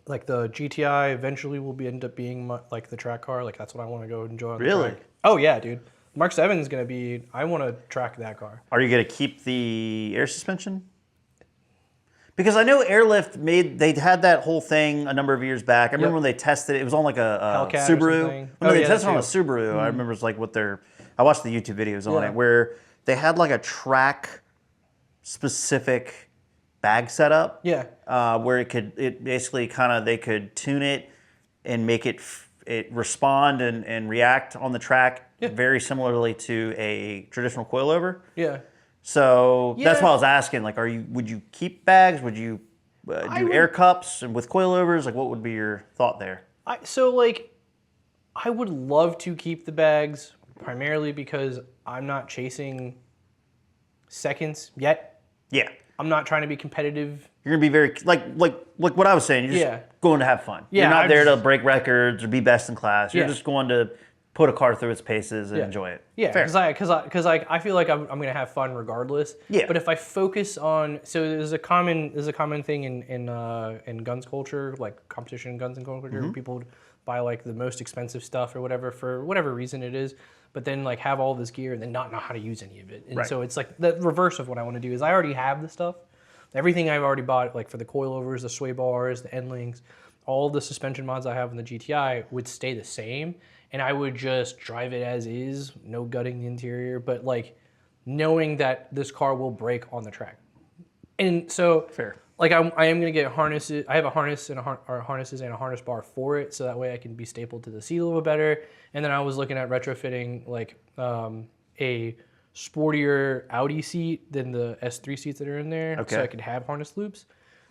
like the GTI eventually will end up being like the track car. Like that's what I want to go enjoy on the Really? track. Oh yeah, dude. Mark 7 is gonna be. I want to track that car. Are you going to keep the air suspension? Because I know Airlift they had that whole thing a number of years back. I remember when they tested it. It was on like a Hellcat or Subaru. something. When Oh, they yeah, tested it on a that too. Subaru, I remember it's like I watched the YouTube videos on Yeah. it where they had like a track specific bag setup. Yeah. Where it basically they could tune it and make it respond and react on the track very similarly to a traditional coilover. Yeah. So that's Yeah. why I was asking. Like, would you keep bags? Would you do air cups and with coilovers? Like, what would be your thought there? I would love to keep the bags primarily because I'm not chasing seconds yet. Yeah, I'm not trying to be competitive. you're gonna be very like what I was saying. You're just Yeah. going to have fun. Yeah, You're not I'm there to just- break records or be best in class. You're Yeah. just going to put a car through its paces and Yeah. enjoy it. Yeah, Fair. because I feel like I'm gonna have fun regardless. Yeah. But if I focus on, so there's a common thing in guns culture, like competition in guns and culture, Mm-hmm. where people would buy like the most expensive stuff or whatever for whatever reason it is, but then like have all this gear and then not know how to use any of it. And Right. so it's like the reverse of what I want to do is I already have the stuff, everything I've already bought, like for the coilovers, the sway bars, the end links, all the suspension mods I have in the GTI would stay the same. And I would just drive it as is, no gutting the interior, but like knowing that this car will break on the track. And so, Fair. like I am gonna get harnesses. I have a harness and harnesses and a harness bar for it, so that way I can be stapled to the seat a little bit better. And then I was looking at retrofitting like a sportier Audi seat than the S3 seats that are in there, Okay. so I could have harness loops.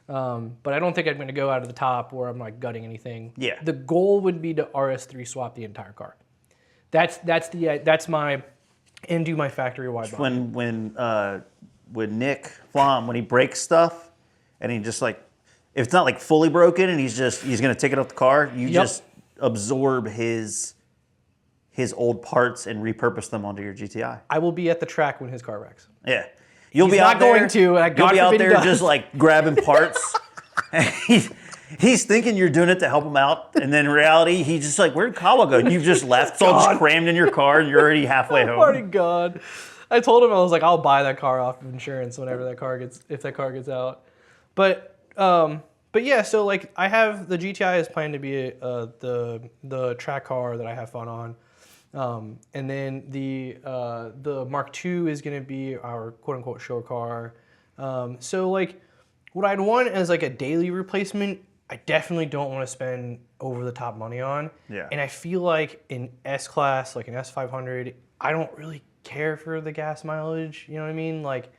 But I don't think I'm going to go out of the top where I'm like gutting anything. Yeah. The goal would be to RS3 swap the entire car. That's my and do my factory wide body. When Nick Flom, when he breaks stuff and he just like, if it's not like fully broken and he's gonna take it off the car, you Yep. just absorb his old parts and repurpose them onto your GTI. I will be at the track when his car wrecks. Yeah. You'll He's be not out there, going to, and you'll God be out forbid he there does. just like grabbing parts. And he's thinking you're doing it to help him out, and then in reality, he's just like, "Where'd Kawa go?" And you've just left. It's all just crammed in your car, and you're already halfway home. Already gone. I told him I was like, I'll buy that car off of insurance whenever if that car gets out. But yeah, so like I have the GTI is planned to be the track car that I have fun on. And then the Mark II is going to be our quote unquote show car. So like what I'd want as like a daily replacement, I definitely don't want to spend over the top money on. Yeah. And I feel like in S class, like an S500, I don't really care for the gas mileage. You know what I mean? Like,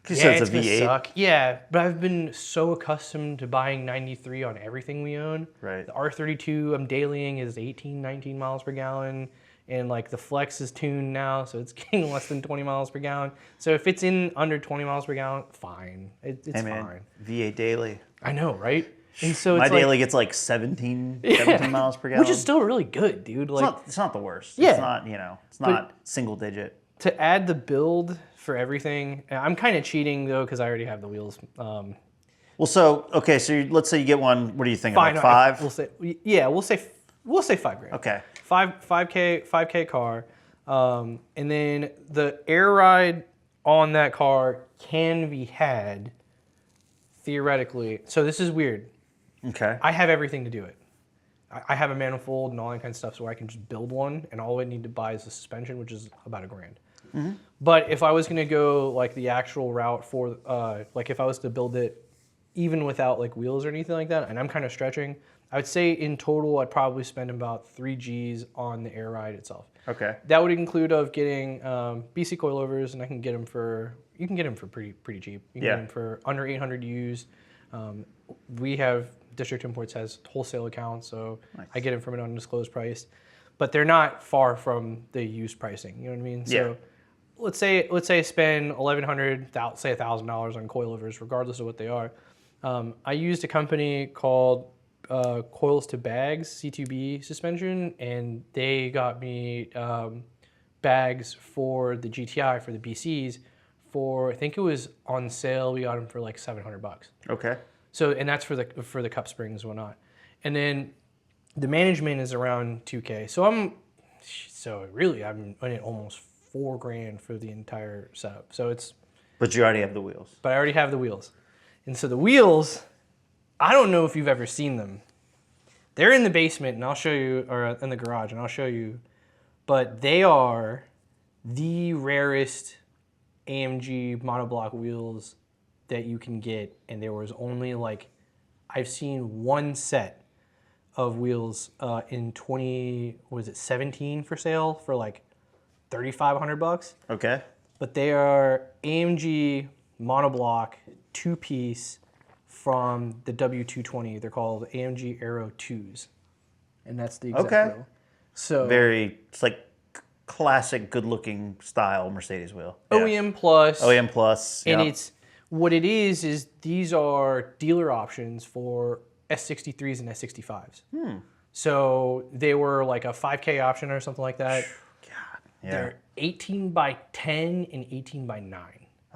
You yeah, said it's it's a gonna V8. suck. Yeah, but I've been so accustomed to buying 93 on everything we own. Right. The R32 I'm dailying is 18, 19 miles per gallon. And like the Flex is tuned now, so it's getting less than 20 miles per gallon. So if it's in under 20 miles per gallon, fine. It's Hey man, fine. V8 daily. I know, right? And so My it's like, daily gets like 17 miles per gallon. which is still really good, dude. Like it's not the worst. Yeah. It's not, it's not single digit. to add the build for everything. I'm kind of cheating though because I already have the wheels. Well, so let's say you get one. What are you thinking? Fine, Like five? We'll say $5,000. Okay. 5K car, and then the air ride on that car can be had theoretically. So this is weird. Okay. I have everything to do it. I have a manifold and all that kind of stuff, so I can just build one, and all I need to buy is the suspension, which is about $1,000. But if I was gonna go like the actual route for, like if I was to build it even without like wheels or anything like that, and I'm kind of stretching, I would say in total I'd probably spend about 3 Gs on the air ride itself. Okay. That would include of getting BC coilovers, and you can get them for pretty cheap. You can Yeah. get them for under 800 used. We have District Imports has wholesale accounts, so Nice. I get them from an undisclosed price, but they're not far from the used pricing. You know what I mean? Yeah. So let's say I spend $1,100, say $1,000 on coilovers, regardless of what they are. I used a company called Coils to Bags C2B suspension, and they got me bags for the GTI for the BCs for, I think it was on sale. We got them for like $700. Okay. So, and that's for the cup springs and whatnot. And then the management is around 2K. So I'm in almost $4,000 for the entire setup. So it's, But you already have the wheels. but I already have the wheels. And so the wheels, I don't know if you've ever seen them. They're in the basement, and I'll show you, or in the garage, and I'll show you. But they are the rarest AMG monoblock wheels that you can get. And there was only like, I've seen one set of wheels in 2017 for sale for like $3,500. Okay. But they are AMG monoblock 2-piece from the W220. They're called AMG Aero 2s. And that's the exact Okay. wheel. So It's like classic, good-looking style Mercedes wheel. Yeah. OEM plus. OEM plus. And yep. it's what it is these are dealer options for S63s and S65s. So they were like a 5K option or something like that. Yeah. They're 18 by 10 and 18 by 9.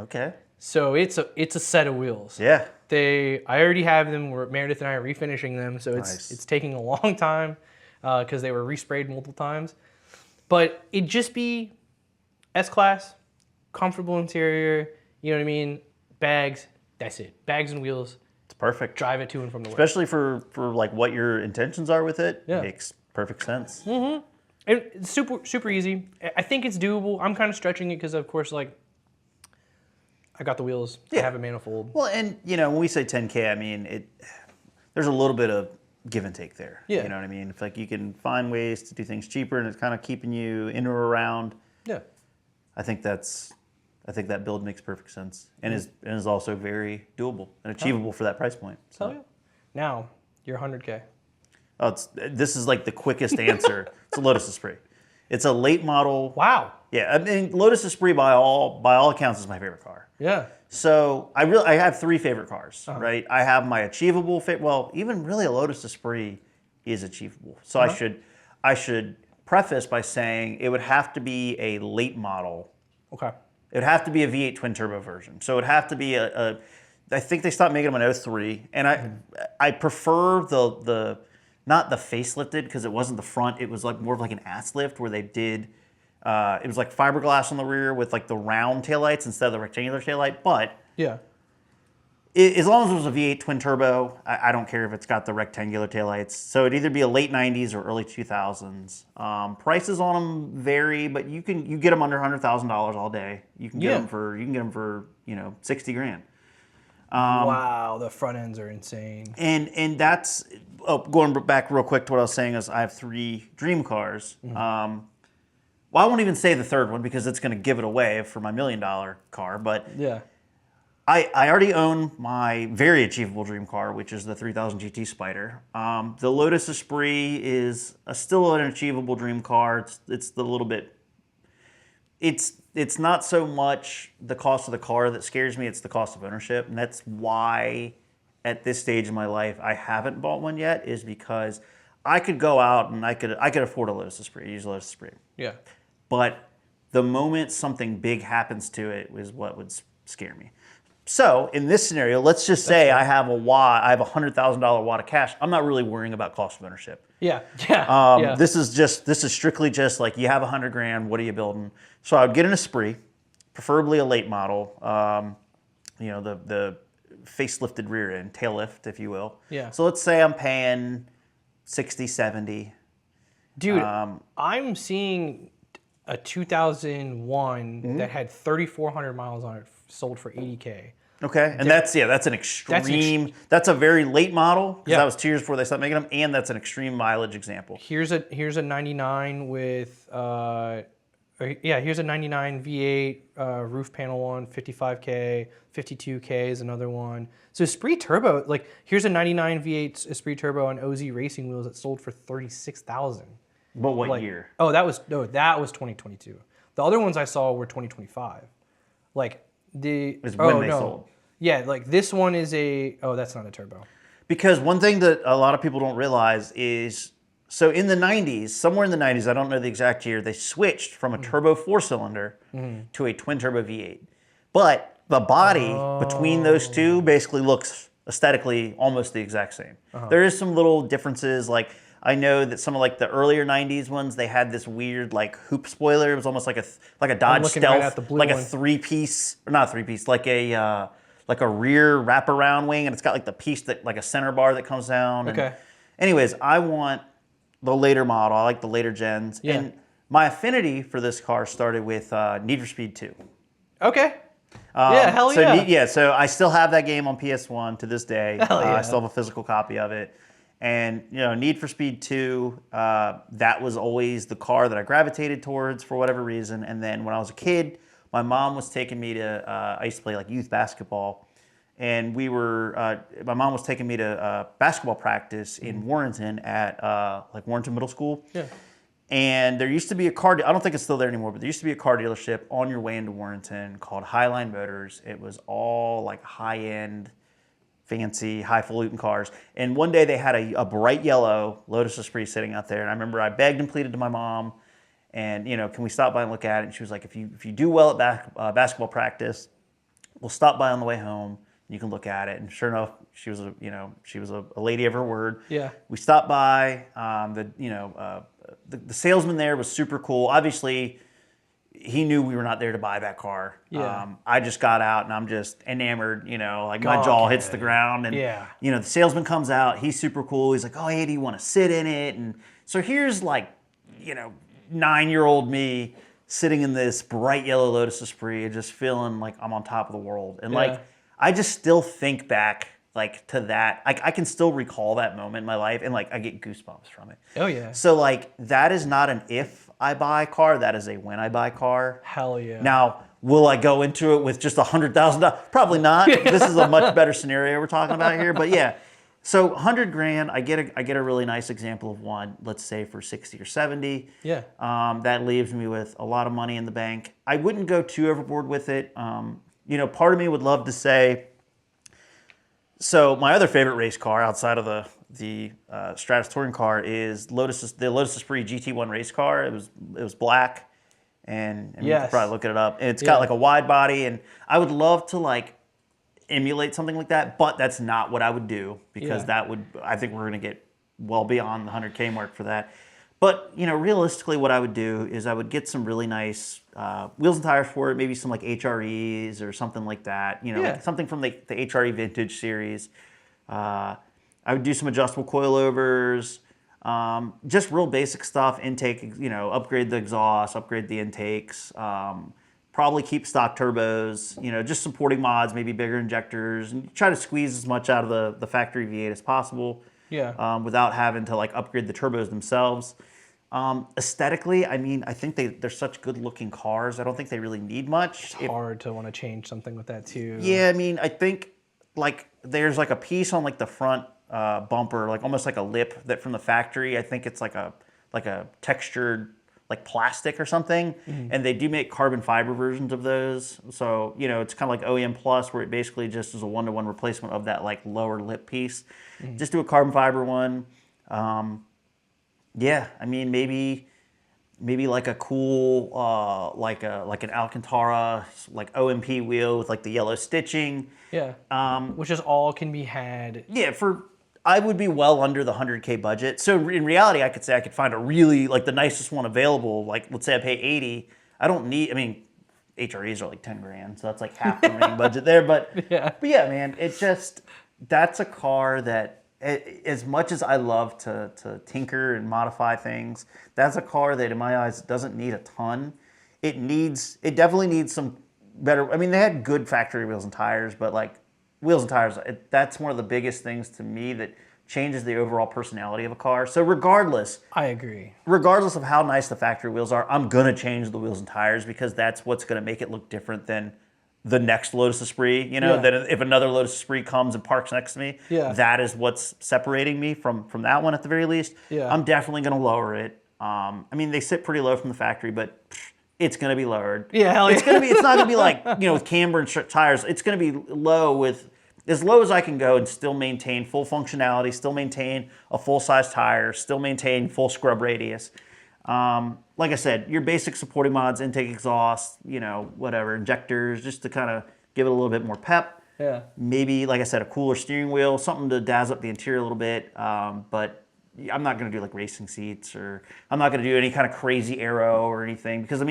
Okay. So it's a set of wheels. Yeah. I already have them. Meredith and I are refinishing them, so Nice. it's taking a long time because they were resprayed multiple times. But it'd just be S-Class, comfortable interior, you know what I mean? Bags, that's it. Bags and wheels, It's perfect. drive it to and from the work. Especially for like what your intentions are with it. Yeah. Makes perfect sense. And it's super easy. I think it's doable. I'm kind of stretching it because, of course, like, I got the wheels. Yeah. I have a manifold. Well, and when we say 10K, I mean there's a little bit of give and take there. Yeah. You know what I mean? If like you can find ways to do things cheaper and it's kind of keeping you in or around, Yeah. I think that build makes perfect sense and is also very doable and achievable for that price point. So Hell yeah. Now, you're 100K. this is like the quickest answer. It's a Lotus Esprit. It's a late model. Wow. Yeah, I mean Lotus Esprit by all accounts is my favorite car. Yeah. So I have 3 favorite cars, right? I have my achievable even really a Lotus Esprit is achievable. So I should preface by saying it would have to be a late model. Okay. It would have to be a V8 twin turbo version. So it would have to be I think they stopped making them in 03, and I prefer the not the facelifted because it wasn't the front. It was like more of like an ass lift where they did. It was like fiberglass on the rear with like the round taillights instead of the rectangular taillight. But Yeah. as long as it was a V8 twin turbo, I don't care if it's got the rectangular taillights. So it'd either be a late 90s or early 2000s. Prices on them vary, but you get them under $100,000 all day. You can get them for 60 grand. Wow, the front ends are insane. And that's going back real quick to what I was saying is I have 3 dream cars. Well, I won't even say the third one because it's going to give it away for my $1 million car. But Yeah. I already own my very achievable dream car, which is the 3000 GT Spider. The Lotus Esprit is still an achievable dream car. It's the little bit. It's not so much the cost of the car that scares me. It's the cost of ownership, and that's why at this stage of my life I haven't bought one yet. Is because I could go out and I could afford a Lotus Esprit, use a Lotus Esprit. Yeah. But the moment something big happens to it is what would scare me. So in this scenario, let's just say I have a $100,000 wad of cash. I'm not really worrying about cost of ownership. Yeah. Yeah. Yeah. This is strictly just like you have 100 grand. What are you building? So I would get an Esprit, preferably a late model. The facelifted rear end, tail lift, if you will. Yeah. So let's say I'm paying 60, 70. Dude, I'm seeing a 2001 that had 3,400 miles on it, sold for 80K. Okay, and that's an extreme. That's a very late model because Yeah. that was 2 years before they stopped making them, and that's an extreme mileage example. Here's a 99 with here's a 99 V8 roof panel one, 55K, 52K is another one. So Esprit Turbo, like here's a 99 V8 Esprit Turbo on OZ Racing wheels that sold for 36,000. But what Like, year? Oh, that was 2022. The other ones I saw were 2025. Like Is when they sold. Yeah, like this one is that's not a turbo. Because one thing that a lot of people don't realize is, so in the 90s, somewhere in the 90s, I don't know the exact year, they switched from a turbo 4-cylinder to a twin turbo V8. But the body between those two basically looks aesthetically almost the exact same. There is some little differences, like I know that some of like the earlier 90s ones, they had this weird like hoop spoiler. It was almost like a Dodge looking Stealth, right at the blue like one. a 3-piece, or not a 3-piece, like a rear wraparound wing, and it's got like the piece that like a center bar that comes down. And Okay. anyways, I want the later model. I like the later gens. Yeah. And my affinity for this car started with Need for Speed 2. Okay. Yeah, hell yeah. So I still have that game on PS1 to this day. Hell yeah. I still have a physical copy of it. And Need for Speed 2, that was always the car that I gravitated towards for whatever reason. And then when I was a kid, my mom was taking me to, I used to play like youth basketball. And my mom was taking me to basketball practice in Warrenton at like Warrenton Middle School. Yeah. And there used to be a I don't think it's still there anymore, but there used to be a car dealership on your way into Warrenton called Highline Motors. It was all like high-end fancy highfalutin cars. And one day they had a bright yellow Lotus Esprit sitting out there, and I remember I begged and pleaded to my mom, and can we stop by and look at it? And she was like, if you do well at basketball practice, we'll stop by on the way home. You can look at it. And sure enough, she was a lady of her word. Yeah. We stopped by. The salesman there was super cool. Obviously, he knew we were not there to buy that car. Yeah. I just got out and I'm just enamored, like my jaw hits the ground. And, Yeah. The salesman comes out. He's super cool. He's like, oh, hey, do you want to sit in it? And so here's 9-year-old me sitting in this bright yellow Lotus Esprit and just feeling like I'm on top of the world. And Yeah. I just still think back to that. I can still recall that moment in my life and I get goosebumps from it. Oh yeah. So that is not an if I buy a car, that is a when I buy a car. Hell yeah. Now, will I go into it with just $100,000? Probably not. This is a much better scenario we're talking about here. But yeah, so $100,000, I get a really nice example of one. Let's say for 60 or 70. Yeah. That leaves me with a lot of money in the bank. I wouldn't go too overboard with it. Part of me would love to say. So my other favorite race car outside of the Stratus touring car is the Lotus Esprit GT1 race car. It was black, and you Yes. can probably look it up. And it's got a wide body, and I would love to emulate something like that, but that's not what I would do because I think we're gonna get well beyond the 100K mark for that. But realistically, what I would do is I would get some really nice wheels and tires for it, maybe some HREs or something like that. Something from the HRE Vintage series. I would do some adjustable coilovers, just real basic stuff. Intake, upgrade the exhaust, upgrade the intakes. Probably keep stock turbos. Just supporting mods, maybe bigger injectors, and try to squeeze as much out of the factory V8 as possible. Yeah. Without having to upgrade the turbos themselves. Aesthetically, I think they're such good looking cars. I don't think they really need much. It's hard to want to change something with that too. Yeah, I think there's a piece on the front bumper, almost like a lip that from the factory. I think it's like a textured plastic or something, and they do make carbon fiber versions of those. So it's kind of like OEM Plus, where it basically just is a one-to-one replacement of that lower lip piece. Just do a carbon fiber one. Yeah, maybe a cool an Alcantara OMP wheel with the yellow stitching. Yeah. Which is all can be had. Yeah, I would be well under the 100K budget. So in reality, I could say I could find a really the nicest one available. Let's say I pay 80. I don't need. HREs are $10,000, so that's half the remaining budget there. But yeah, man, that's a car that. As much as I love to tinker and modify things, that's a car that in my eyes doesn't need a ton. It definitely needs some better. They had good factory wheels and tires, but wheels and tires, that's one of the biggest things to me that changes the overall personality of a car. So I agree. Regardless of how nice the factory wheels are, I'm gonna change the wheels and tires because that's what's gonna make it look different than the next Lotus Esprit, that if another Lotus Esprit comes and parks next to me, that is what's separating me from that one at the very least. Yeah. I'm definitely going to lower it. They sit pretty low from the factory, but it's going to be lowered. Yeah, hell yeah. It's not going to be with camber and tires. It's going to be low as low as I can go and still maintain full functionality, still maintain a full-size tire, still maintain full scrub radius. Like I said, your basic supporting mods, intake exhaust, whatever, injectors, just to kind of give it a little bit more pep. Yeah. Maybe, like I said, a cooler steering wheel, something to dazzle up the interior a little bit. But I'm not going to do racing seats, or I'm not going to do any kind of crazy aero or anything because,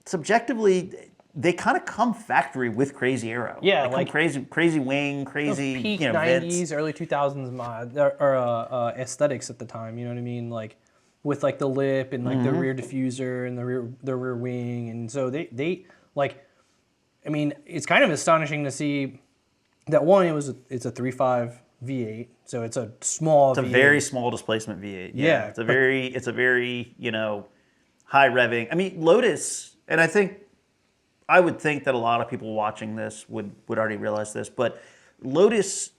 subjectively, they kind of come factory with crazy aero. Yeah, they come crazy wing, crazy peak vents. 90s, early 2000s mod or aesthetics at the time. You know what I mean? With the lip and the rear diffuser and the rear wing, and so they it's kind of astonishing to see that one. It's a 3.5 V8, so it's a small. It's a V8. very small displacement V8. Yeah, it's a very high revving. Lotus, and I would think that a lot of people watching this would already realize this, but Lotus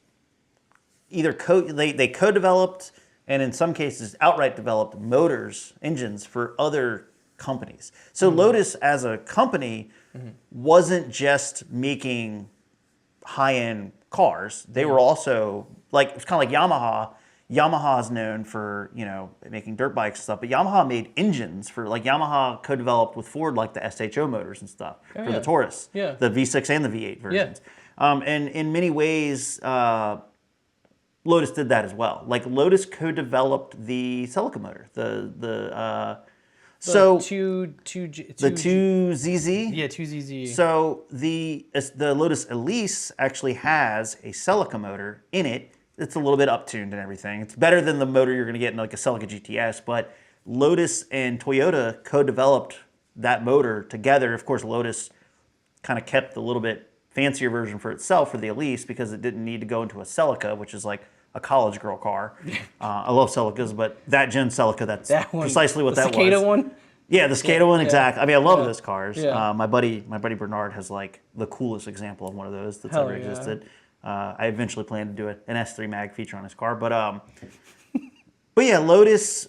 either they co-developed. And in some cases, outright developed engines for other companies. So Lotus as a company wasn't just making high-end cars. They were also like, it's kind of like Yamaha. Yamaha is known for, you know, making dirt bikes and stuff, but Yamaha made engines for, like, Yamaha co-developed with Ford like the SHO motors and stuff for yeah. the Taurus, Yeah. the V6 and the V8 versions. And in many ways, Lotus did that as well. Like, Lotus co-developed the Celica motor, so two the 2ZZ. Yeah, 2ZZ. So the Lotus Elise actually has a Celica motor in it. It's a little bit uptuned and everything. It's better than the motor you're going to get in like a Celica GTS, but Lotus and Toyota co-developed that motor together. Of course, Lotus kind of kept the little bit fancier version for itself for the Elise because it didn't need to go into a Celica, which is like a college girl car. I love Celicas, but that Gen Celica, that's that one, precisely what the that Cicada was. one. Yeah, the Skata one, exactly. I mean, I love Yeah. those cars. Yeah. My buddy Bernard has like the coolest example of one of those that's Hell ever yeah. existed. I eventually plan to do an S3 mag feature on his car, but yeah, Lotus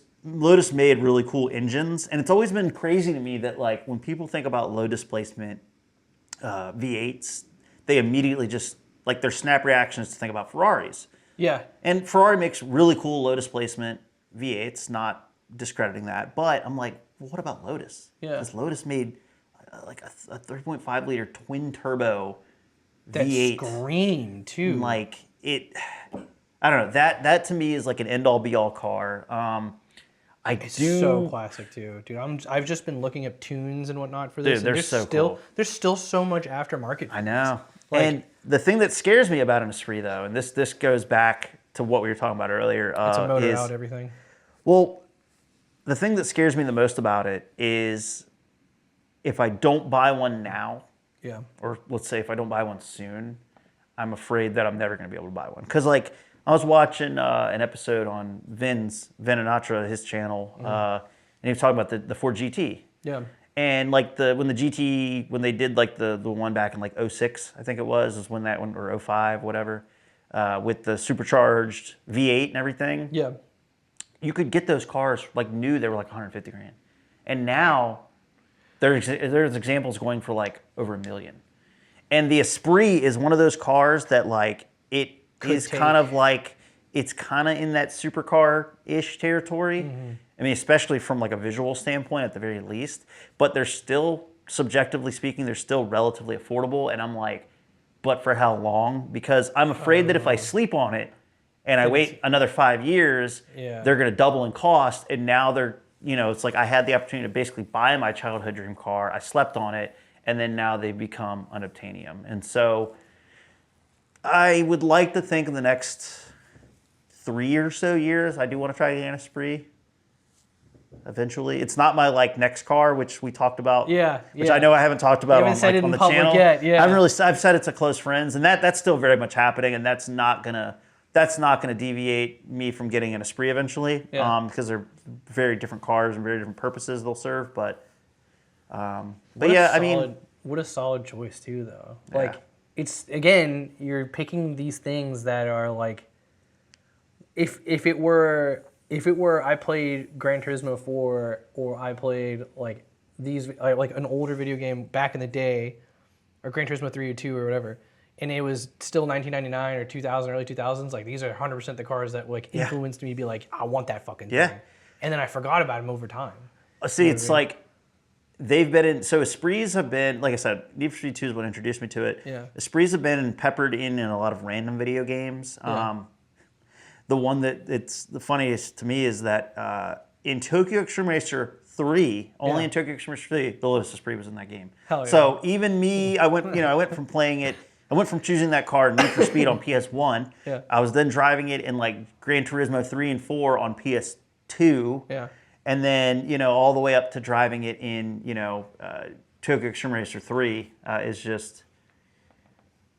made really cool engines, and it's always been crazy to me that like when people think about low displacement V8s, they immediately just like their snap reaction is to think about Ferraris. Yeah. And Ferrari makes really cool low displacement V8s, not discrediting that. But I'm like, well, what about Lotus? Yeah. Because Lotus made like a 3.5 liter twin turbo That V8. scream too. Like it, I don't know. That to me is like an end all be all car. It's so classic too, dude. I've just been looking up tunes and whatnot for this. Dude, they're and so still, cool. There's still so much aftermarket. I know. Like- and the thing that scares me about an Esprit though, and this goes back to what we were talking about earlier, It's a motor is out, everything. well, the thing that scares me the most about it is if I don't buy one now, Yeah. or let's say if I don't buy one soon, I'm afraid that I'm never going to be able to buy one. Because like I was watching an episode on Vin Inatra, his channel, and he was talking about the Ford GT. Yeah. And like when they did like the one back in like 06, I think it was when that one, or 05, whatever, with the supercharged V8 and everything. Yeah. You could get those cars like new, they were like 150 grand. And now there's examples going for like over $1 million. And the Esprit is one of those cars that like it is kind of like, it's kind of in that supercar-ish territory. I mean, especially from like a visual standpoint at the very least, but they're still, subjectively speaking, they're still relatively affordable. And I'm like, but for how long? Because I'm afraid that if I sleep on it and I wait another 5 years, Yeah. they're going to double in cost. And now they're, you know, it's like I had the opportunity to basically buy my childhood dream car. I slept on it. And then now they've become unobtainium. And so I would like to think in the next 3 or so years, I do want to try an Esprit. Eventually, it's not my like next car, which we talked about. Yeah, Which yeah. I know I haven't talked about You haven't said it on in the public channel. yet, yeah. I haven't really. I've said it's a close friends, and that's still very much happening, and that's not gonna deviate me from getting an Esprit eventually. Yeah. Because they're very different cars and very different purposes they'll serve. But What yeah, a I mean, solid- what a solid choice too, though. Yeah. Like, it's again, you're picking these things that are like, if it were I played Gran Turismo 4 or I played like these like an older video game back in the day, or Gran Turismo 3 or 2 or whatever, and it was still 1999 or 2000, early 2000s. Like these are 100% the cars that like Yeah. influenced me to be like, I want that fucking Yeah. thing. And then I forgot about them over time. see, it's like they've been in. So Esprits have been, like I said, Need for Speed 2 is what introduced me to it. Yeah. Esprits have been peppered in a lot of random video games. Yeah. The one that it's the funniest to me is that in Tokyo Extreme Racer 3, only Yeah. in Tokyo Extreme Racer 3, the Lotus Esprit was in that game. Hell yeah. So even me, I went from playing it. I went from choosing that car Need for Speed on PS1. Yeah. I was then driving it in like Gran Turismo 3 and 4 on PS2. Yeah. And then, all the way up to driving it in, Tokyo Extreme Racer 3 is just,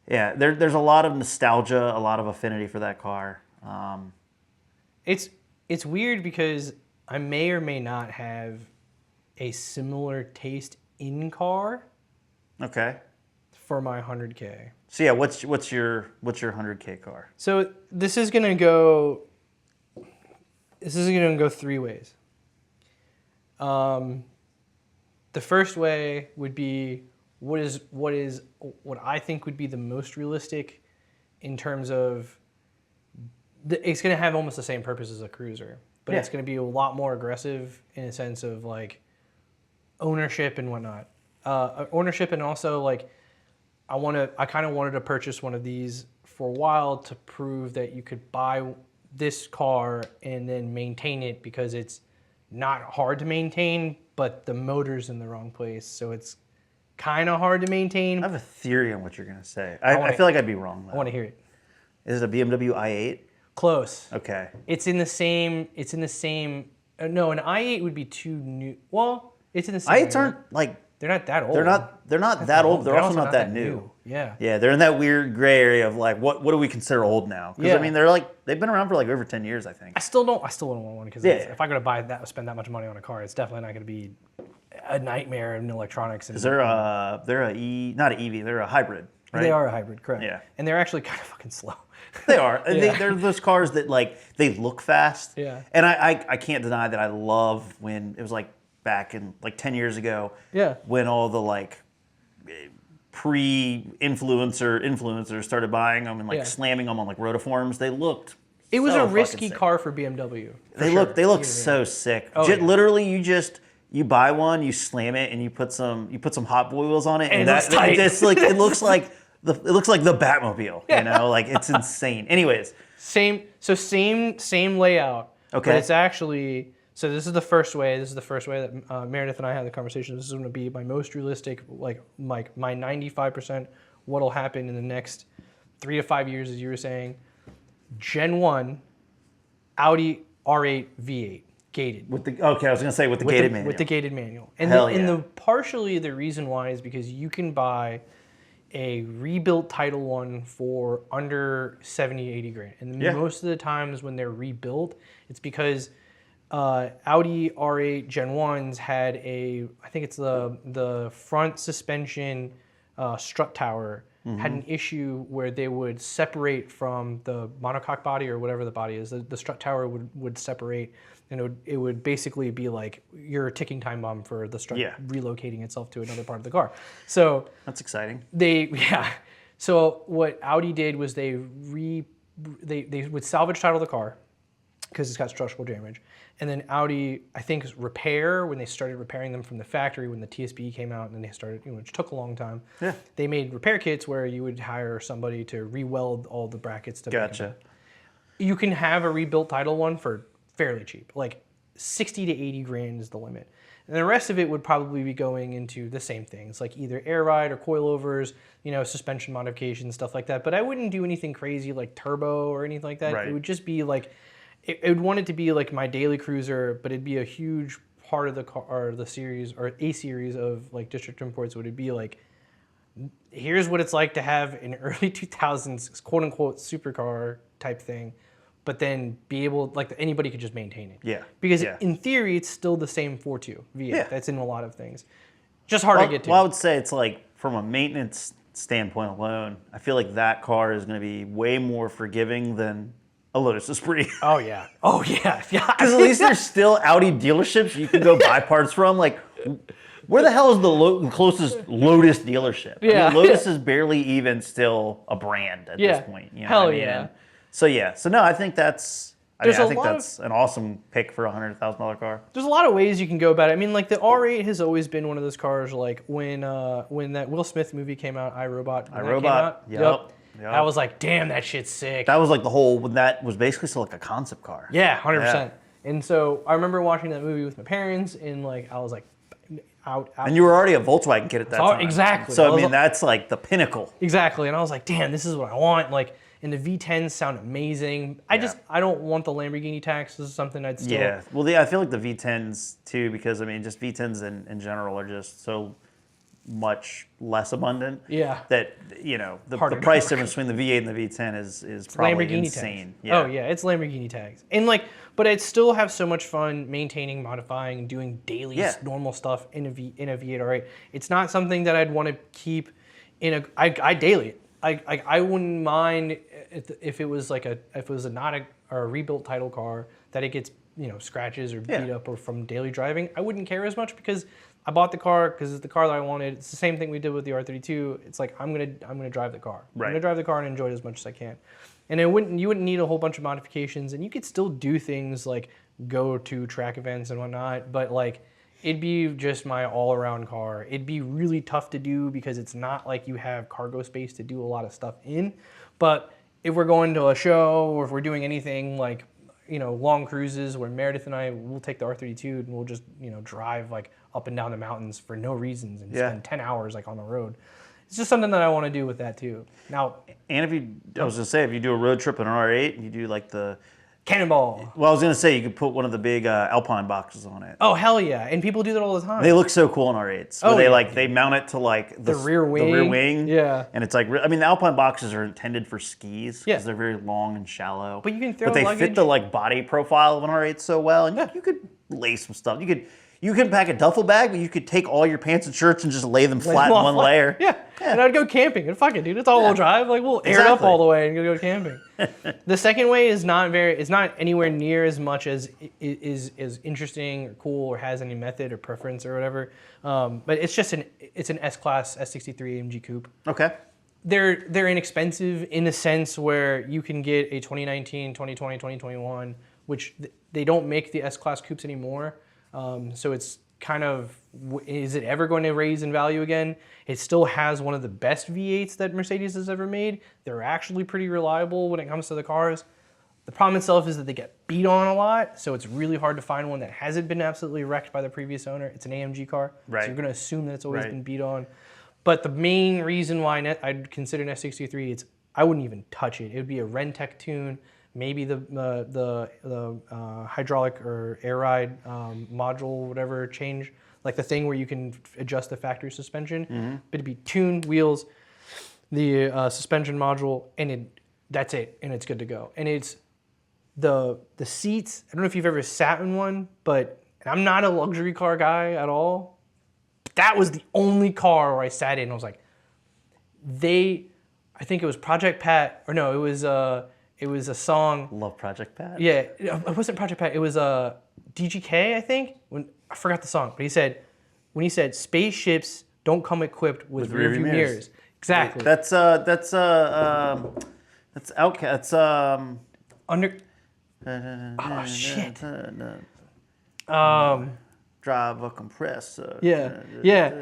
yeah, there's a lot of nostalgia, a lot of affinity for that car. It's weird because I may or may not have a similar taste in car Okay. for my 100K. So yeah, what's your 100K car? So this is gonna go three ways. The first way would be what I think would be the most realistic in terms of it's going to have almost the same purpose as a cruiser, but it's Yeah. going to be a lot more aggressive in a sense of like ownership and whatnot. Ownership, and also like I kind of wanted to purchase one of these for a while to prove that you could buy this car and then maintain it, because it's not hard to maintain, but the motor's in the wrong place, so it's kind of hard to maintain. I have a theory on what you're gonna say. wanna- I feel like I'd be wrong I though. want to hear it. Is it a BMW i8? Close. Okay. It's in the same. It's in the same. No, an i8 would be too new. Well, it's in the same. i8s aren't like They're not that old. they're not that old. They're also not that new. Yeah. Yeah, they're in that weird gray area of like what do we consider old now? Because Yeah. I mean they've been around for like over 10 years, I think. I still don't want one, because Yeah. if I'm gonna spend that much money on a car, it's definitely not gonna be a nightmare in electronics. And They're not an EV, they're a hybrid, right? They are a hybrid, correct? Yeah. And they're actually kind of fucking slow. They are. And Yeah. they're those cars that like they look fast. Yeah. And I can't deny that I love when it was like back in like 10 years ago. Yeah. When all the like influencers started buying them and like Yeah. slamming them on like rotiforms. They looked. It was so a fucking risky sick. car for BMW. for They sure. look Yeah. so sick. Oh, yeah. Literally, you buy one, you slam it, and you put some Hot Wheels on it, And it looks tight. it's like it looks like the Batmobile. Yeah. You know, like it's insane. Anyways, Same layout. Okay. But it's actually, so this is the first way. This is the first way that Meredith and I had the conversation. This is going to be my most realistic, like my 95% what'll happen in the next 3 to 5 years, as you were saying. Gen 1, Audi R8 V8, gated. I was gonna say with the gated manual. With the gated manual. And, Hell and yeah. partially the reason why is because you can buy a rebuilt Title One for under 70, 80 grand. And Yeah. most of the times when they're rebuilt, it's because Audi R8 Gen 1s had I think it's the front suspension strut tower had an issue where they would separate from the monocoque body, or whatever the body is. The strut tower would separate, and it would basically be like your ticking time bomb for the strut Yeah. relocating itself to another part of the car. So That's exciting. So what Audi did was they would salvage title the car because it's got structural damage, and then Audi, I think, when they started repairing them from the factory, when the TSB came out, and then they started, which took a long time. Yeah. They made repair kits where you would hire somebody to re-weld all the brackets to make them. Gotcha. You can have a rebuilt Title One for fairly cheap, like 60 to 80 grand is the limit. And the rest of it would probably be going into the same things, like either air ride or coilovers, suspension modifications, stuff like that. But I wouldn't do anything crazy like turbo or anything like that. Right. It would just be like, it would want it to be like my daily cruiser, but it'd be a huge part of the car, or the series, or a series of like district imports. Would it be like, here's what it's like to have an early 2000s quote unquote supercar type thing, but then be able, like, anybody could just maintain it. Yeah. Because Yeah. in theory, it's still the same 4.2 V8 Yeah. that's in a lot of things. Just hard to get to. Well, I would say it's like from a maintenance standpoint alone, I feel like that car is going to be way more forgiving than a Lotus Esprit. Oh, yeah. Oh, yeah. Yeah. Because at least there's still Audi dealerships you can go buy parts from. Like, where the hell is the closest Lotus dealership? Yeah. I mean, Lotus is barely even still a brand at Yeah. this point. You know Hell what I mean? yeah. So no, I think that's. I There's a think lot of- that's an awesome pick for a $100,000 car. There's a lot of ways you can go about it. I mean, like, the R8 has always been one of those cars, like, when that Will Smith movie came out, iRobot. when that came iRobot, out, yep. I was like, damn, that shit's sick. That was like that was basically still like a concept car. Yeah, 100%. And so I remember watching that movie with my parents, and like I was like, out. And you were already a Volkswagen kid at that time. Exactly. So I I was mean, like- that's like the pinnacle. Exactly, and I was like, damn, this is what I want. Like, and the V10s sound amazing. I don't want the Lamborghini tax. This is something I'd still. Yeah. Well, I feel like the V10s too, because I mean, just V10s in general are just so much less abundant. Yeah. That the Harder to price work. difference between the V8 and the V10 is probably Lamborghini insane. tags. Oh yeah, it's Lamborghini tags, and like, but I'd still have so much fun maintaining, modifying, doing daily Yeah. normal stuff in a V8 R8. It's not something that I'd want to keep in a. I daily it. I wouldn't mind if it was like not a rebuilt title car that it gets scratches or beat Yeah. up or from daily driving. I wouldn't care as much because I bought the car because it's the car that I wanted. It's the same thing we did with the R32. It's like I'm gonna drive the car. I'm Right. gonna drive the car and enjoy it as much as I can. And you wouldn't need a whole bunch of modifications, and you could still do things like go to track events and whatnot. But like, it'd be just my all-around car. It'd be really tough to do because it's not like you have cargo space to do a lot of stuff in. But if we're going to a show or if we're doing anything like, long cruises where Meredith and I will take the R32 and we'll just, drive like up and down the mountains for no reasons and Yeah. spend 10 hours like on the road. It's just something that I want to do with that too. Now, And I was gonna say, if you do a road trip in an R8 and you do like Cannonball. well, I was gonna say you could put one of the big Alpine boxes on it. Oh, hell yeah. And people do that all the time. They look so cool in R8s. Where Oh, they yeah. they mount it to like The rear wing. The rear wing. Yeah. And it's like, I mean, the Alpine boxes are intended for skis because Yeah. they're very long and shallow. But you can throw But they luggage. fit the like body profile of an R8 so well, and Yeah. you could lay some stuff. You could pack a duffel bag, but you could take all your pants and shirts and just lay them flat in Well, one layer. Yeah. And I'd go camping. And fuck it, dude. It's all-wheel drive. Like, we'll air it up Exactly. all the way and go camping. The second way is it's not anywhere near as much as is interesting or cool or has any method or preference or whatever. But it's just an S-Class S63 AMG Coupe. Okay. They're inexpensive in the sense where you can get a 2019, 2020, 2021, which they don't make the S-Class coupes anymore. So it's kind of, is it ever going to raise in value again? It still has one of the best V8s that Mercedes has ever made. They're actually pretty reliable when it comes to the cars. The problem itself is that they get beat on a lot, so it's really hard to find one that hasn't been absolutely wrecked by the previous owner. It's an AMG car, Right. so you're going to assume that it's always Right. been beat on. But the main reason why I'd consider an S63, I wouldn't even touch it. It would be a Rentec tune, maybe the hydraulic or air ride module, whatever, change, like the thing where you can adjust the factory suspension. But it'd be tune, wheels, the suspension module, and that's it, and it's good to go. And it's the seats. I don't know if you've ever sat in one, but and I'm not a luxury car guy at all. That was the only car where I sat in and I was like, I think it was Project Pat, or no, it was a song. Love Project Pat. Yeah, it wasn't Project Pat. It was DGK, I think. I forgot the song, but when he said spaceships don't come equipped with rear view mirrors. Exactly. That's Outcast. Under. Oh shit. Drive a compressor. Yeah. Yeah.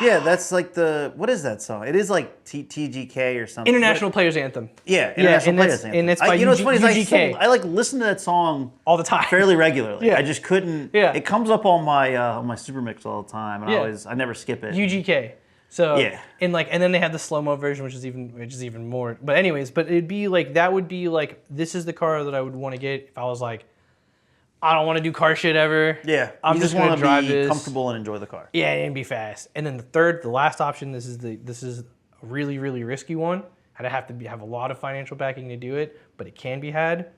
Yeah, that's like what is that song? It is like TGK or something. International Players Anthem. Yeah, International and Players that's- Anthem. and it's by you know what's funny is UGK. I like listen to that song All the time. fairly regularly. Yeah. I just couldn't. Yeah. It comes up on my Super Mix all the time, and Yeah. I never skip it. UGK. So Yeah. and then they have the slow-mo version, which is even more. But anyways, it'd be like that would be like this is the car that I would want to get if I was like, I don't want to do car shit ever. Yeah, I'm you just want gonna to drive be this. comfortable and enjoy the car. Yeah, and be fast. And then the last option. This is a really really risky one. I'd have to have a lot of financial backing to do it, but it can be had.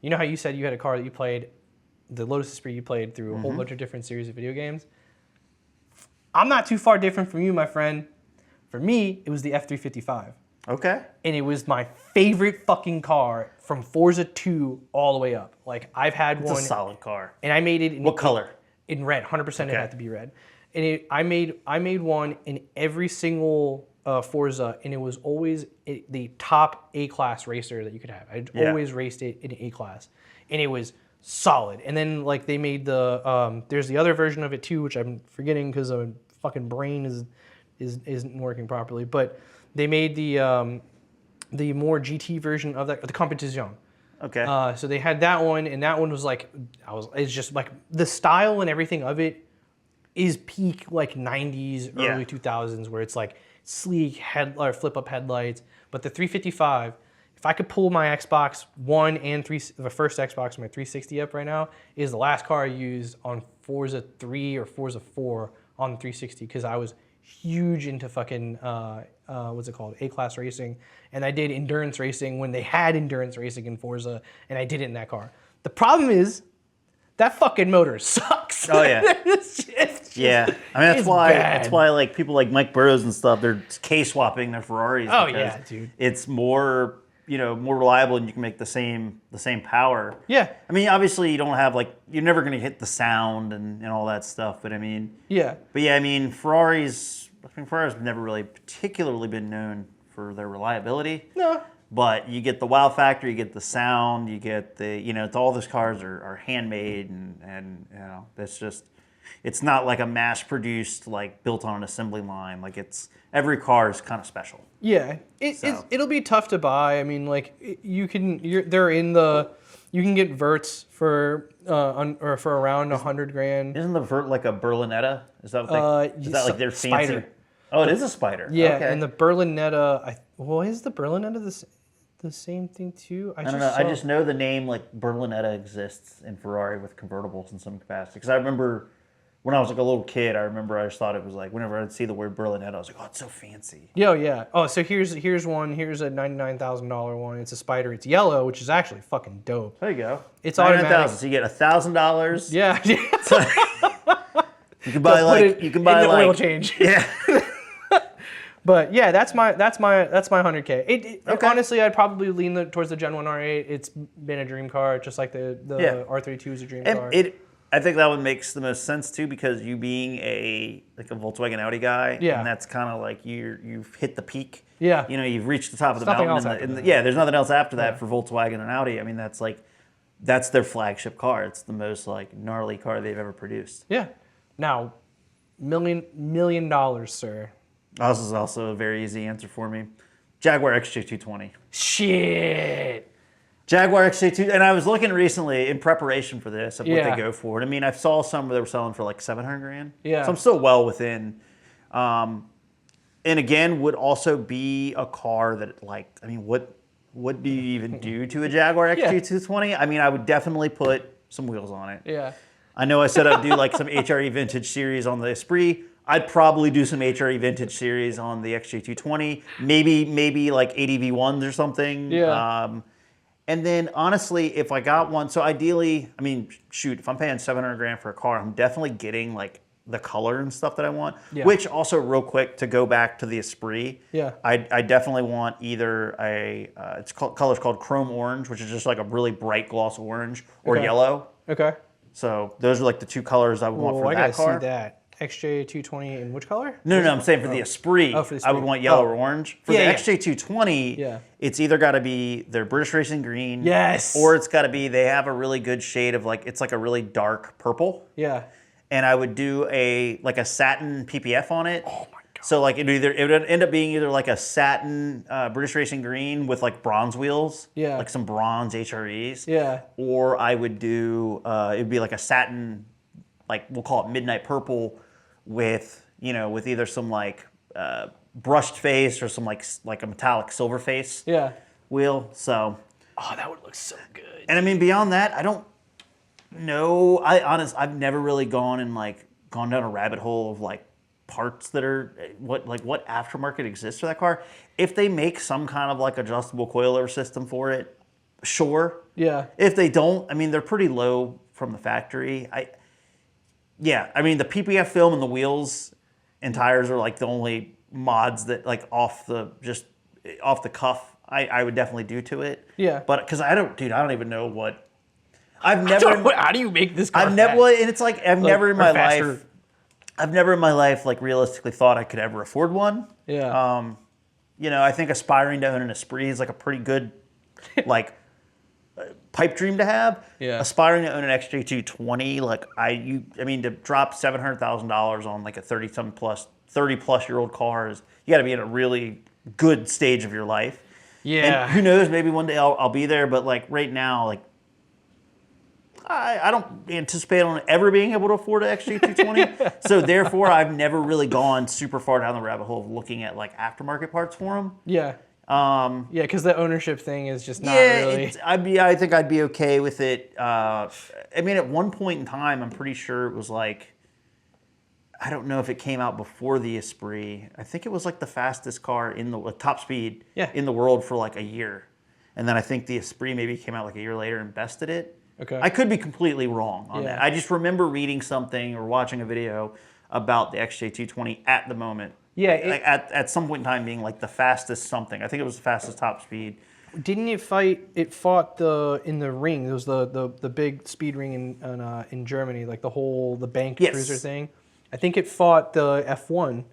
You know how you said you had a car that you played, the Lotus Esprit you played through a whole bunch of different series of video games. I'm not too far different from you, my friend. For me, it was the F355. Okay. And it was my favorite fucking car from Forza 2 all the way up. Like, I've had It's one. a solid car. And I made it in What color? In red. 100% it Okay. had to be red. And I made one in every single Forza, and it was always the top A-class racer that you could have. I'd Yeah. always raced it in A-class. And it was solid. And then, like, they made there's the other version of it, too, which I'm forgetting because my fucking brain isn't working properly. But they made the more GT version of that, the Competition. Okay. So they had that one, and that one was like, it's just like the style and everything of it is peak like 90s, Yeah. early 2000s, where it's like sleek flip up headlights. But the 355, if I could pull my Xbox One and the first Xbox, my 360 up right now, is the last car I used on Forza 3 or Forza 4 on the 360 because I was huge into fucking what's it called, A-class racing, and I did endurance racing when they had endurance racing in Forza, and I did it in that car. The problem is that fucking motor sucks. Oh, yeah. It's just- Yeah, I mean it's bad. that's why like people like Mike Burrows and stuff, they're K swapping their Ferraris. Oh, because yeah, dude. It's more more reliable and you can make the same power. Yeah. I mean, obviously you don't have you're never going to hit the sound and all that stuff, but I mean, Yeah. but yeah, I mean, Ferrari's never really particularly been known for their reliability. No. But you get the wow factor, you get the sound, you get it's all those cars are handmade and that's just, it's not like a mass produced, like built on an assembly line. Like every car is kind of special. Yeah. It'll be tough to buy. I mean, like you can get Verts for for around $100,000. Isn't the Vert like a Berlinetta? Is that what is that like their fancy? Spider. Oh, it is a Spider. Yeah, Okay. and the Berlinetta. Is the Berlinetta the same thing too? I don't know. I just know the name like Berlinetta exists in Ferrari with convertibles in some capacity. Because I remember when I was like a little kid, I just thought it was like whenever I'd see the word Berlinetta, I was like, oh, it's so fancy. Yeah. Oh, so here's one. Here's a $99,000 one. It's a Spider. It's yellow, which is actually fucking dope. There you go. It's $99,000. automatic. So you get $1,000. Yeah. You can buy oil change. Yeah. But yeah, that's my 100K. Okay. Honestly, I'd probably lean towards the Gen 1 R8. It's been a dream car, just like the R32 is a dream car. I think that one makes the most sense too, because you being a Volkswagen Audi guy, Yeah. and that's kind of like you've hit the peak. Yeah. You've reached the top of the nothing mountain. else after that. Yeah, there's nothing else after that for Volkswagen and Audi. I mean, that's their flagship car. It's the most gnarly car they've ever produced. Yeah. Now, million dollars, sir. This is also a very easy answer for me. Jaguar XJ220. Shit. Jaguar XJ2, and I was looking recently in preparation for this of what Yeah. they go for. And I mean, I saw some where they were selling for like $700,000. Yeah. So I'm still well within. And again, would also be a car that what do you even do to a Jaguar XJ220? I mean, I would definitely put some wheels on it. Yeah. I know I said I'd do like some HRE vintage series on the Esprit. I'd probably do some HRE vintage series on the XJ220. Maybe like ADV1s or something. Yeah. And then honestly, if I got one, so ideally, I mean, shoot, if I'm paying $700,000 for a car, I'm definitely getting like the color and stuff that I want. Yeah. Which also, real quick, to go back to the Esprit, Yeah. I definitely want either color's called Chrome Orange, which is just like a really bright gloss orange, or Okay. yellow. Okay. So those are like the two colors I would want for I that gotta car. see that. XJ220 in which color? No, I'm saying for the Esprit, Oh, for the I would Esprit. want yellow Oh. or orange. For Yeah, the yeah. XJ220, Yeah. it's either got to be their British Racing Green, Yes. or it's got to be, they have a really good shade of it's like a really dark purple. Yeah. And I would do a satin PPF on it. Oh my god. So it would end up being either like a satin British Racing Green with like bronze wheels, Yeah. like some bronze HREs. Yeah. Or I would do it'd be like a satin, we'll call it midnight purple, with either some brushed face or some like a metallic silver face Yeah. wheel. So, Oh, that would look so good. and I mean beyond that, I don't know. I've never really gone down a rabbit hole of parts that are what aftermarket exists for that car. If they make some kind of adjustable coilover system for it, sure. Yeah. If they don't, I mean they're pretty low from the factory. I mean the PPF film and the wheels and tires are the only mods that off the cuff I would definitely do to it. Yeah. But because I don't even know what I've never. How do you make this car? I've never. fast? Well, and it's I've never in or my faster. life. I've never in my life realistically thought I could ever afford one. Yeah. I think aspiring to own an Esprit is a pretty good pipe dream to have. Yeah. Aspiring to own an XJ220, I mean to drop $700,000 on a 30 plus year old car is, you got to be in a really good stage of your life. Yeah. And who knows, maybe one day I'll be there, but right now, I don't anticipate on ever being able to afford an XJ220. So therefore, I've never really gone super far down the rabbit hole of looking at aftermarket parts for them. Yeah. Yeah, because the ownership thing is just not really. I think I'd be okay with it. I mean, at one point in time, I'm pretty sure it was I don't know if it came out before the Esprit. I think it was the fastest car in the top speed in the world for a year. And then I think the Esprit maybe came out a year later and bested it. Okay. I could be completely wrong on Yeah. that. I just remember reading something or watching a video about the XJ220 at the moment. Yeah, at some point in time being the fastest something. I think it was the fastest top speed. didn't it fight? It fought in the ring. It was the big speed ring in Germany, like the bank Yes. cruiser thing. I think it fought the F1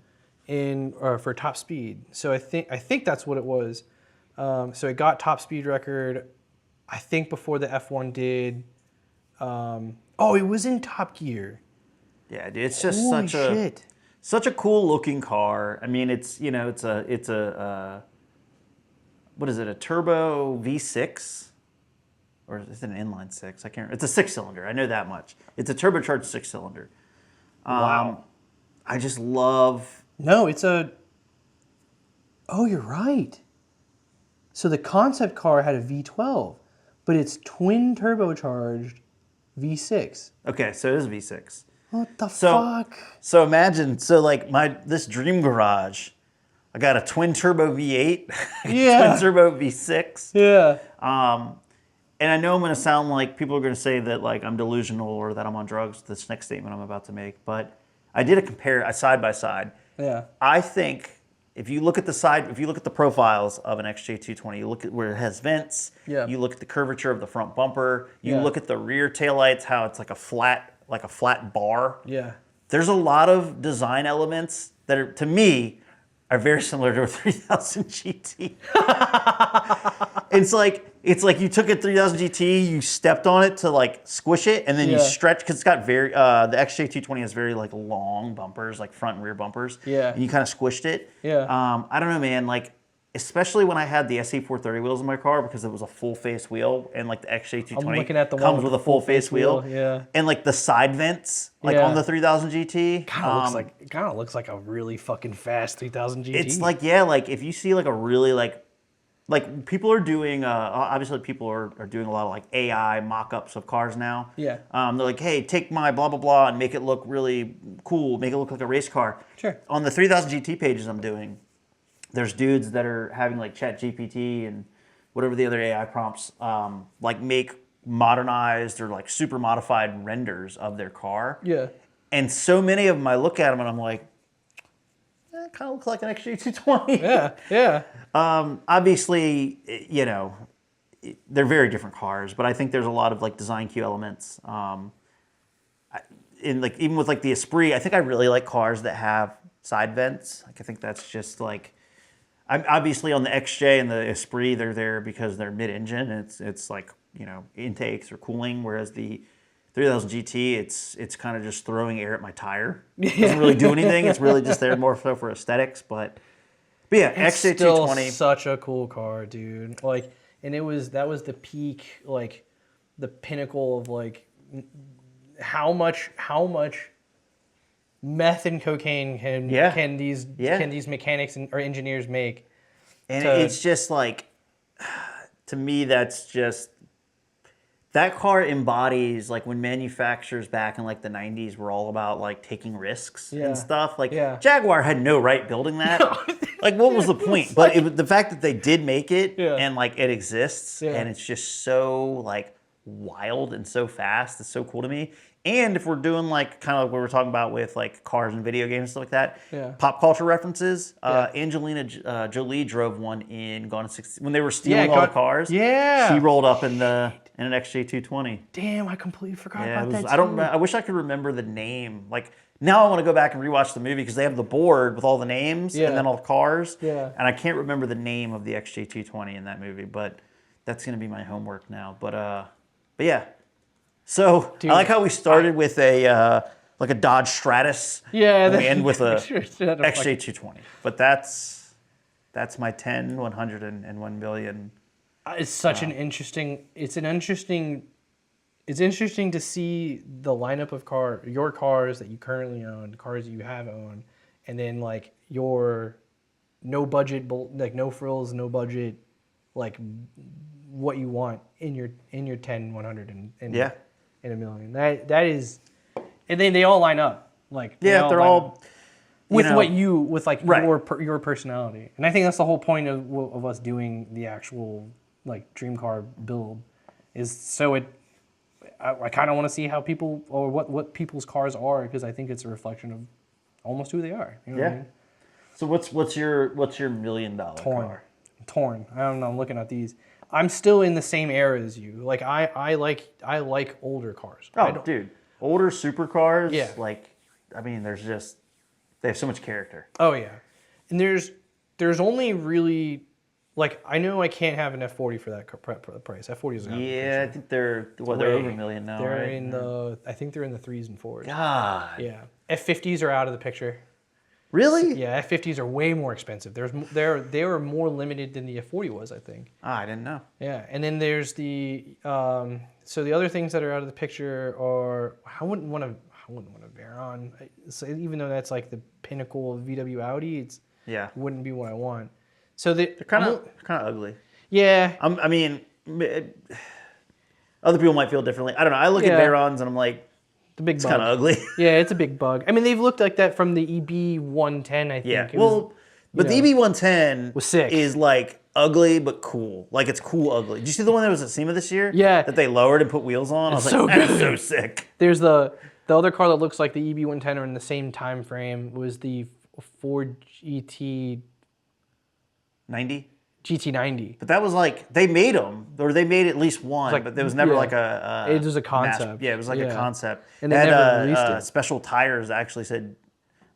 for top speed. So I think that's what it was. So it got top speed record. I think before the F1 did. It was in Top Gear. Yeah, dude, it's just Holy shit. such a cool looking car. I mean, it's a what is it? A turbo V6, or is it an inline six? I can't. It's a 6-cylinder. I know that much. It's a turbocharged 6-cylinder. Wow. I just love. No, it's a. Oh, you're right. So the concept car had a V12, but it's twin turbocharged V6. Okay, so it is V6. What the So- fuck? So imagine, this dream garage, I got a twin turbo V8, Yeah. twin turbo V6. Yeah. And I know I'm going to sound like people are going to say that like I'm delusional or that I'm on drugs. This next statement I'm about to make, but I did a side by side. Yeah. I think if you look at the profiles of an XJ220, you look at where it has vents. Yeah. You look at the curvature of the front bumper. You Yeah. look at the rear taillights, how it's like a flat bar. Yeah. There's a lot of design elements that are, to me, are very similar to a 3000 GT. It's like you took a 3000 GT, you stepped on it to like squish it, and then you Yeah. stretch because it's got the XJ220 has very like long bumpers, like front and rear bumpers. Yeah. And you kind of squished it. Yeah. I don't know, man. Like, especially when I had the SE430 wheels in my car because it was a full face wheel, and like the XJ220 I'm looking at the one comes with with the a full face wheel. Yeah. And like the side vents, like Yeah. on the 3000 GT. Kind of looks like a really fucking fast 3000 GT. It's like, yeah, like if you see like a really like people are doing, obviously people are doing a lot of like AI mock-ups of cars now. Yeah. They're like, hey, take my blah, blah, blah and make it look really cool, make it look like a race car. Sure. On the 3000 GT pages I'm doing, there's dudes that are having like ChatGPT and whatever the other AI prompts, like make modernized or like super modified renders of their car. Yeah. And so many of them, I look at them and I'm like, it kind of looks like an XJ220. Yeah. Yeah. Obviously, you know, they're very different cars, but I think there's a lot of like design cue elements. In like even with like the Esprit, I think I really like cars that have side vents. Like I think that's just like, I'm obviously on the XJ and the Esprit, they're there because they're mid-engine. It's like, you know, intakes or cooling, whereas the 3000 GT, it's kind of just throwing air at my tire. It doesn't really do anything. It's really just there more so for aesthetics. But yeah, It's still XJ220. such a cool car, dude. Like, and that was the peak, like, the pinnacle of like how much meth and cocaine can these mechanics or engineers make. And to- it's just like, to me, that's just, that car embodies like when manufacturers back in like the 90s were all about like taking risks Yeah. and stuff. Like Yeah. Jaguar had no right building that. Like what was the point? But the fact that they did make it Yeah. and like it exists Yeah. and it's just so like wild and so fast. It's so cool to me. And if we're doing like kind of like what we're talking about with like cars and video games and stuff like that, Yeah. pop culture references. Yeah. Angelina Jolie drove one in Gone in 60 when they were stealing all the cars. Yeah. She rolled up in an XJ220. Damn, I completely forgot Yeah, about that. I don't. too. I wish I could remember the name. Like now, I want to go back and rewatch the movie because they have the board with all the names Yeah. and then all the cars. Yeah. And I can't remember the name of the XJ220 in that movie, but that's gonna be my homework now. But yeah. So Dude, I like how we started with a like a Dodge Stratus. Yeah, And we end with a Stratus. XJ220. But that's my 10, 100, and 1 million. It's such an interesting. It's interesting to see the lineup of your cars that you currently own, cars that you have owned, and then like your no budget, like no frills, no budget, like what you want in your 10, 100, and Yeah. and a million. That is, and then they all line up. Like Yeah, they're line all up with know, with like Right. your personality, and I think that's the whole point of us doing the actual like dream car build, is so I kind of want to see how people or what people's cars are, because I think it's a reflection of almost who they are. You know what I Yeah. mean? So what's your $1 million Torn. car? Torn. I don't know. I'm looking at these. I'm still in the same era as you. Like I like older cars. I Oh, don't- dude, older supercars. Yeah. Like, I mean, they have so much character. Oh yeah, and there's only really like I know I can't have an F40 for that price. F40 is Yeah, I think they're they're over $1 million now, They're right? in the I think they're in the 3s and 4s. God. Yeah, F50s are out of the picture. Really? Yeah, F50s are way more expensive. They were more limited than the F40 was, I think. Ah, I didn't know. Yeah, and then there's the so the other things that are out of the picture are I wouldn't want a Veyron, so even though that's like the pinnacle of VW Audi, it Yeah. wouldn't be what I want. So they're Kind of ugly. yeah. I mean, other people might feel differently. I don't know. I look at Yeah. Veyrons and I'm like, The big it's bug. kind of ugly. Yeah, it's a big bug. I mean, they've looked like that from the EB110, I think. Yeah. It was- Well, but the know, EB110 was sick. is like ugly but cool. Like it's cool ugly. Did you see the one that was at SEMA this year? Yeah. That they lowered and put wheels on? I was It's like, so that's good. so sick. there's the other car that looks like the EB110 or in the same time frame was the Ford GT90. But that was like, they made them, or they made at least one, like- but there was never yeah. like a It was a concept. Yeah, it was like a Yeah. concept. And they It had, never released it. Special tires that actually said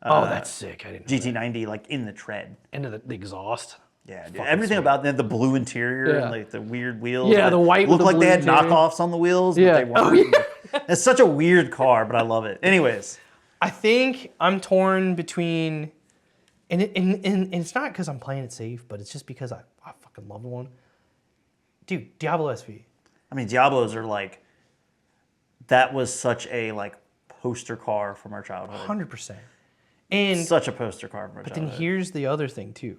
Oh, that's sick. I didn't know that. GT90 like in the tread. And the exhaust. Yeah, dude. Fucking Everything sweet. about the blue interior Yeah. and like the weird wheels. Yeah, that the white with looked the like blue they had interior. knockoffs on the wheels, Yeah. but they Oh, weren't. It's such a weird car, but I love it. Anyways, I think I'm torn between, and it's not because I'm playing it safe, but it's just because I fucking love the one. Dude, Diablo SV. I mean, Diablos are like, that was such a like poster car from our childhood. 100%. And Such a poster car from our but then childhood. here's the other thing too.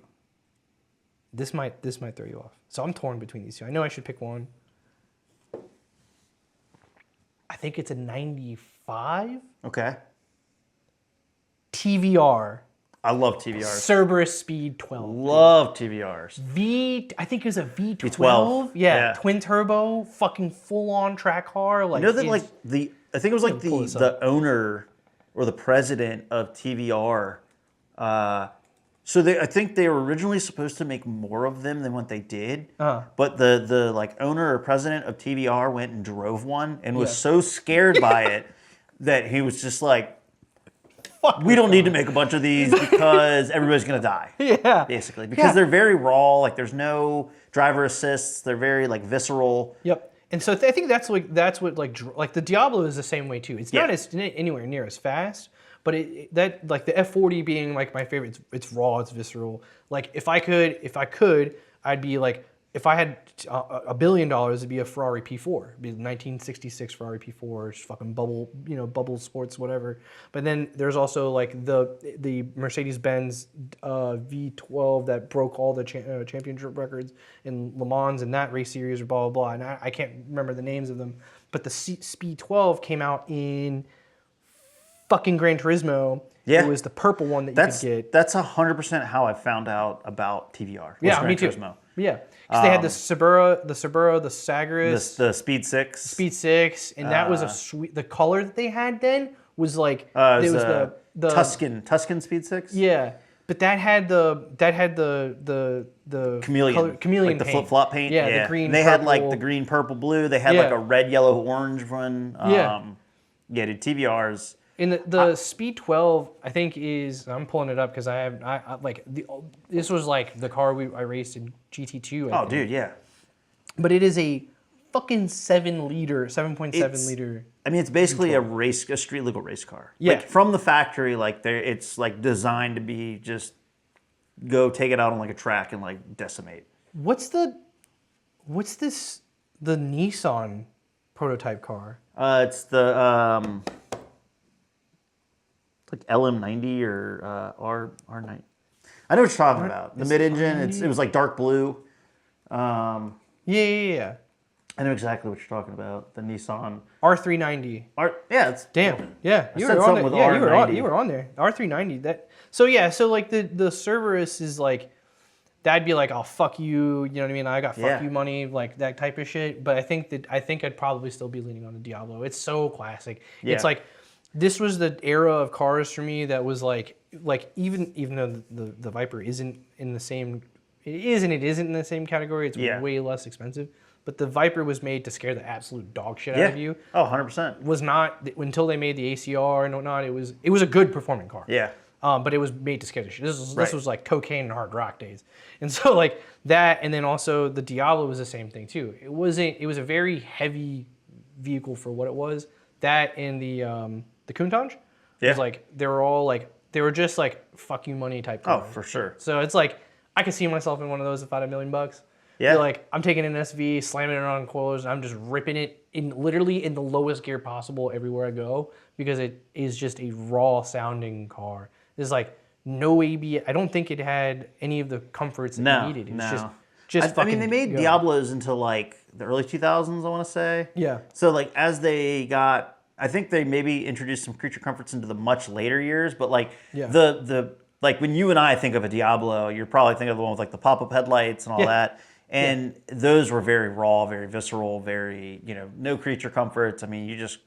This might throw you off. So I'm torn between these two. I know I should pick one. I think it's a 95 Okay. TVR I love TVRs. Cerberus Speed 12. Love TVRs. I think it was a V12. V12, Yeah, yeah. twin turbo, fucking full on track car. Like, You know that it's- like I think it was like Pull this the owner or the president of TVR. So I think they were originally supposed to make more of them than what they did. Uh-huh. But the like owner or president of TVR went and drove one and was Yeah. so scared by it that he was just like, Fuck we don't need to make a bunch of these because everybody's gonna die. Yeah. Basically, because Yeah. they're very raw. Like there's no driver assists. They're very like visceral. Yep. And so I think that's what like the Diablo is the same way too. It's not Yeah. as anywhere near as fast, but that like the F40 being like my favorite. It's raw. It's visceral. Like if I could, I'd be like if I had $1 billion, it'd be a Ferrari P4. It'd be a 1966 Ferrari P4, fucking bubble sports, whatever. But then there's also like the Mercedes-Benz V12 that broke all the championship records in Le Mans and that race series, or blah blah blah. And I can't remember the names of them. But the Speed 12 came out in fucking Gran Turismo. Yeah. It was the purple one that you That's could get. that's 100% how I found out about TVR. was Yeah, Gran me too. Turismo. Yeah, because they had the Subaru, the Sagres, The Speed 6. Speed 6, and that was a sweet. The color that they had then was like It it was the Tuscan Speed 6. yeah, but that had the Chameleon, chameleon like the paint. flip flop paint. Yeah, the green. And they had like purple. the green, purple, blue. They had like Yeah. a red, yellow, orange one. Yeah. Yeah, dude, TVRs. And the Speed 12, I think is I'm pulling it up because I like this was like the car I raced in GT2. I Oh, think. dude, yeah. But it is a fucking 7.7 It's- liter. I mean, it's basically a street legal race car. Yeah. Like from the factory, like it's like designed to be just go take it out on like a track and like decimate. What's this? The Nissan prototype car. It's the like LM90 or R9. I know what you're talking about. The mid-engine. It was like dark blue. Yeah. I know exactly what you're talking about. The Nissan. R390. Yeah, it's Damn. Yeah, I said something with Yeah, R90. you were on there. R390. So like the Cerberus is like that'd be like, oh fuck you, you know what I mean? I got fuck Yeah. you money, like that type of shit. But I think I'd probably still be leaning on the Diablo. It's so classic. Yeah. It's like this was the era of cars for me that was like even though the Viper isn't in the same it is and it isn't in the same category. It's Yeah. way less expensive. But the Viper was made to scare the absolute dog shit out Yeah. of you. Oh, 100%. Was not until they made the ACR and whatnot. It was a good performing car. Yeah. But it was made to scare the shit. This Right. was like cocaine and hard rock days, and so like that, and then also the Diablo was the same thing too. It wasn't. It was a very heavy vehicle for what it was. That and the Countach, Yeah. was like they were just like fuck you money type. Oh, cars. for sure. So it's like I could see myself in one of those if I had $1 million. Yeah. Be like I'm taking an SV, slamming it on coilers, and I'm just ripping it literally in the lowest gear possible everywhere I go because it is just a raw sounding car. There's like no ABS. I don't think it had any of the comforts that No, you needed. It was no. just I fucking. mean, they made go. Diablos until like the early 2000s, I want to say. Yeah. So like as they got, I think they maybe introduced some creature comforts into the much later years, but like Yeah. the like when you and I think of a Diablo, you're probably thinking of the one with like the pop-up headlights and all Yeah. that. And those were very raw, very visceral, very, no creature comforts. I mean, you just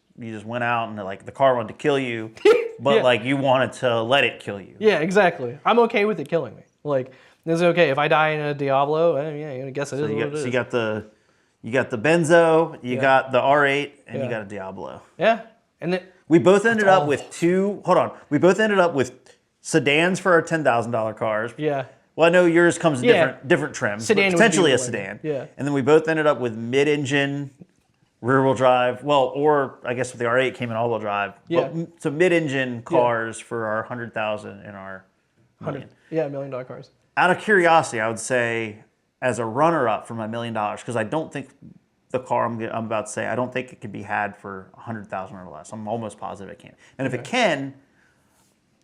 went out and like the car wanted to kill you, but Yeah. like you wanted to let it kill you. Yeah, exactly. I'm okay with it killing me. Like it's okay if I die in a Diablo. Yeah, I guess it is So what it is. you got the Benzo, you Yeah. got the R8, and Yeah. you got a Diablo. Yeah, and then We both ended up all- with two. Hold on. We both ended up with sedans for our $10,000 cars. yeah, Well, I know yours comes in Yeah. different trims. Sedan would Potentially be a like- sedan. yeah. And then we both ended up with mid-engine, rear-wheel drive. Well, or I guess with the R8 came in all-wheel drive. Yeah. But, so mid-engine cars for our 100,000 and our million. $100 million cars. Out of curiosity, I would say as a runner-up for my $1 million, because I don't think the car I'm about to say, I don't think it can be had for 100,000 or less. I'm almost positive it can. And if it can,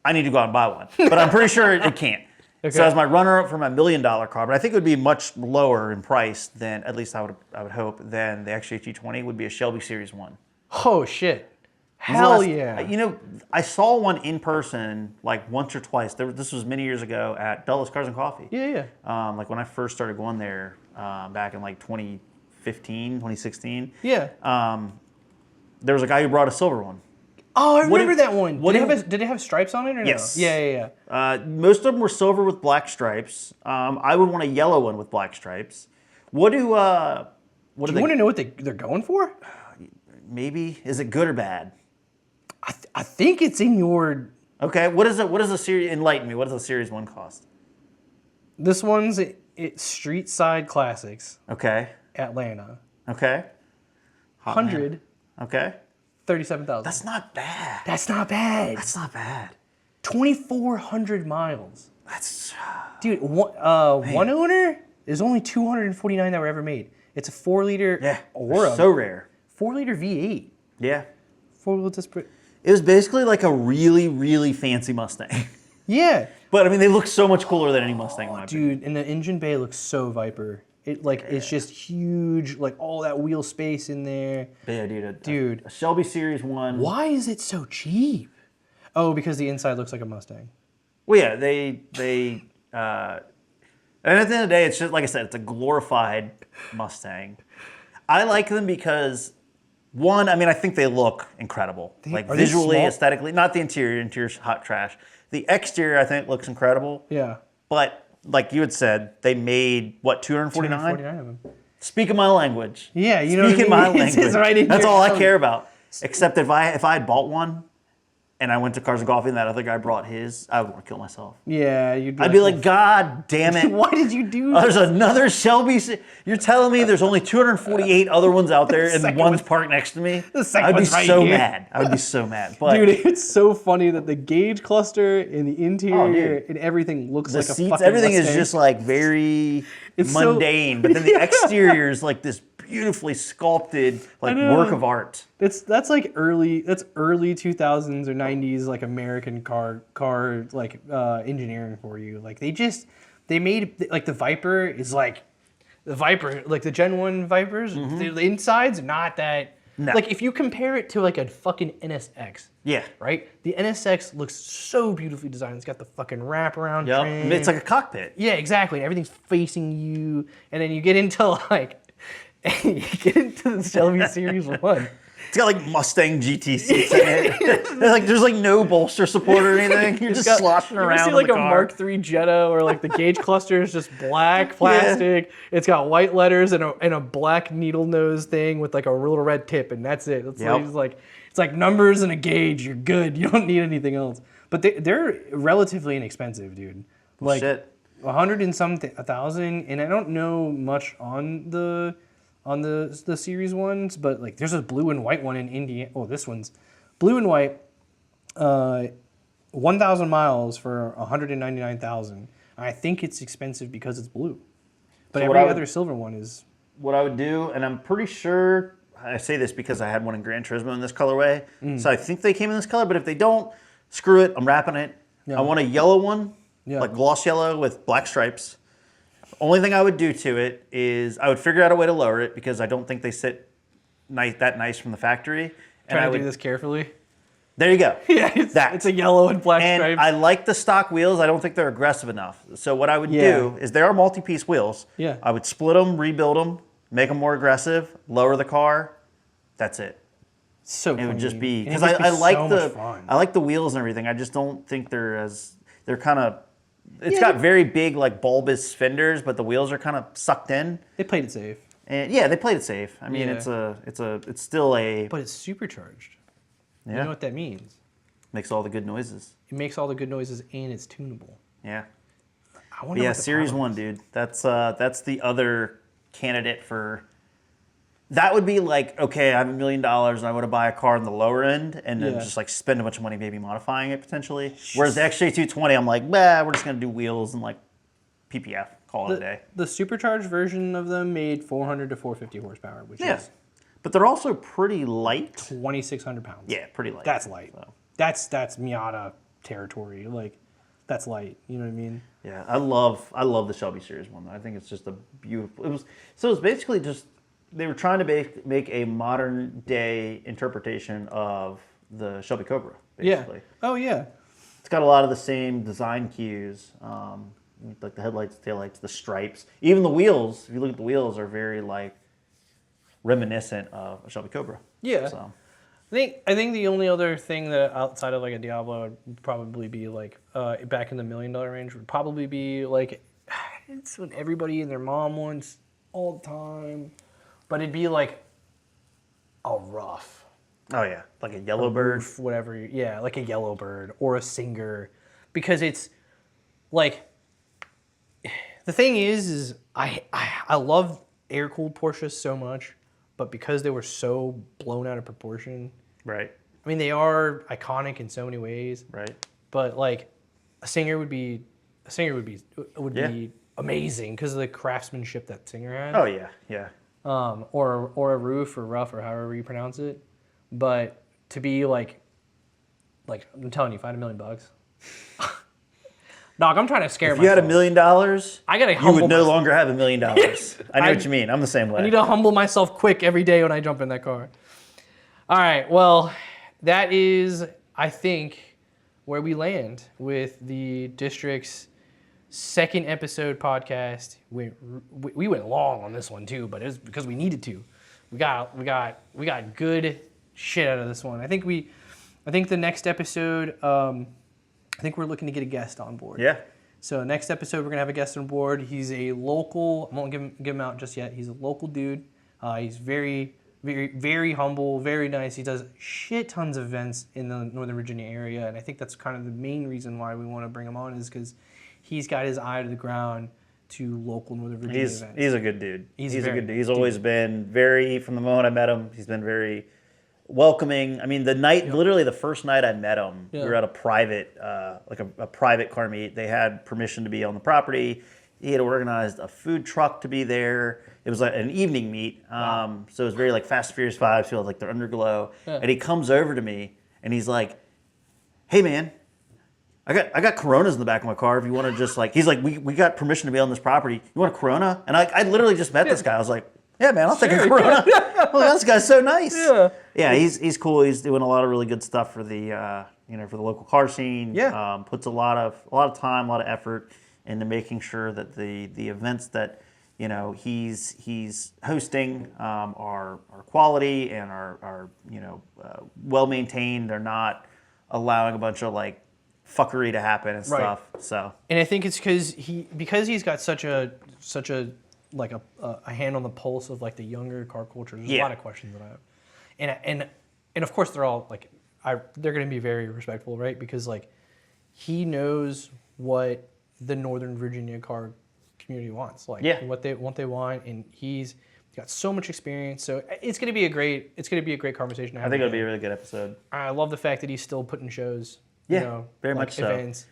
I need to go out and buy one. But I'm pretty sure it can't. Okay. So as my runner-up for my $1 million car, but I think it would be much lower in price than, at least I would hope, than the XJ220 would be a Shelby Series 1. Oh shit! When's the Hell last- yeah! I saw one in person like once or twice. This was many years ago at Dulles Cars and Coffee. Yeah. Like when I first started going there back in like 2015, 2016. Yeah. There was a guy who brought a silver one. Oh, I what remember do- that one. what Did it have stripes on it or Yes. no? Yeah. Most of them were silver with black stripes. I would want a yellow one with black stripes. What do Do you want to know what they're going for? maybe is it good or bad? I think it's in your. Okay, what is the series? Enlighten me. What does the Series 1 cost? This one's it's Street Side Classics, Okay, Atlanta. okay, Hot man. 137,000. Okay, that's not bad. That's not bad. That's not bad. 2,400 miles. That's Dude, one owner, there's only 249 that were ever made. It's a 4-liter yeah, Aura, so rare. 4-liter V8. Yeah, 4-wheel disc brake. it was basically like a really, really fancy Mustang. Yeah, But I mean, they look so much cooler than any Mustang. in my opinion. dude, and the engine bay looks so Viper. It's just huge, like all that wheel space in there. But yeah, Dude. a Shelby Series 1. Why is it so cheap? Oh, because the inside looks like a Mustang. Well, yeah, they and at the end of the day, it's just like I said, it's a glorified Mustang. I like them because one, I mean, I think they look incredible, like are they visually, small? aesthetically. Not the interior; interior's hot trash. The exterior, I think, looks incredible. Yeah. But like you had said, they made what 249. 249 of them. Speaking my language. Yeah, you know what I Speaking mean? my It's language. right in That's your all I tongue. care about. Except if I had bought one, and I went to Cars and Coffee, and that other guy brought his, I would want to kill myself. Yeah, you'd I'd be like, God damn it. why did you do There's another Shelby. You're telling me there's only 248 other ones out there, and second one's one- parked next to me? the second I'd be one's right so here. mad. I would be so mad. But Dude, it's so funny that the gauge cluster and the interior dude. and everything looks the like a seats, fucking everything is Mustang. just like very It's so- mundane. But then the exterior is like this beautifully sculpted, like know. work of art. That's like early 2000s or 90s like American car like engineering for you. Like they made like the Viper is like the Viper, like the Gen 1 Vipers, the inside's not that No. like if you compare it to like a fucking NSX, Yeah. right? The NSX looks so beautifully designed. It's got the fucking wraparound Yep. trim. It's like a cockpit. Yeah, exactly. Everything's facing you, and then you get into like, you get into the Shelby Series 1, It's got like Mustang GT seats in it. There's like no bolster support or anything. You're just sloshing You ever around see in like the a car. Mark III Jetta where like the gauge cluster is just black plastic. It's got white letters and a black needle nose thing with like a little red tip, and that's it. It's Yep. like it's like numbers and a gauge. You're good. You don't need anything else. But they're relatively inexpensive, dude. Like Shit. 100 and some thousand, and I don't know much on the series ones, but like there's a blue and white one in Indiana. Oh, this one's blue and white, 1,000 miles for 199,000. I think it's expensive because it's blue, but So what every I would- other silver one is. What I would do, and I'm pretty sure I say this because I had one in Gran Turismo in this colorway, so I think they came in this color. But if they don't, screw it. I'm wrapping it. Yeah. I want a yellow one, Yeah. like gloss yellow with black stripes. Only thing I would do to it is I would figure out a way to lower it because I don't think they sit that nice from the factory. And Trying I to would, do this carefully. There you go. Yeah, it's a yellow and black And stripes. I like the stock wheels. I don't think they're aggressive enough. So what I would Yeah. do is they are multi-piece wheels. Yeah. I would split them, rebuild them, make them more aggressive, lower the car. That's it. So It would just be clean. And because it'd I just be like so much fun. I like the wheels and everything. I just don't think they're kind of. It's got very big like bulbous fenders, but the wheels are kind of sucked in. They played it safe, And yeah, they played it safe. I mean, Yeah. it's still a but it's supercharged. You yeah know what that means? makes all the good noises. It makes all the good noises and it's tunable. Yeah. I But wonder yeah, what the Series power 1, is. dude. That's the other candidate for. That would be like, okay, I have $1 million and I want to buy a car on the lower end and then Yeah. just like spend a bunch of money maybe modifying it potentially. Whereas the XJ220, I'm like, bah, we're just going to do wheels and like PPF, call it a day. The supercharged version of them made 400 to 450 horsepower, which Yeah. is But they're also pretty light. 2,600 pounds. Yeah, pretty light. That's light. So, That's Miata territory. Like, that's light. You know what I mean? yeah, I love the Shelby Series 1. I think it's just a beautiful. It was basically just they were trying to make a modern day interpretation of the Shelby Cobra. Basically. Yeah. Oh yeah. It's got a lot of the same design cues, like the headlights, taillights, the stripes, even the wheels. If you look at the wheels, are very like reminiscent of a Shelby Cobra. Yeah. So I think the only other thing that outside of like a Diablo would probably be like back in the $1 million range would probably be like it's what everybody and their mom wants all the time, but it'd be like a rough. oh yeah, like a Yellowbird. Roof, whatever. Yeah, like a Yellowbird or a Singer, because it's like the thing is I love air cooled Porsches so much, but because they were so blown out of proportion. Right. I mean, they are iconic in so many ways, Right. but like a Singer would be Yeah. be amazing because of the craftsmanship that Singer had. Oh yeah. Yeah. Or a Roof or Rough or however you pronounce it. But to be like I'm telling you, if I had $1 million, dog, I'm trying to scare If you had $1 million, I gotta you humble would no myself. longer have $1 million. I know what you mean. I'm the same way. I need to humble myself quick every day when I jump in that car. All right, well, that is, I think, where we land with the district's second episode podcast. We went long on this one too, but it was because we needed to. We got good shit out of this one. I think the next episode, I think we're looking to get a guest on board. Yeah. So next episode, we're gonna have a guest on board. He's a local. I won't give him out just yet. He's a local dude. He's very, very, very humble, very nice. He does shit tons of events in the Northern Virginia area, and I think that's kind of the main reason why we want to bring him on is because he's got his eye to the ground to local Northern Virginia events. He's a good dude. He's a very good dude. He's dude. always been very, from the moment I met him, he's been very welcoming. I mean, literally the first night I met him, we were at a private, like a private car meet. They had permission to be on the property. He had organized a food truck to be there. It was like an evening meet. So it was very like Fast and Furious vibes, feel like they're underglow. Yeah. And he comes over to me and he's like, "Hey man, I got Coronas in the back of my car. If you want to just like," he's like, we got permission to be on this property. You want a Corona? And I literally just met this guy. I was like, "Yeah, man, I'll take a Corona." Well, this guy's so nice. Yeah, he's cool. He's doing a lot of really good stuff for the for the local car scene. Yeah. Puts a lot of time, a lot of effort into making sure that the events that you know, he's hosting our quality and our you know, well maintained. They're not allowing a bunch of like fuckery to happen and Right. stuff. So And I think it's because he's got such a like a hand on the pulse of like the younger car culture. There's a Yeah. lot of questions that I have, and of course they're all like they're going to be very respectful, right? Because like he knows what the Northern Virginia car community wants, like Yeah. what they want, and he's got so much experience. So it's going to be a great conversation to have. I think with it'll be him. a really good episode. I love the fact that he's still putting shows. Yeah, very like much so. events.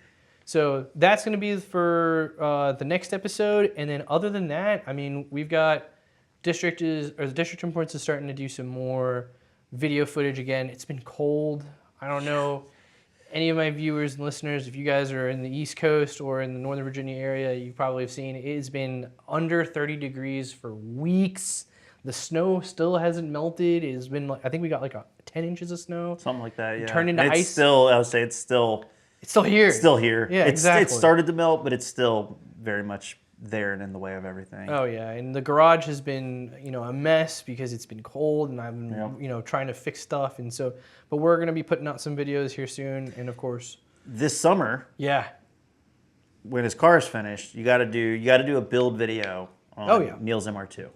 So that's going to be for the next episode, and then other than that, I mean, we've got the District Imports is starting to do some more video footage again. It's been cold. I don't know any of my viewers and listeners, if you guys are in the East Coast or in the Northern Virginia area, you probably have seen it has been under 30 degrees for weeks. The snow still hasn't melted. It has been like, I think we got like 10 inches of snow. Something like that, yeah. Turned into And it's ice. still, I would say it's still here. still here. Yeah, It exactly. started to melt, but it's still very much there and in the way of everything. Oh yeah, and the garage has been, a mess because it's been cold, and I've been, Yep. trying to fix stuff, and so. But we're gonna be putting out some videos here soon, and of course, This summer, yeah, when his car is finished, you got to do a build video on Oh, yeah. Neil's MR2,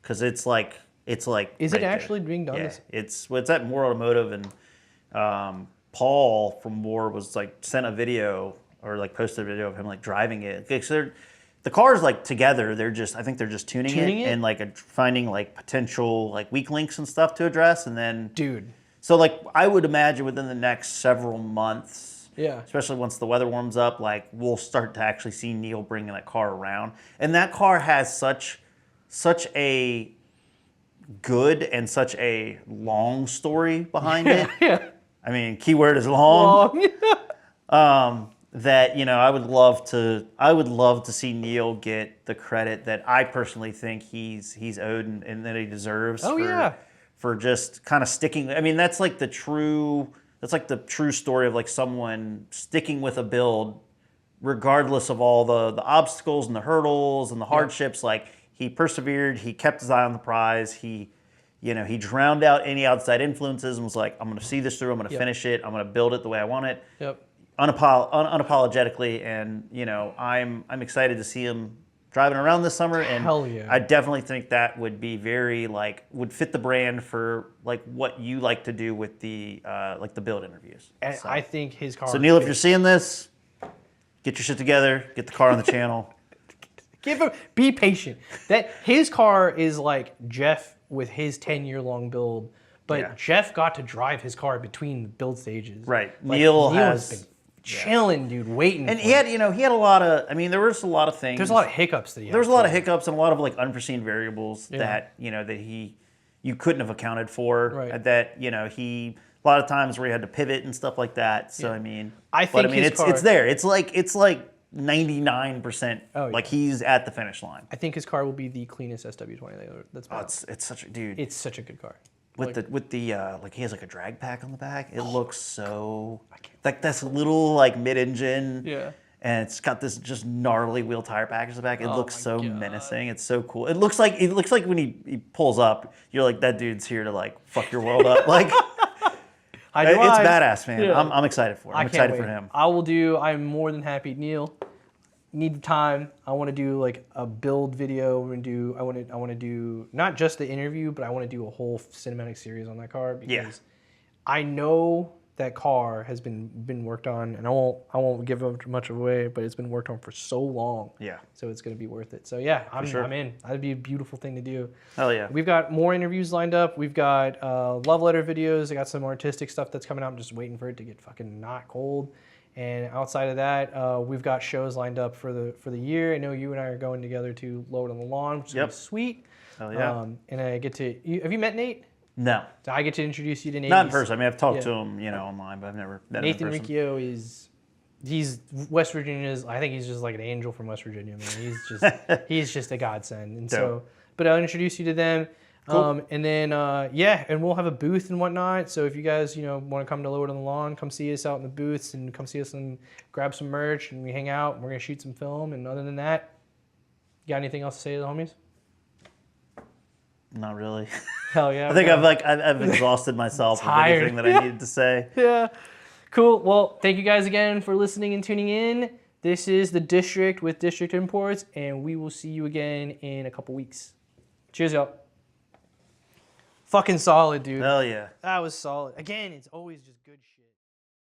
because it's like is right it there. actually being done? Yeah, This? it's at Moore Automotive, and Paul from Moore was like sent a video or like posted a video of him like driving it. Okay, so the cars like together, I think they're just tuning Tuning it it? and like finding like potential like weak links and stuff to address, and then Dude, so like I would imagine within the next several months, yeah, especially once the weather warms up, like we'll start to actually see Neil bringing that car around, and that car has such a good and such a long story behind it. yeah. I mean, keyword is long. Long. That I would love to see Neil get the credit that I personally think he's owed and that he deserves. Oh, yeah. For just kind of sticking. I mean, that's like the true story of like someone sticking with a build, regardless of all the obstacles and the hurdles and the hardships. Like he persevered. He kept his eye on the prize. He drowned out any outside influences and was like, I'm going to see this through. I'm going to finish it. I'm going to build it the way I want it. Yep. Unapologetically, and I'm excited to see him driving around this summer, and Hell yeah. I definitely think that would be very would fit the brand for like what you like to do with the the build interviews. And So- I think his car. so Neil, if you're seeing this, get your shit together, get the car on the channel. Be patient. That his car is like Jeff with his 10-year-long build, but Yeah. Jeff got to drive his car between the build stages. Right. Like, Neil has has- been chilling, dude, waiting. And for he it. had a lot of. I mean, there was a lot of things. There's a lot of hiccups that he. There was a lot of hiccups and a lot of like unforeseen variables Yeah. that you couldn't have accounted for. Right. That he a lot of times where he had to pivot and stuff like that. So Yeah. I mean, I think his it's car- there. It's like 99%. Oh, yeah. Like he's at the finish line. I think his car will be the cleanest SW20 that's been Oh, out. it's such a dude. It's such a good car. with like- the like he has like a drag pack on the back. It looks so can't- like that's little like mid-engine. Yeah. And it's got this just gnarly wheel tire package in the back. It Oh looks my so God. menacing. It's so cool. It looks like when he pulls up, you're like, that dude's here to like fuck your world up. Like I it's drive. badass, man. Yeah. I'm excited for it. I'm I can't excited wait. for him. I'm more than happy. Neil, need the time. I want to do like a build video. I want to do not just the interview, but I want to do a whole cinematic series on that car because Yeah. I know that car has been worked on, and I won't give much away, but it's been worked on for so long. Yeah. So it's gonna be worth it. So yeah, I'm sure. in. That'd be a beautiful thing to do. Hell yeah. We've got more interviews lined up. We've got love letter videos. I got some artistic stuff that's coming out. I'm just waiting for it to get fucking not cold. And outside of that, we've got shows lined up for the year. I know you and I are going together to Load on the Lawn, which is gonna be Yep. sweet. Hell yeah. And I get to. Have you met Nate? No. So I get to introduce you to Nate. Not in He's- person. I mean, I've talked Yeah. to him, online, but I've never met Nathan him in person. Riccio he's West Virginia's. I think he's just like an angel from West Virginia, man. He's just a godsend. And so, Dope. but I'll introduce you to them. Cool. And then and we'll have a booth and whatnot. So if you guys want to come to Lower on the Lawn, come see us out in the booths and come see us and grab some merch and we hang out. And we're gonna shoot some film. And other than that, Got anything else to say to the homies? Not really. Hell yeah. I think okay. I've exhausted myself with Tired. everything that I needed to say. Yeah. Cool. Well, thank you guys again for listening and tuning in. This is The District with District Imports, and we will see you again in a couple weeks. Cheers, y'all. Fucking solid, dude. Hell yeah. That was solid. Again, it's always just good shit.